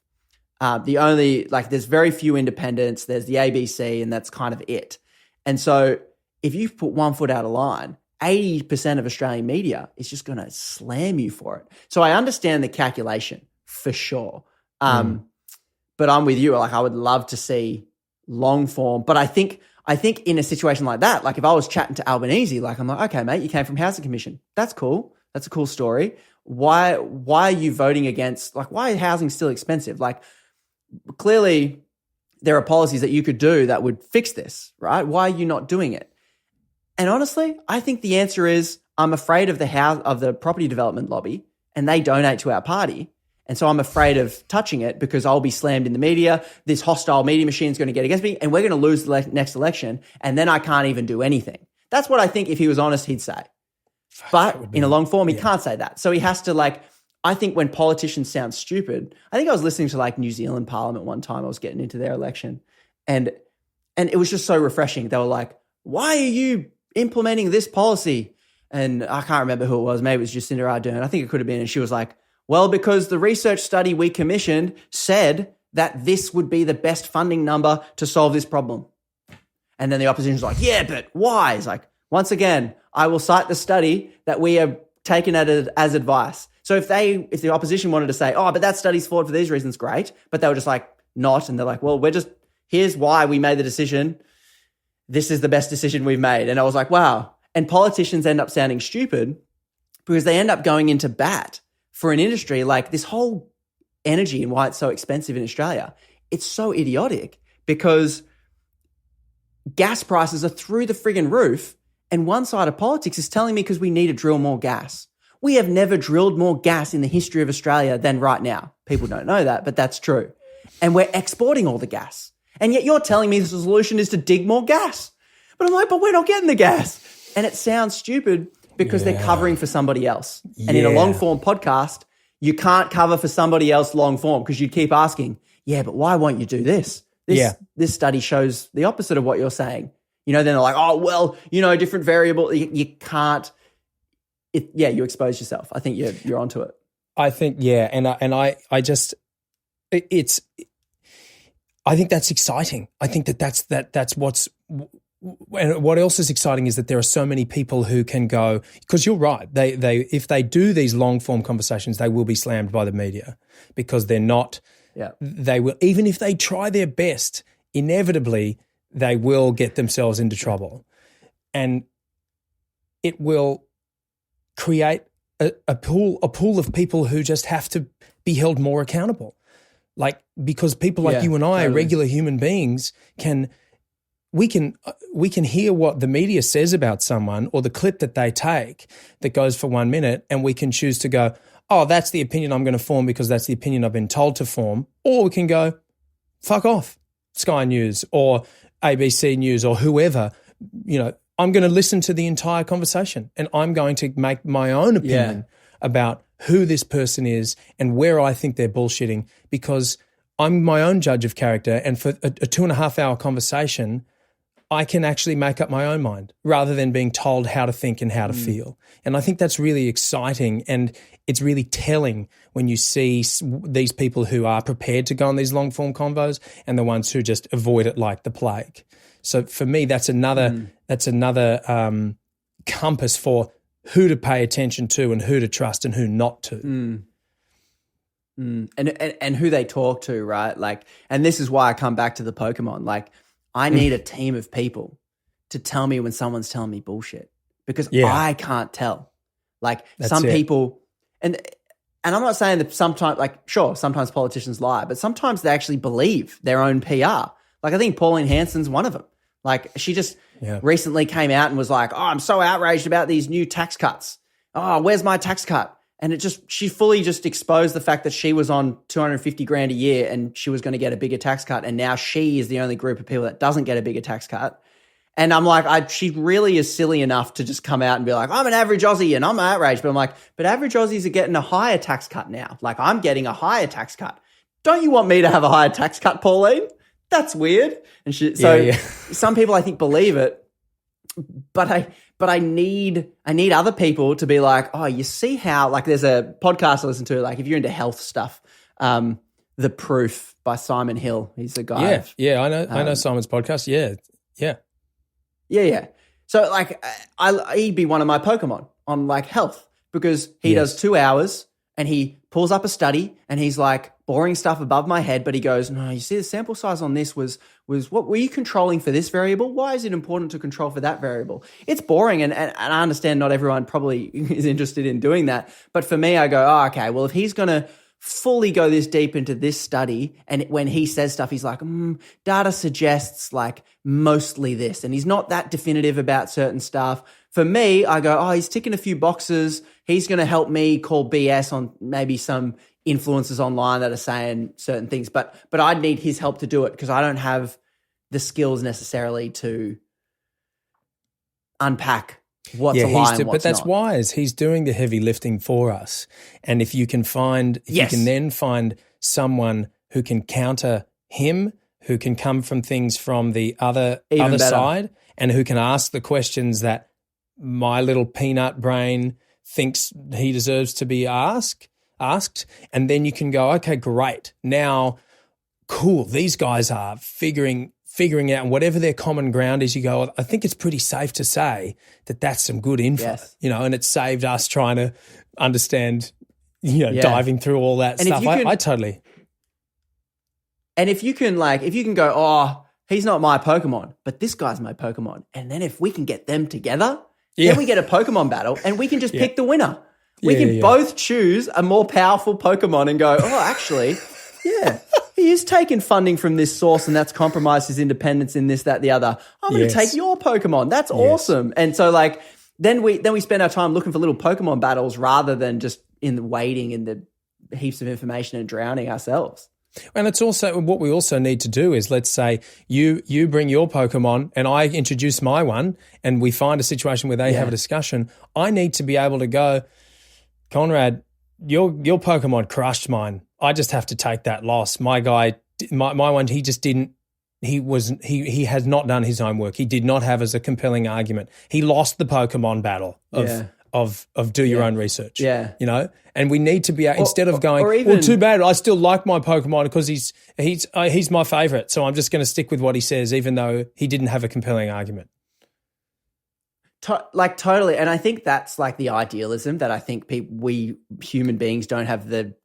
S2: There's very few independents. There's the ABC, and that's kind of it. And so if you put one foot out of line, 80% of Australian media is just going to slam you for it. So I understand the calculation for sure. But I'm with you. Like, I would love to see long form. But I think in a situation like that, like if I was chatting to Albanese, like I'm like, okay, mate, you came from Housing Commission. That's cool. That's a cool story. Why are you voting against, like, why is housing still expensive? Like, clearly there are policies that you could do that would fix this, right? Why are you not doing it? And honestly, I think the answer is, I'm afraid of the property development lobby, and they donate to our party. And so I'm afraid of touching it because I'll be slammed in the media. This hostile media machine is going to get against me, and we're going to lose the next election. And then I can't even do anything. That's what I think, if he was honest, he'd say. But in a long form, he can't say that. So he has to, like, I think when politicians sound stupid, I think I was listening to like New Zealand Parliament one time. I was getting into their election, and it was just so refreshing. They were like, why are you implementing this policy? And I can't remember who it was. Maybe it was Jacinda Ardern. I think it could have been. And she was like, well, because the research study we commissioned said that this would be the best funding number to solve this problem. And then the opposition was like, yeah, but why? It's like, once again, I will cite the study that we have taken as advice. So if the opposition wanted to say, oh, but that study's flawed for these reasons, great. But they were just like, not. And they're like, well, here's why we made the decision. This is the best decision we've made. And I was like, wow. And politicians end up sounding stupid because they end up going into bat for an industry like this whole energy and why it's so expensive in Australia. It's so idiotic because gas prices are through the friggin' roof, and one side of politics is telling me because we need to drill more gas. We have never drilled more gas in the history of Australia than right now. People don't know that, but that's true. And we're exporting all the gas. And yet you're telling me the solution is to dig more gas. But I'm like, but we're not getting the gas. And it sounds stupid because they're covering for somebody else. And in a long form podcast, you can't cover for somebody else long form because you'd keep asking, yeah, but why won't you do this? This study shows the opposite of what you're saying. Then they're like, oh, well, different variable. You can't. You expose yourself. I think you're onto it.
S1: I think, and I think that's exciting. I think that's what's. And what else is exciting is that there are so many people who can go, because you're right. They if they do these long form conversations, they will be slammed by the media because they're not. Yeah. They will, even if they try their best, inevitably they will get themselves into trouble, and it will create a pool of people who just have to be held more accountable. Like, because people like you and I, regular human beings, we can hear what the media says about someone or the clip that they take that goes for 1 minute, and we can choose to go, oh, that's the opinion I'm going to form because that's the opinion I've been told to form. Or we can go, fuck off, Sky News or ABC News or whoever, I'm going to listen to the entire conversation and I'm going to make my own opinion about who this person is and where I think they're bullshitting, because I'm my own judge of character. And for a 2.5 hour conversation, I can actually make up my own mind rather than being told how to think and how to feel. And I think that's really exciting, and it's really telling when you see these people who are prepared to go on these long-form convos and the ones who just avoid it like the plague. So for me, that's another compass for who to pay attention to and who to trust and who not to.
S2: And who they talk to, right? Like, and this is why I come back to the Pokemon. Like, I need a team of people to tell me when someone's telling me bullshit because I can't tell. Like some people, and I'm not saying that sometimes, like, sure, sometimes politicians lie, but sometimes they actually believe their own PR. Like, I think Pauline Hanson's one of them. Like, she just recently came out and was like, oh, I'm so outraged about these new tax cuts. Oh, where's my tax cut? And she fully just exposed the fact that she was on 250 grand a year and she was going to get a bigger tax cut. And now she is the only group of people that doesn't get a bigger tax cut. And I'm like, she really is silly enough to just come out and be like, I'm an average Aussie and I'm outraged. But I'm like, but average Aussies are getting a higher tax cut now. Like, I'm getting a higher tax cut. Don't you want me to have a higher tax cut, Pauline? That's weird. And some people I think believe it, but I need other people to be like, oh, you see how, like, there's a podcast I listen to, like, if you're into health stuff, The Proof by Simon Hill. He's the guy.
S1: I know Simon's podcast. Yeah.
S2: So, like, he'd be one of my Pokemon on, like, health because he does 2 hours and he pulls up a study and he's like boring stuff above my head, but he goes, no, you see the sample size on this was what were you controlling for this variable? Why is it important to control for that variable? It's boring and I understand not everyone probably is interested in doing that. But for me, I go, oh, okay, well, if he's going to fully go this deep into this study and when he says stuff, he's like, data suggests like mostly this. And he's not that definitive about certain stuff. For me, I go, oh, he's ticking a few boxes. He's going to help me call BS on maybe some influencers online that are saying certain things. But I'd need his help to do it because I don't have the skills necessarily to unpack what's a lie and what's
S1: but that's
S2: not.
S1: wise. He's doing the heavy lifting for us. And if you can then find someone who can counter him, who can come from things from the other side, and who can ask the questions that my little peanut brain thinks he deserves to be asked, and then you can go, okay, great. Now, cool, these guys are figuring out, and whatever their common ground is, you go, I think it's pretty safe to say that that's some good info, and it's saved us trying to understand, diving through all that
S2: and
S1: stuff. I totally.
S2: And if you can go, oh, he's not my Pokemon, but this guy's my Pokemon. And then if we can get them together, then we get a Pokemon battle and we can just pick the winner. We can both choose a more powerful Pokemon and go, oh, actually, he is taking funding from this source and that's compromised his independence in this, that, the other. I'm going to take your Pokemon. That's awesome. And so like, then we spend our time looking for little Pokemon battles rather than just waiting in the heaps of information and drowning ourselves.
S1: And it's also what we also need to do is, let's say you bring your Pokemon and I introduce my one and we find a situation where they have a discussion. I need to be able to go, Konrad, your Pokemon crushed mine. I just have to take that loss. My guy, my one, he just didn't. He has not done his homework. He did not have as a compelling argument. He lost the Pokemon battle of do your own research. And we need to be instead of going, well, too bad. I still like my Pokemon because he's my favorite. So I'm just going to stick with what he says, even though he didn't have a compelling argument.
S2: Totally. And I think that's like the idealism that I think we human beings don't have the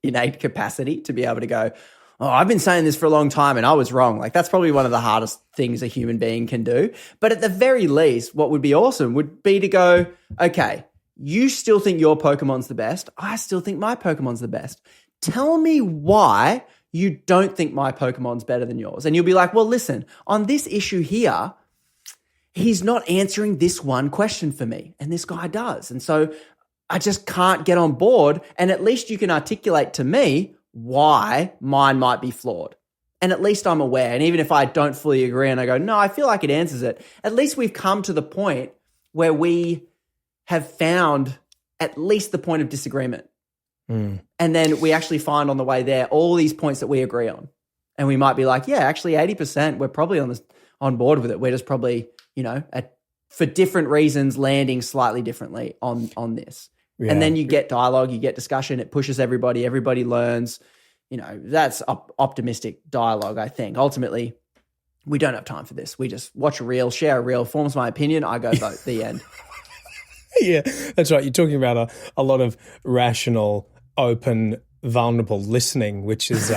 S2: innate capacity to be able to go, oh, I've been saying this for a long time and I was wrong. Like that's probably one of the hardest things a human being can do. But at the very least, what would be awesome would be to go, okay, you still think your Pokemon's the best. I still think my Pokemon's the best. Tell me why you don't think my Pokemon's better than yours. And you'll be like, well, listen, on this issue here, he's not answering this one question for me. And this guy does. And so I just can't get on board. And at least you can articulate to me why mine might be flawed. And at least I'm aware. And even if I don't fully agree and I go, no, I feel like it answers it, at least we've come to the point where we have found at least the point of disagreement. And then we actually find on the way there all these points that we agree on. And we might be like, yeah, actually 80%, we're probably on board with it. We're just probably, for different reasons, landing slightly differently on this. Yeah. And then you get dialogue, you get discussion, it pushes everybody learns. That's optimistic dialogue, I think. Ultimately, we don't have time for this. We just watch a reel, share a reel, forms my opinion, I go vote, the end.
S1: Yeah, that's right. You're talking about a lot of rational, open, vulnerable listening, which is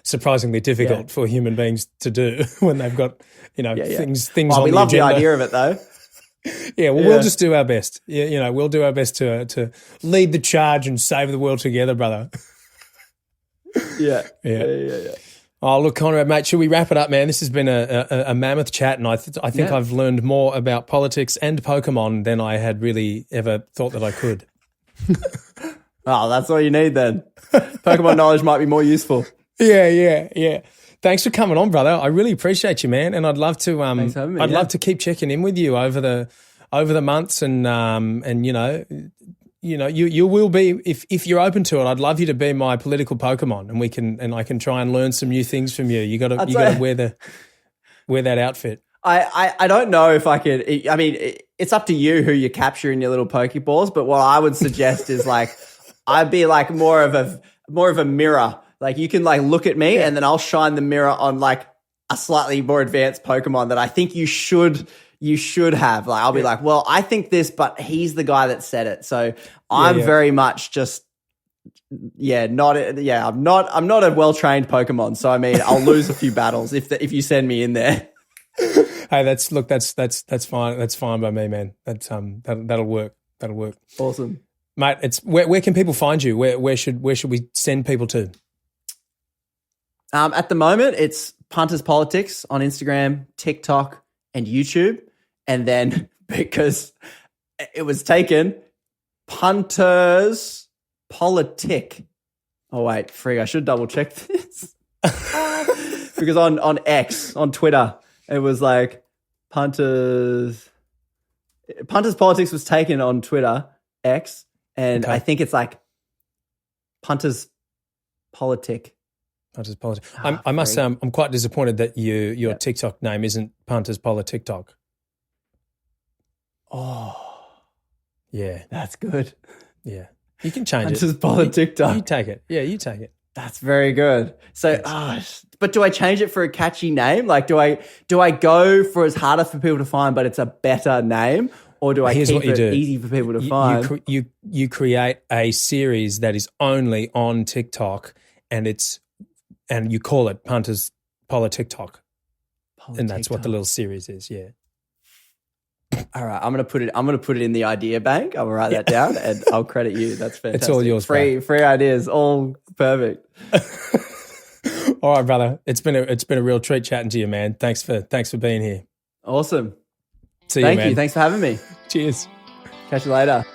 S1: surprisingly difficult for human beings to do when they've got, things
S2: Well,
S1: on
S2: we
S1: the
S2: love
S1: agenda.
S2: the idea of it, though.
S1: Yeah, well, we'll just do our best. We'll do our best to lead the charge and save the world together, brother.
S2: Yeah.
S1: Oh, look, Konrad, mate, should we wrap it up, man? This has been a mammoth chat, and I think I've learned more about politics and Pokemon than I had really ever thought that I could.
S2: Oh, that's all you need then. Pokemon knowledge might be more useful.
S1: Yeah. Thanks for coming on, brother. I really appreciate you, man, and I'd love to.
S2: Thanks for having me,
S1: love to keep checking in with you over the months, and you will be if you're open to it. I'd love you to be my political Pokemon, and I can try and learn some new things from you. You got to wear that outfit.
S2: I don't know if I could. I mean, it's up to you who you capture in your little Pokeballs. But what I would suggest is I'd be more of a mirror. Like you can look at me, and then I'll shine the mirror on a slightly more advanced Pokemon that I think you should have. I'll be well, I think this, but he's the guy that said it. So I'm very much just I'm not a well-trained Pokemon. So I mean, I'll lose a few battles if you send me in there.
S1: Hey, that's fine. That's fine by me, man. That'll work. That'll work.
S2: Awesome.
S1: Mate, it's where can people find you? Where should we send people to?
S2: At the moment, it's Punters Politics on Instagram, TikTok, and YouTube. And then because it was taken, Punters Politic. Oh wait, I should double check this. Because on X, on Twitter, it was Punters Politics was taken on Twitter, X, and I think it's Punters Politic.
S1: Punters Politics. I must say, I'm quite disappointed that your TikTok name isn't Punters Politic.
S2: Oh,
S1: yeah,
S2: that's good.
S1: Yeah, you can change
S2: Punters
S1: it.
S2: Politic.
S1: You take it. Yeah, you take it.
S2: That's very good. So, but do I change it for a catchy name? Do I go for it's harder for people to find, but it's a better name, or do I keep it easy for people to find?
S1: You create a series that is only on TikTok, and you call it Punters Politic, and that's what the little series is. Yeah.
S2: All right, I'm gonna put it in the idea bank. I'll write that down, and I'll credit you. That's fantastic.
S1: It's all yours.
S2: Free ideas, all perfect.
S1: All right, brother. It's been a real treat chatting to you, man. Thanks for being here.
S2: Awesome.
S1: See you, man.
S2: Thank you. Thanks for having me.
S1: Cheers.
S2: Catch you later.